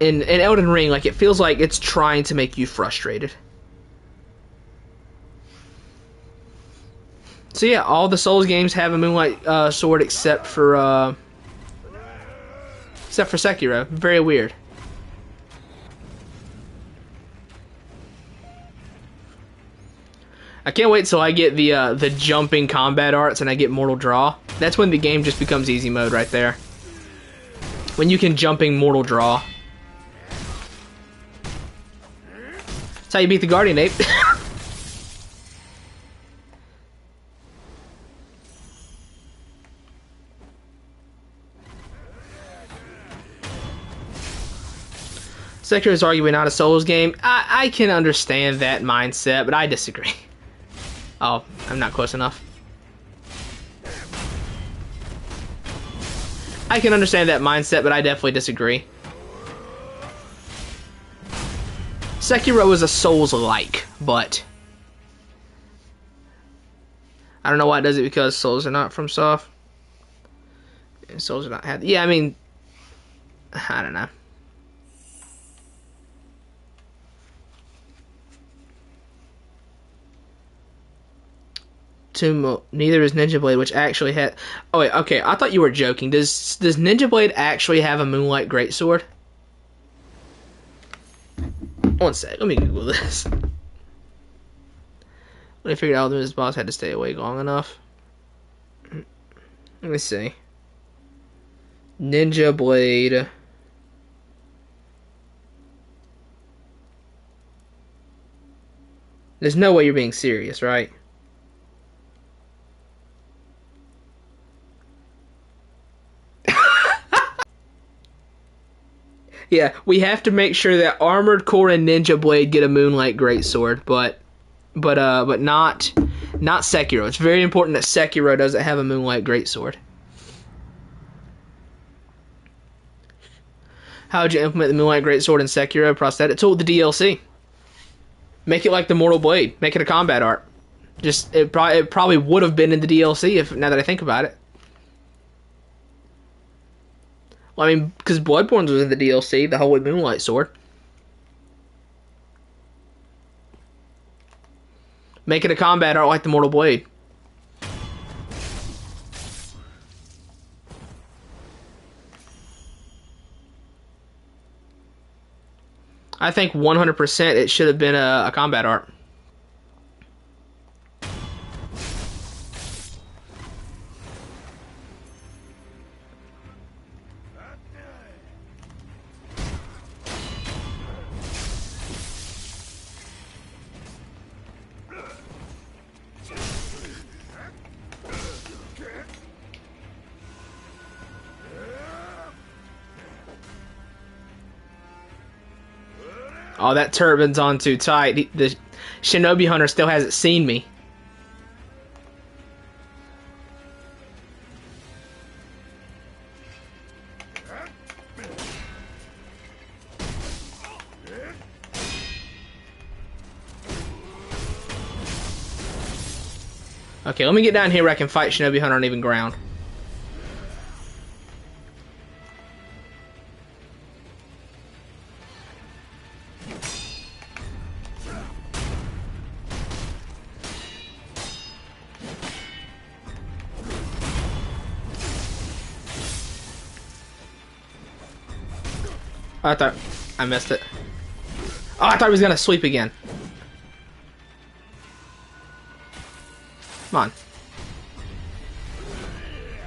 A: in Elden Ring, like, it feels like it's trying to make you frustrated. So, yeah, all the Souls games have a Moonlight sword except for Sekiro. Very weird. I can't wait till I get the jumping combat arts and I get Mortal Draw. That's when the game just becomes easy mode right there. When you can jumping Mortal Draw. That's how you beat the Guardian Ape. Sekiro is arguably not a Souls game. I can understand that mindset, but I disagree. Oh, I'm not close enough. I can understand that mindset, but I definitely disagree. Sekiro is a Souls-like, but I don't know why it does it because Souls are not from Soft. And Souls are not had. Yeah, I mean, I don't know. Neither is Ninja Blade, which actually had. Oh wait, okay. I thought you were joking. Does Ninja Blade actually have a Moonlight Greatsword? One sec. Let me Google this. When I figured out this boss had to stay awake long enough. Let me see. Ninja Blade. There's no way you're being serious, right? Yeah, we have to make sure that Armored Core and Ninja Blade get a Moonlight Greatsword, but not Sekiro. It's very important that Sekiro doesn't have a Moonlight Greatsword. How would you implement the Moonlight Greatsword in Sekiro? Prosthetic tool with the DLC. Make it like the Mortal Blade. Make it a combat art. Just it probably would have been in the DLC if now that I think about it. Well, I mean, because Bloodborne was in the DLC, the Holy Moonlight Sword. Make it a combat art like the Mortal Blade. I think 100% it should have been a combat art. Oh, that turban's on too tight. The Shinobi Hunter still hasn't seen me. Okay, let me get down here where I can fight Shinobi Hunter on even ground. I thought I missed it. Oh, I thought he was gonna sweep again. Come on.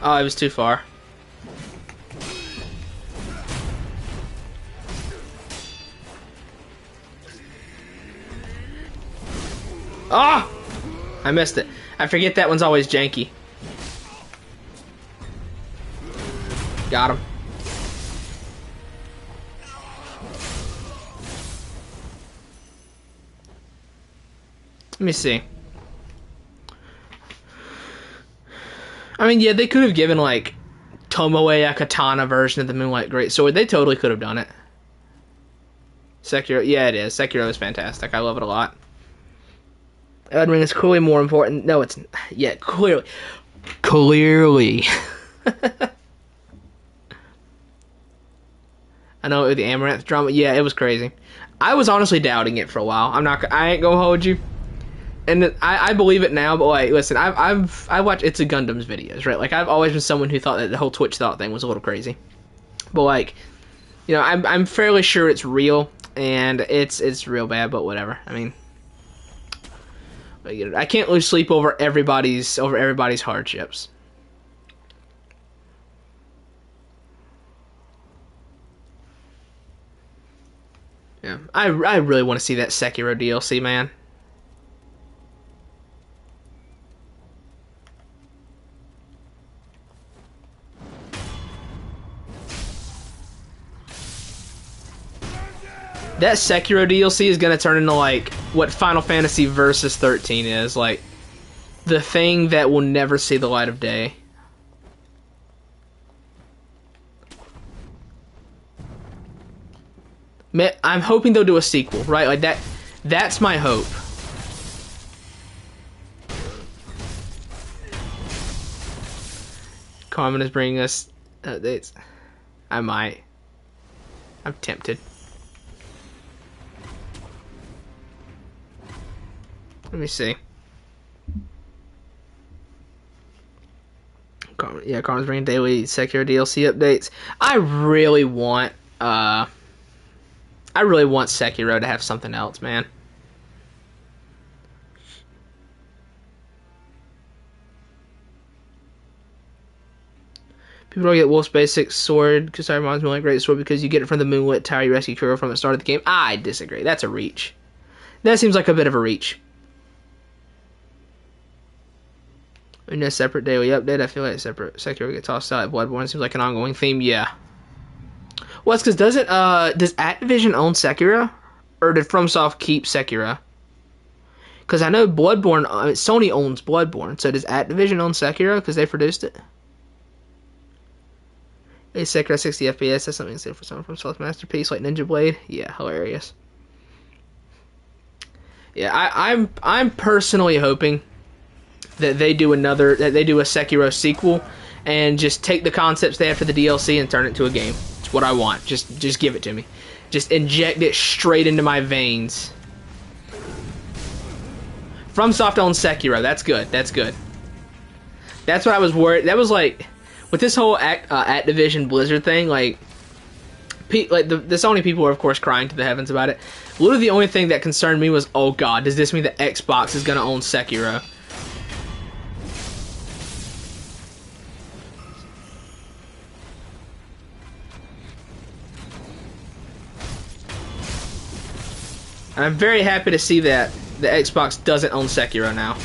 A: Oh, it was too far. Ah! Oh! I missed it. I forget that one's always janky. Got him. Let me see. I mean, yeah, they could have given, like, Tomoe a katana version of the Moonlight Greatsword. They totally could have done it. Sekiro, yeah, it is. Sekiro is fantastic. I love it a lot. Elden Ring is clearly more important. No, it's... Yeah, clearly. Clearly. I know the Amaranth drama. Yeah, it was crazy. I was honestly doubting it for a while. I ain't gonna hold you. And I believe it now, but like, listen, I watch It's a Gundam's videos, right? Like, I've always been someone who thought that the whole Twitch thought thing was a little crazy, but like, you know, I'm fairly sure it's real, and it's real bad, but whatever. I mean, I can't lose sleep over everybody's hardships. Yeah, I really want to see that Sekiro DLC, man. That Sekiro DLC is gonna turn into like what Final Fantasy Versus 13 is, like the thing that will never see the light of day. I'm hoping they'll do a sequel, right? Like that. That's my hope. Carmen is bringing us updates. I might. I'm tempted. Let me see. Yeah, Carmen's bringing daily Sekiro DLC updates. I really want Sekiro to have something else, man. People don't get Wolf's basic sword because that reminds me of a great sword because you get it from the moonlit tower you rescue Kuro from at the start of the game. I disagree. That's a reach. That seems like a bit of a reach. In a separate daily update, I feel like separate Sekiro get tossed out at Bloodborne. Seems like an ongoing theme. Yeah. Well, it's because does Activision own Sekiro, or did FromSoft keep Sekiro? Because I know Bloodborne, Sony owns Bloodborne. So does Activision own Sekiro because they produced it? A Sekiro 60 FPS, that's something to say for someone from South Masterpiece like Ninja Blade. Yeah, hilarious. Yeah, I'm personally hoping that they do a Sekiro sequel and just take the concepts they have for the DLC and turn it into a game. It's what I want. Just give it to me. Just inject it straight into my veins. FromSoft owns Sekiro. That's good. That's good. That's what I was worried. That was like with this whole Activision Blizzard thing, like the Sony people were of course crying to the heavens about it. Literally the only thing that concerned me was, oh god, does this mean that Xbox is going to own Sekiro? And I'm very happy to see that the Xbox doesn't own Sekiro now.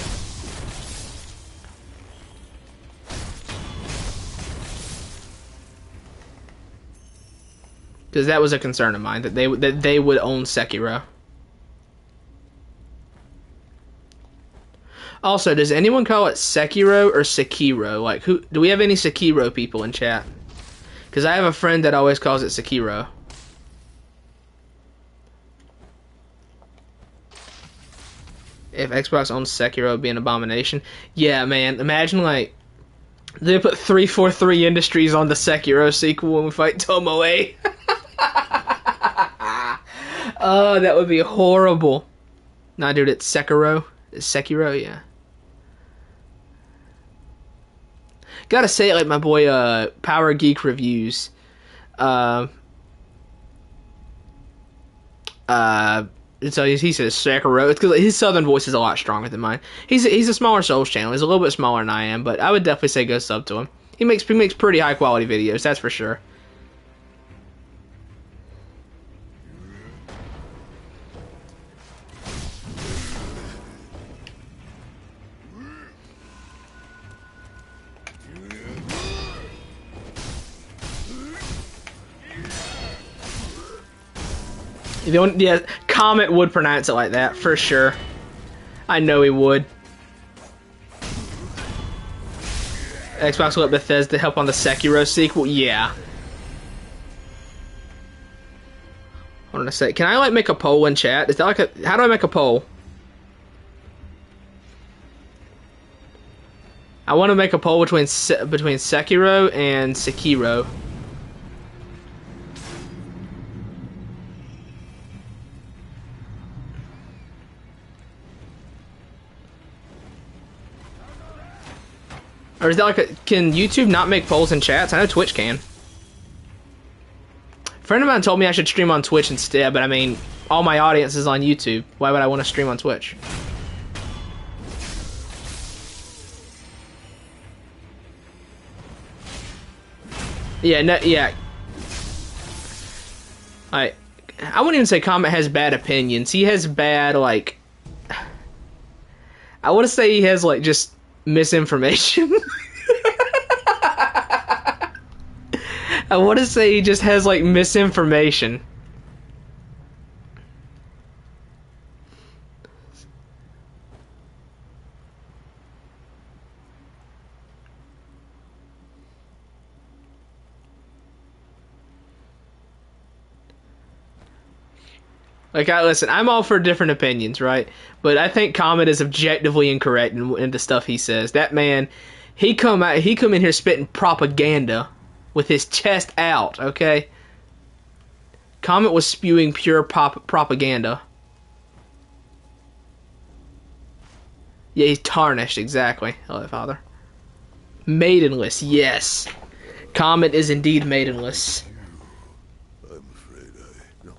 A: Because that was a concern of mine, that they would own Sekiro. Also, does anyone call it Sekiro or Sekiro? Like, do we have any Sekiro people in chat? Because I have a friend that always calls it Sekiro. If Xbox owns Sekiro, it'd be an abomination. Yeah, man. Imagine, like, they put 343 Industries on the Sekiro sequel when we fight Tomoe. Oh, that would be horrible. Nah, dude, it's Sekiro. It's Sekiro, yeah. Gotta say it like my boy, Power Geek Reviews. So he says Sekiro. It's because his southern voice is a lot stronger than mine. He's a smaller Souls channel. He's a little bit smaller than I am, but I would definitely say go sub to him. He makes pretty high quality videos, that's for sure. Yeah, Comet would pronounce it like that, for sure. I know he would. Xbox will let Bethesda help on the Sekiro sequel? Yeah. Hold on a sec. Can I, like, make a poll in chat? Is that like a... How do I make a poll? I want to make a poll between Sekiro and Sekiro. Or is that like a... Can YouTube not make polls in chats? I know Twitch can. A friend of mine told me I should stream on Twitch instead, but I mean, all my audience is on YouTube. Why would I want to stream on Twitch? Yeah, no, yeah. I wouldn't even say Comet has bad opinions. He has bad, like... I want to say he has, like, just misinformation. I want to say he just has, like, misinformation. Like, listen, I'm all for different opinions, right? But I think Comet is objectively incorrect in the stuff he says. That man, he come in here spitting propaganda with his chest out, okay? Comet was spewing pure propaganda. Yeah, he's tarnished, exactly. Hello, Father. Maidenless, yes. Comet is indeed maidenless.
B: I'm afraid no.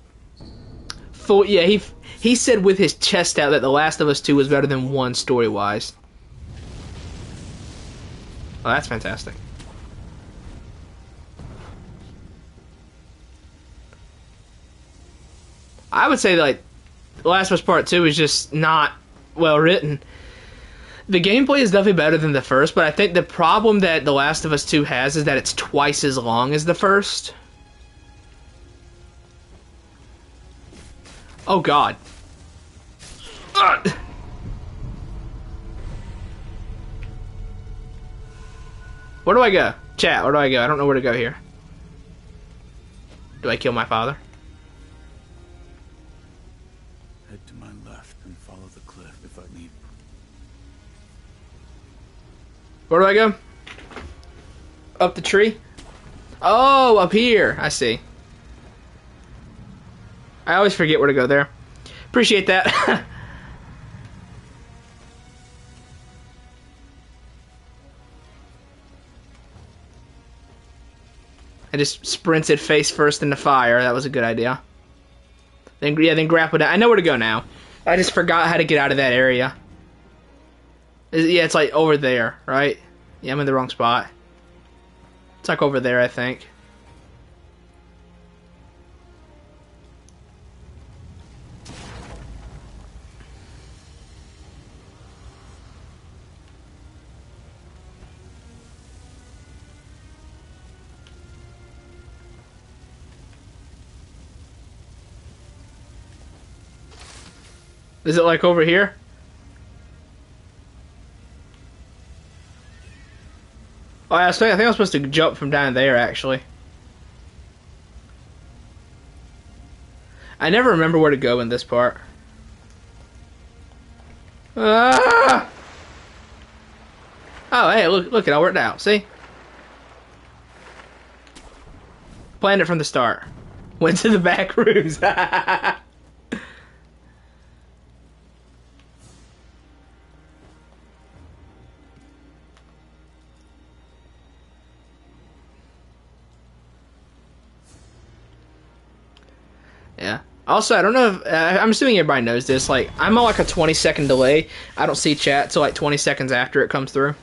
A: Full, yeah, he said with his chest out that The Last of Us 2 was better than 1 story-wise. Oh, that's fantastic. I would say, like, The Last of Us Part 2 is just not well written. The gameplay is definitely better than the first, but I think the problem that The Last of Us 2 has is that it's twice as long as the first. Oh, God. Ugh. Where do I go? Chat, where do I go? I don't know where to go here. Do I kill my father?
E: Head to my left and follow the cliff if I need.
A: Where do I go? Up the tree? Oh, up here. I see. I always forget where to go there. Appreciate that. I just sprinted face first into fire. That was a good idea. Then grapple down. I know where to go now. I just forgot how to get out of that area. Yeah, it's like over there, right? Yeah, I'm in the wrong spot. It's like over there, I think. Is it like over here? Oh, I think I'm supposed to jump from down there, actually. I never remember where to go in this part. Ah! Oh, hey, look, it all worked out. See? Planned it from the start. Went to the back rooms. Yeah. Also, I don't know if I'm assuming everybody knows this. Like, I'm on like a 20-second delay. I don't see chat till like 20 seconds after it comes through.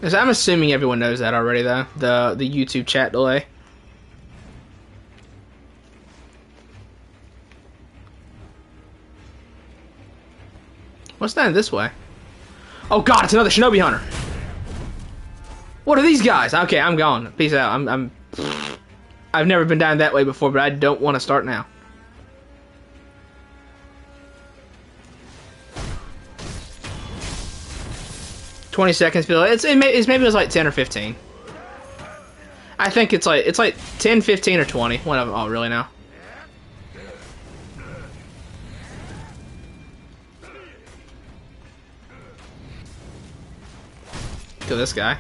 A: Because I'm assuming everyone knows that already, though. The YouTube chat delay. What's that this way? Oh God, it's another Shinobi Hunter. What are these guys? Okay, I'm gone. Peace out. I've never been down that way before, but I don't want to start now. "20 seconds." Maybe it was like 10 or 15. I think it's like 10, 15, or 20. One of them. Oh, really now? Kill this guy.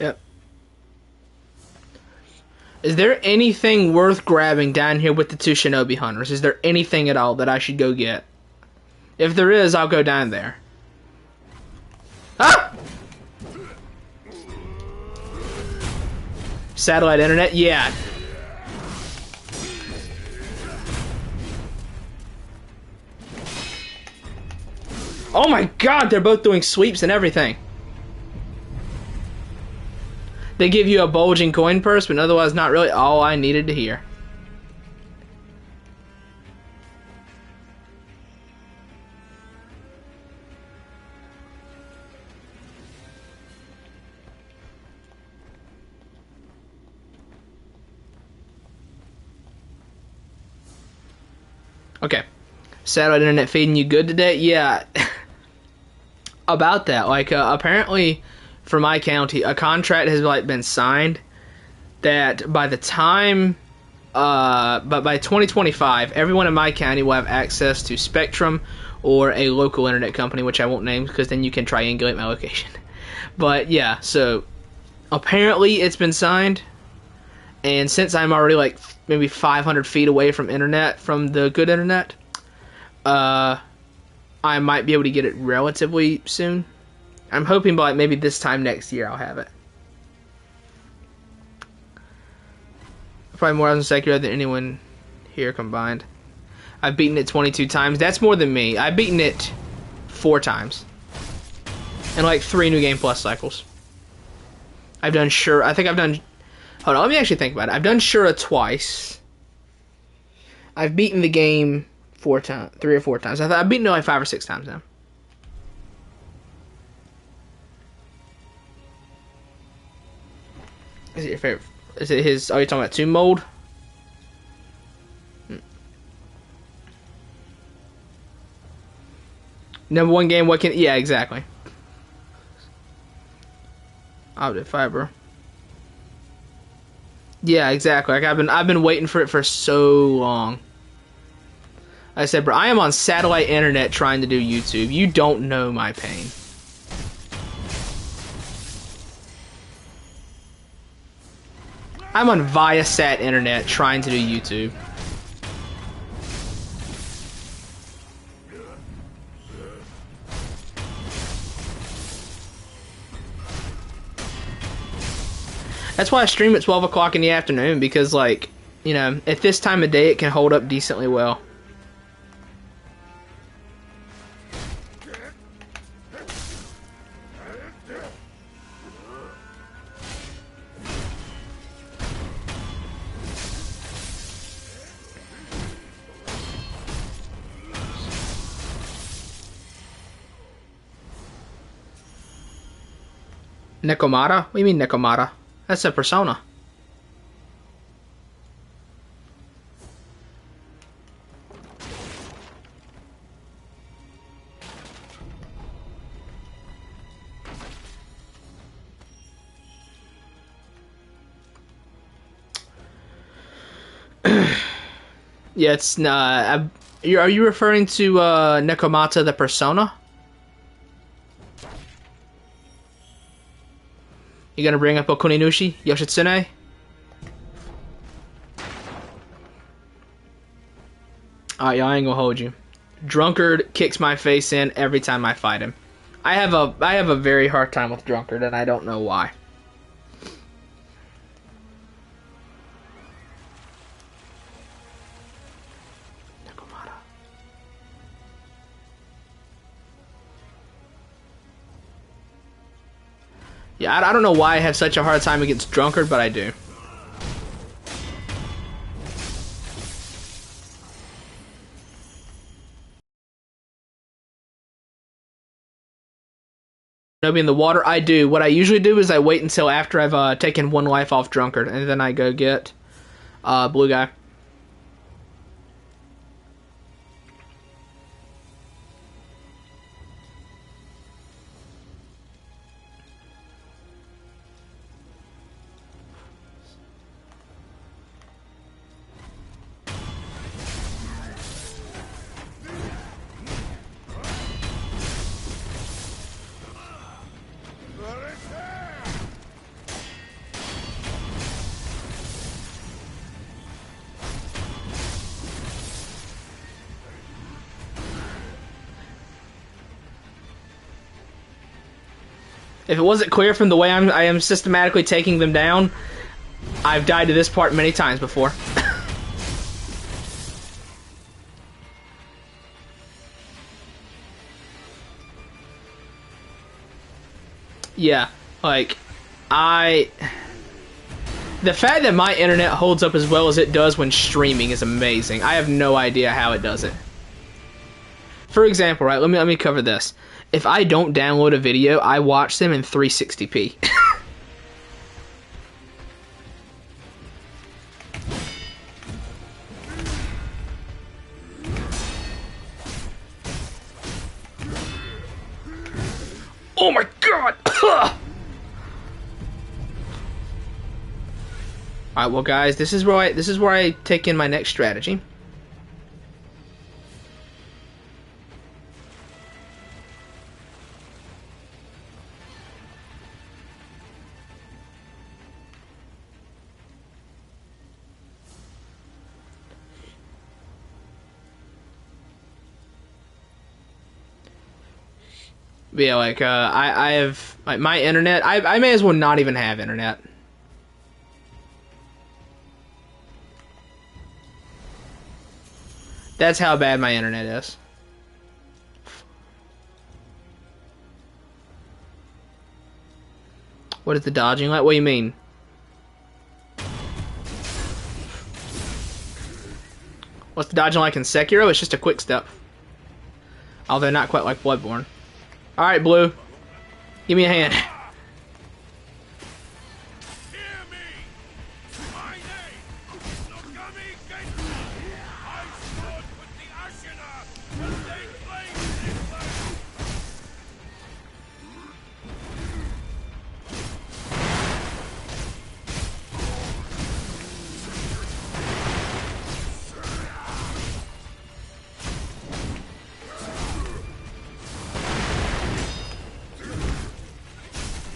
A: Yep. Is there anything worth grabbing down here with the 2 Shinobi Hunters? Is there anything at all that I should go get? If there is, I'll go down there. Ah! Satellite internet? Yeah. Oh my God, they're both doing sweeps and everything. They give you a bulging coin purse, but otherwise not really all I needed to hear. Okay. Satellite internet feeding you good today? Yeah. About that, like apparently for my county, a contract has like been signed that by the time but by 2025, everyone in my county will have access to Spectrum or a local internet company, which I won't name because then you can triangulate my location. But yeah, so apparently it's been signed, and since I'm already like maybe 500 feet away from internet, from the good internet, I might be able to get it relatively soon. I'm hoping by maybe this time next year I'll have it. Probably more hours in Sekiro than anyone here combined. I've beaten it 22 times. That's more than me. I've beaten it 4 times. And like 3 New Game Plus cycles. I've done Shura. I think I've done... Hold on, let me actually think about it. I've done Shura twice. I've beaten the game 3 or 4 times. I've beaten it like 5 or 6 times now. Is it your favorite? Is it his? Oh, you're talking about Tomb Mold? Number 1 game. What can? Yeah, exactly. Optic fiber. Yeah, exactly. Like I've been waiting for it for so long. I said, bro, I am on satellite internet trying to do YouTube. You don't know my pain. I'm on Viasat internet trying to do YouTube. That's why I stream at 12 o'clock in the afternoon, because, like, you know, at this time of day it can hold up decently well. Nekomata? What do you mean Nekomata? That's a persona. Yeah, it's are you referring to Nekomata the persona? You gonna bring up Okuninushi, Yoshitsune? Alright, y'all, I ain't gonna hold you. Drunkard kicks my face in every time I fight him. I have a very hard time with Drunkard, and I don't know why. Yeah, I don't know why I have such a hard time against Drunkard, but I do. Shinobi in the water? I do. What I usually do is I wait until after I've taken 1 life off Drunkard, and then I go get Blue Guy. If it wasn't clear from the way I am systematically taking them down, I've died to this part many times before. Yeah, like, the fact that my internet holds up as well as it does when streaming is amazing. I have no idea how it does it. For example, right, let me cover this. If I don't download a video, I watch them in 360p. Oh my god! Alright, well guys, this is where I take in my next strategy. But yeah, like I have like my internet. I may as well not even have internet. That's how bad my internet is. What is the dodging like? What do you mean? What's the dodging like in Sekiro? It's just a quick step. Although not quite like Bloodborne. Alright, Blue. Give me a hand.
B: Hear me! My name is Nogami Genji! I stood with the Ashina when they claimed England!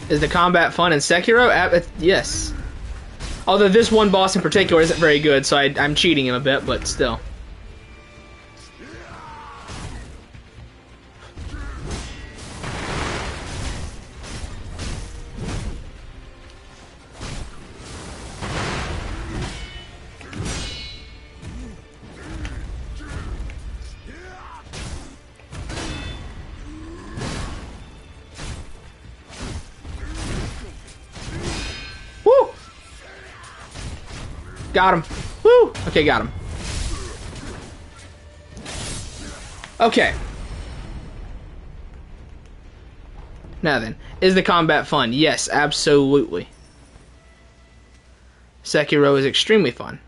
A: Is the combat fun in Sekiro? Yes. Although this one boss in particular isn't very good, so I'm cheating him a bit, but still. Woo! Got him. Woo! Okay, got him. Okay. Now then, is the combat fun? Yes, absolutely. Sekiro is extremely fun.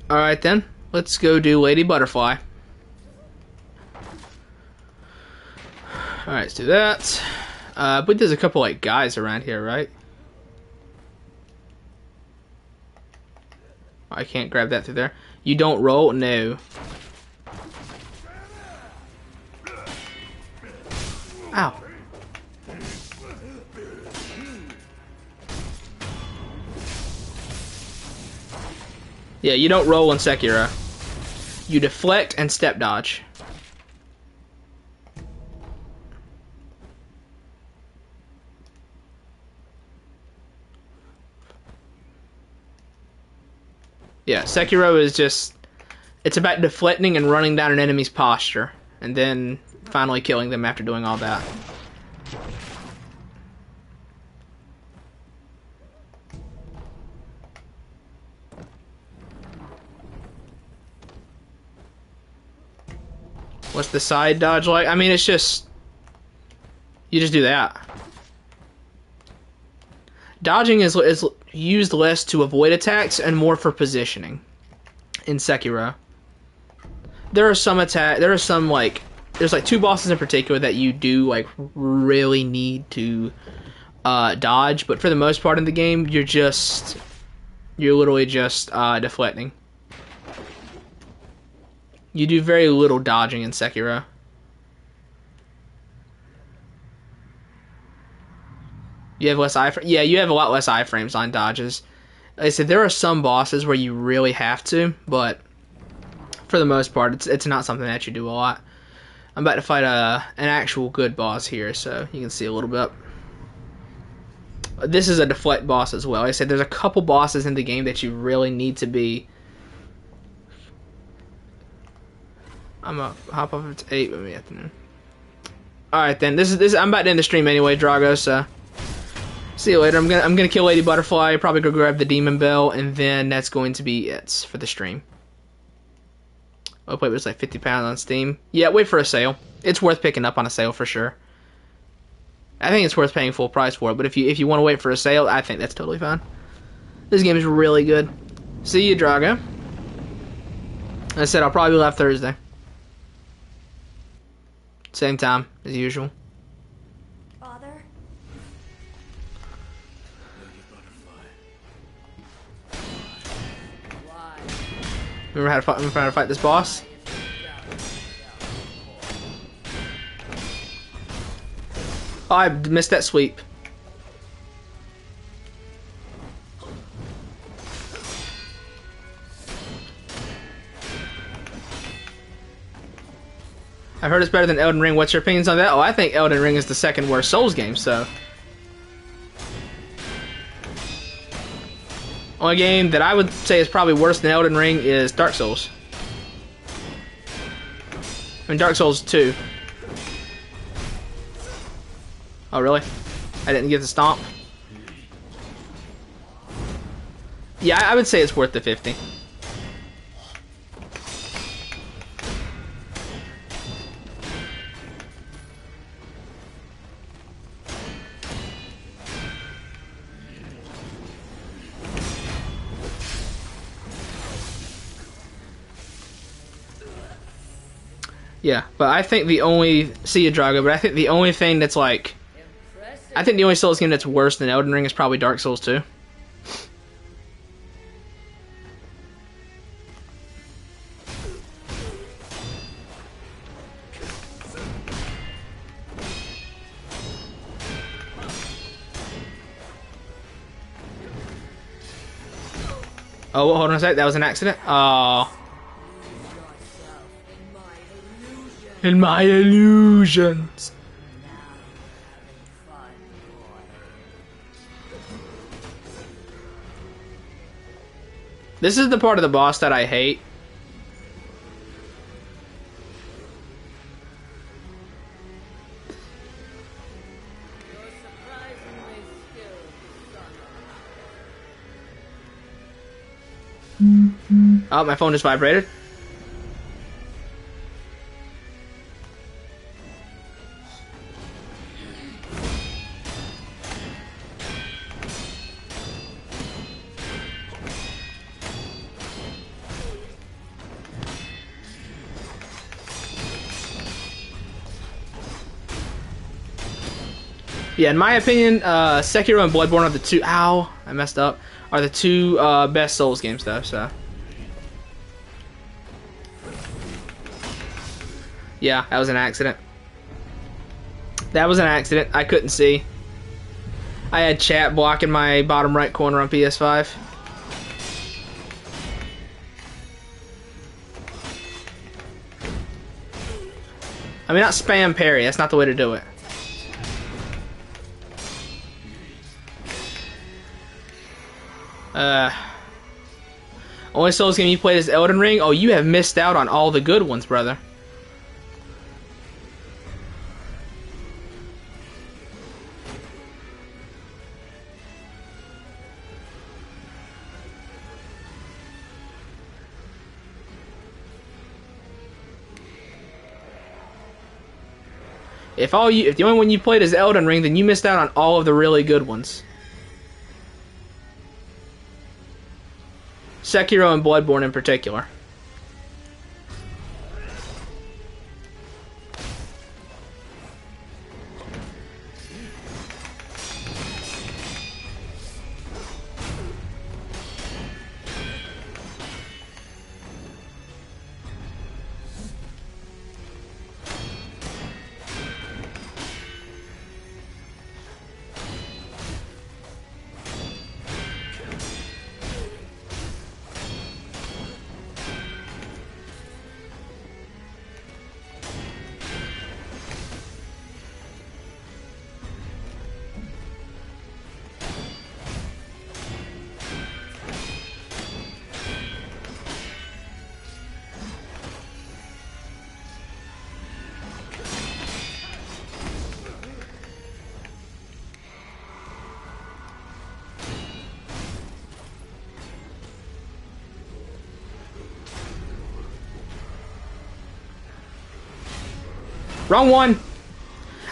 A: Alright then, let's go do Lady Butterfly. Alright, let's do that. But there's a couple like guys around here, right? I can't grab that through there. You don't roll? No. Ow. Yeah, you don't roll in Sekiro. You deflect and step dodge. Yeah, Sekiro is just... It's about deflecting and running down an enemy's posture. And then finally killing them after doing all that. What's the side dodge like? I mean, it's just... You just do that. Dodging is used less to avoid attacks and more for positioning in Sekiro. There's like two bosses in particular that you do like really need to dodge, but for the most part in the game, you're literally just deflecting. You do very little dodging in Sekiro. You have less iframes. Yeah, you have a lot less iframes on dodges. Like I said, there are some bosses where you really have to, but for the most part, it's not something that you do a lot. I'm about to fight an actual good boss here, so you can see a little bit. This is a deflect boss as well. Like I said, there's a couple bosses in the game that you really need to be. I'm gonna hop off to 8 with me afternoon. Alright then, this is I'm about to end the stream anyway, Drago, so see you later. I'm gonna kill Lady Butterfly, probably go grab the Demon Bell, and then that's going to be it for the stream. Oh wait, it was like £50 on Steam. Yeah, wait for a sale. It's worth picking up on a sale for sure. I think it's worth paying full price for it. But if you want to wait for a sale, I think that's totally fine. This game is really good. See you, Drago. I said I'll probably be live Thursday. Same time as usual.
G: Father?
A: Remember how to fight this boss? Oh, I missed that sweep. I've heard it's better than Elden Ring. What's your opinions on that? Oh, I think Elden Ring is the second worst Souls game, so. Only game that I would say is probably worse than Elden Ring is Dark Souls. I mean, Dark Souls 2. Oh, really? I didn't get the stomp? Yeah, I would say it's worth the 50. Yeah, but I think the only... See you, Drago, but I think the only thing that's like... I think the only Souls game that's worse than Elden Ring is probably Dark Souls 2. Oh, hold on a sec. That was an accident. Oh. In my illusions. This is the part of the boss that I hate. Oh, my phone just vibrated. Yeah, in my opinion, Sekiro and Bloodborne are the two... Ow, I messed up. Are the two best Souls games, though, so... Yeah, that was an accident. That was an accident. I couldn't see. I had chat blocking my bottom right corner on PS5. I mean, not spam parry. That's not the way to do it. Only Souls game you played is Elden Ring? Oh, you have missed out on all the good ones, brother. If the only one you played is Elden Ring, then you missed out on all of the really good ones. Sekiro and Bloodborne in particular. Wrong one!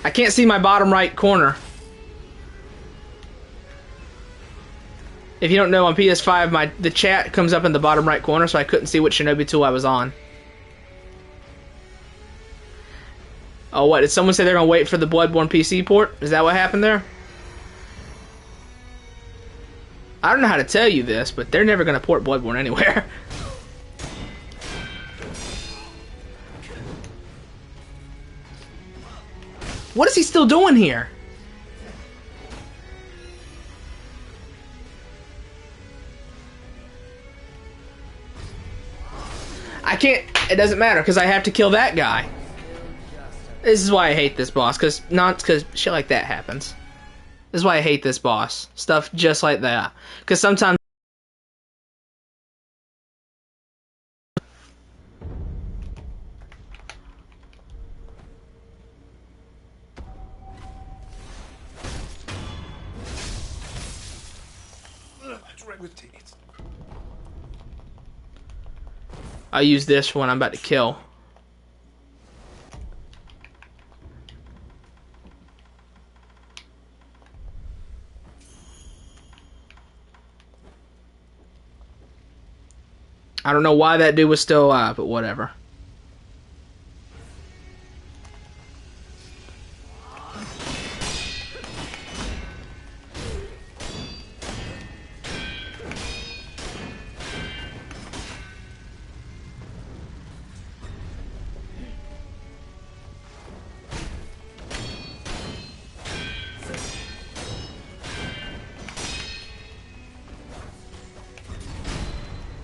A: I can't see my bottom right corner. If you don't know, on PS5, the chat comes up in the bottom right corner, so I couldn't see what Shinobi tool I was on. Oh, what? Did someone say they're going to wait for the Bloodborne PC port? Is that what happened there? I don't know how to tell you this, but they're never going to port Bloodborne anywhere. What is he still doing here? I can't... It doesn't matter, because I have to kill that guy. This is why I hate this boss, because shit like that happens. This is why I hate this boss. Stuff just like that. Because sometimes... I use this when I'm about to kill. I don't know why that dude was still alive, but whatever.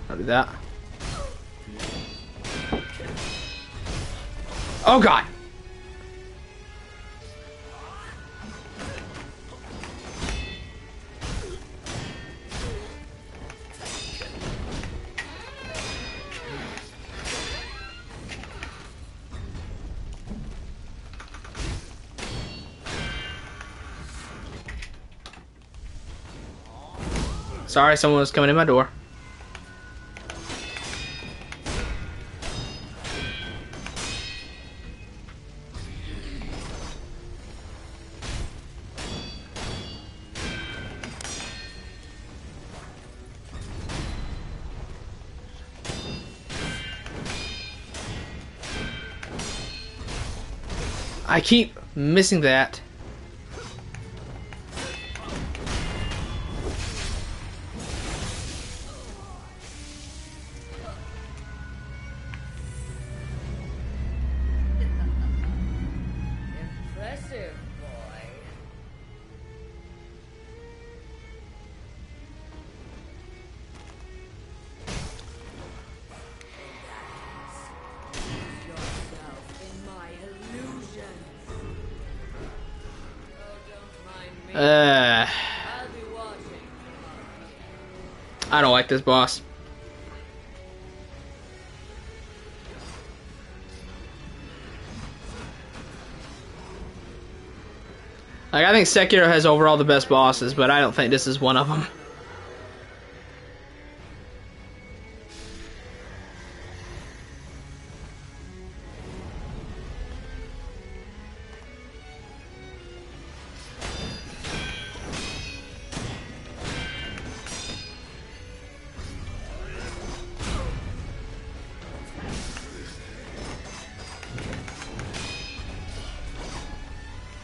A: I'll do that. Oh god! Sorry, someone was coming in my door. I keep missing that.
H: Impressive, boy. Yourself in my illusions. Oh, don't mind me. I'll be watching.
A: I don't like this boss. Like, I think Sekiro has overall the best bosses, but I don't think this is one of them.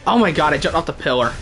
A: Oh my god, I jumped off the pillar.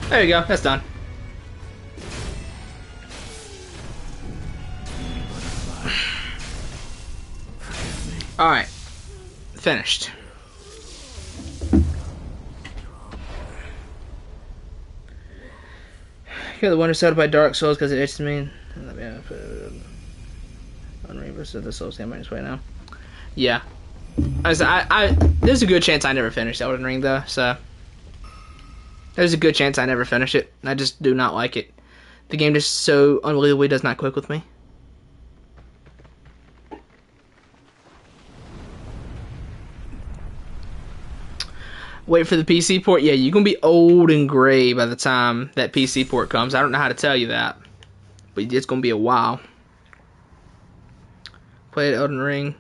A: There you go, that's done. Alright. Finished. Got the Wonder Soda by Dark Souls because it itches me. Unreal versus the Souls game right now. Yeah. There's a good chance I never finish Elden Ring though, so there's a good chance I never finish it. I just do not like it. The game just so unbelievably does not click with me. Wait for the PC port? Yeah, you're going to be old and gray by the time that PC port comes. I don't know how to tell you that, but it's going to be a while. Played Elden Ring.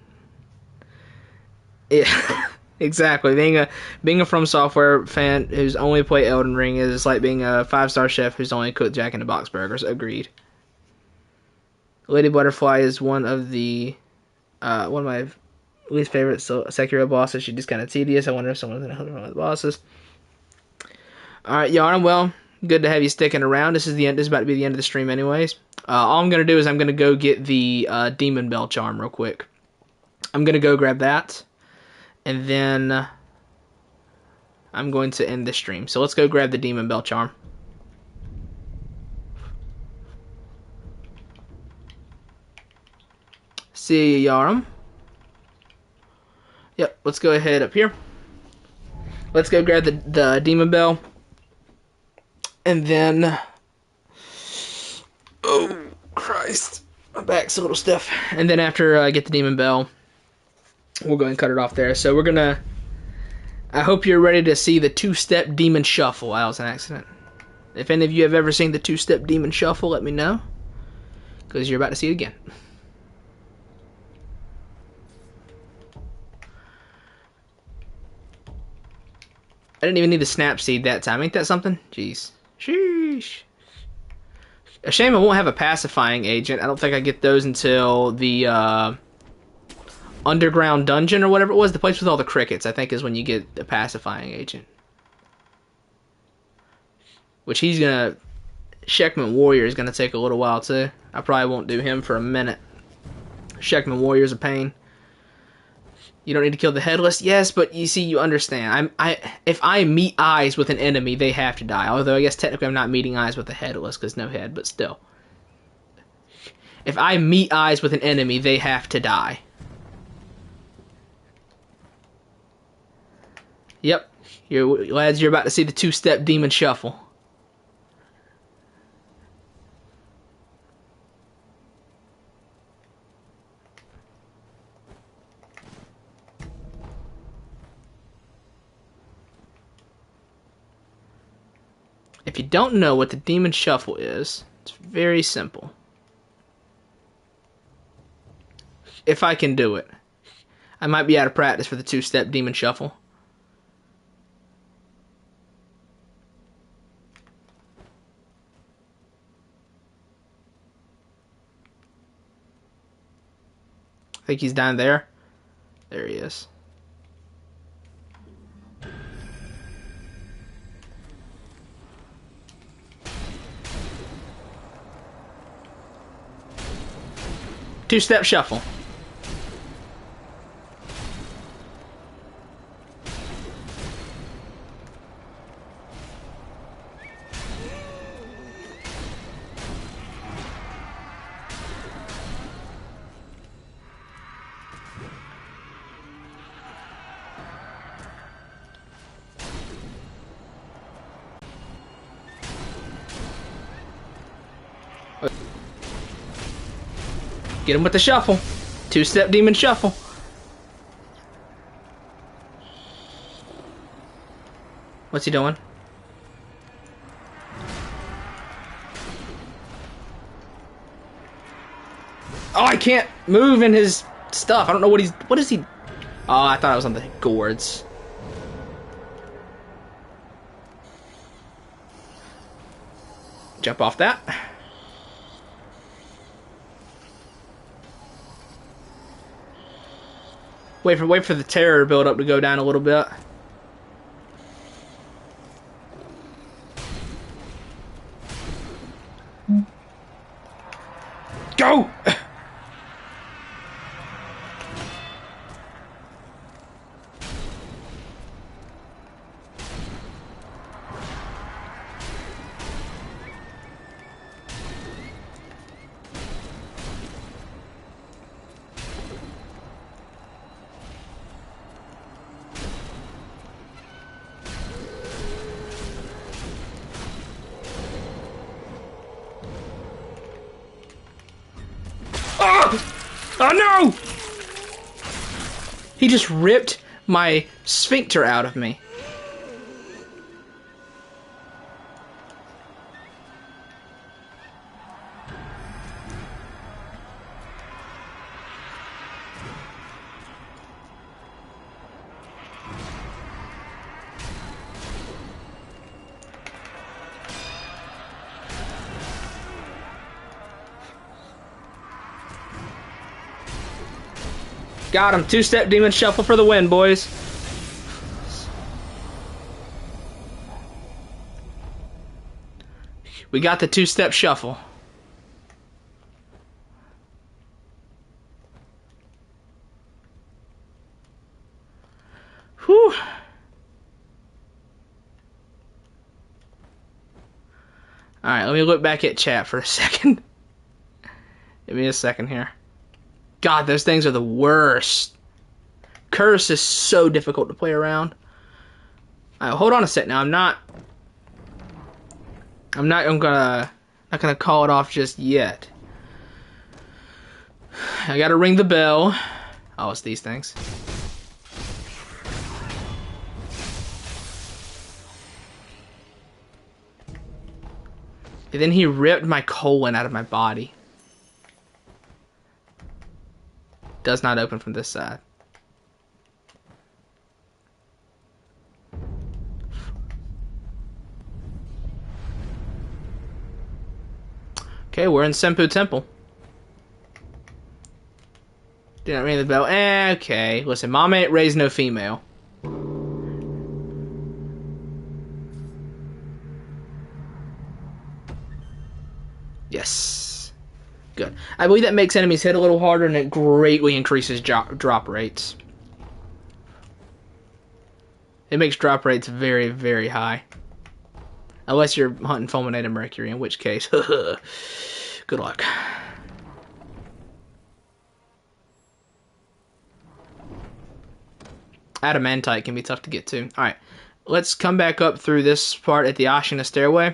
A: Yeah, exactly. Being a From Software fan who's only played Elden Ring is like being a 5-star chef who's only cooked Jack in the Box burgers. Agreed. Lady Butterfly is one of my least favorite Sekiro bosses. She's just kind of tedious. I wonder if someone's gonna help me with the bosses. All right, Yarn. Well, good to have you sticking around. This is the end. This is about to be the end of the stream, anyways. All I'm gonna do is I'm gonna go get the Demon Bell charm real quick. I'm gonna go grab that, and then I'm going to end the stream. So let's go grab the Demon Bell charm. See you, Yarum. Yep, let's go ahead up here. Let's go grab the Demon Bell. And then... Oh, Christ. My back's a little stiff. And then after I get the Demon Bell, we'll go and cut it off there. So we're gonna... I hope you're ready to see the two-step Demon Shuffle. That was an accident. If any of you have ever seen the two-step Demon Shuffle, let me know. Because you're about to see it again. I didn't even need the snap seed that time. Ain't that something? Jeez. Sheesh. A shame I won't have a pacifying agent. I don't think I get those until the underground dungeon or whatever it was. The place with all the crickets, I think, is when you get the pacifying agent. Which he's gonna... Sheckman Warrior is gonna take a little while too. I probably won't do him for a minute. Sheckman Warrior's a pain. You don't need to kill the headless. Yes, but you see, you understand. If I meet eyes with an enemy, they have to die. Although I guess technically I'm not meeting eyes with the headless because no head, but still. If I meet eyes with an enemy, they have to die. Yep, lads, you're about to see the two-step Demon Shuffle. If you don't know what the Demon Shuffle is, it's very simple. If I can do it. I might be out of practice for the two-step Demon Shuffle. I think he's down there. There he is. Two-step shuffle. Get him with the shuffle. Two-step Demon Shuffle. What's he doing? Oh, I can't move in his stuff. I don't know what he's... What is he... Oh, I thought it was on the gourds. Jump off that. Wait for the terror build up to go down a little bit. Go! Oh no! He just ripped my sphincter out of me. Got him. Two-step demon shuffle for the win, boys. We got the two-step shuffle. Whew. Alright, let me look back at chat for a second. Give me a second here. God, those things are the worst. Curse is so difficult to play around. Alright, hold on a sec now. I'm not gonna call it off just yet. I gotta ring the bell. Oh, it's these things. And then he ripped my colon out of my body. Does not open from this side. Okay, we're in Senpu Temple. Did not ring the bell. Okay, listen, mom ain't raised no female. Yes. Good. I believe that makes enemies hit a little harder and it greatly increases drop rates. It makes drop rates very, very high. Unless you're hunting fulminated mercury, in which case, good luck. Adamantite can be tough to get to. Alright, let's come back up through this part at the Ashina stairway.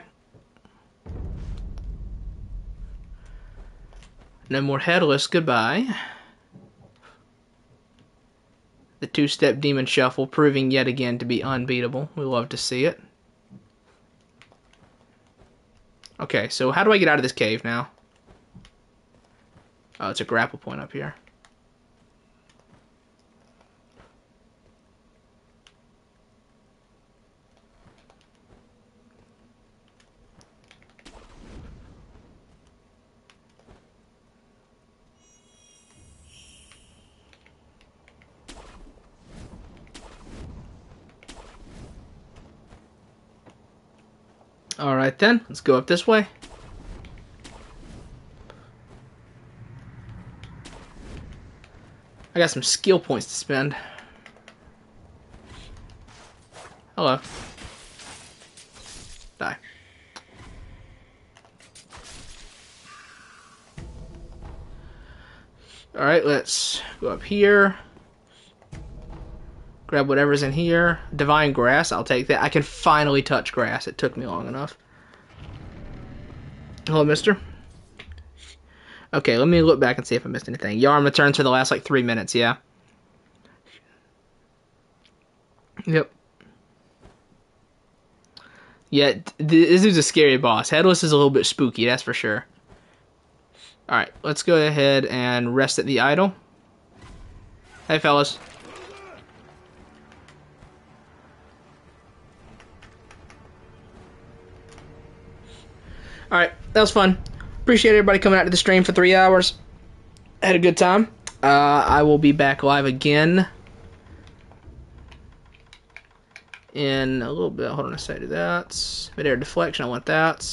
A: No more headless, goodbye. The two-step demon shuffle proving yet again to be unbeatable. We love to see it. Okay, so how do I get out of this cave now? Oh, it's a grapple point up here. Alright then, let's go up this way. I got some skill points to spend. Hello. Die. Alright, let's go up here. Grab whatever's in here. Divine grass, I'll take that. I can finally touch grass. It took me long enough. Hello, mister. Okay, let me look back and see if I missed anything. Yarm returns for the last, like, 3 minutes, yeah? Yep. Yeah, this is a scary boss. Headless is a little bit spooky, that's for sure. Alright, let's go ahead and rest at the idol. Hey, fellas. Alright, that was fun. Appreciate everybody coming out to the stream for 3 hours. Had a good time. I will be back live again in a little bit. Hold on a second. That's mid-air deflection. I want that.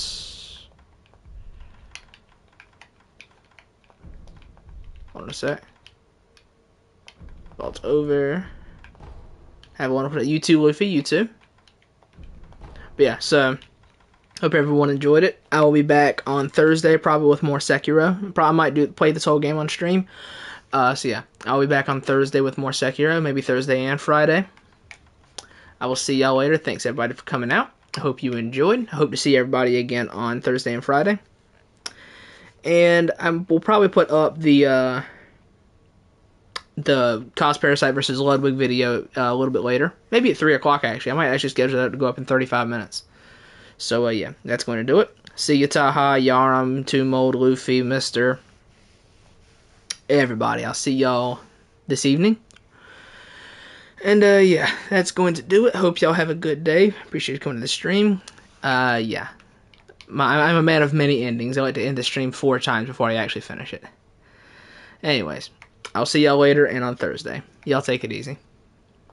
A: Hold on a sec. Vault over. Have a wonderful day. You too, Luffy. You too. But yeah, so hope everyone enjoyed it. I will be back on Thursday, probably with more Sekiro. Probably might play this whole game on stream. So yeah, I'll be back on Thursday with more Sekiro, maybe Thursday and Friday. I will see y'all later. Thanks everybody for coming out. I hope you enjoyed. I hope to see everybody again on Thursday and Friday. And we'll probably put up the the Cos Parasite versus Ludwig video a little bit later. Maybe at 3 o'clock, actually. I might actually schedule that to go up in 35 minutes. So, yeah, that's going to do it. See you, Taha, Yaram, Tumold, Luffy, Mr. Everybody. I'll see y'all this evening. And, yeah, that's going to do it. Hope y'all have a good day. Appreciate you coming to the stream. Yeah. I'm a man of many endings. I like to end the stream 4 times before I actually finish it. Anyways, I'll see y'all later and on Thursday. Y'all take it easy.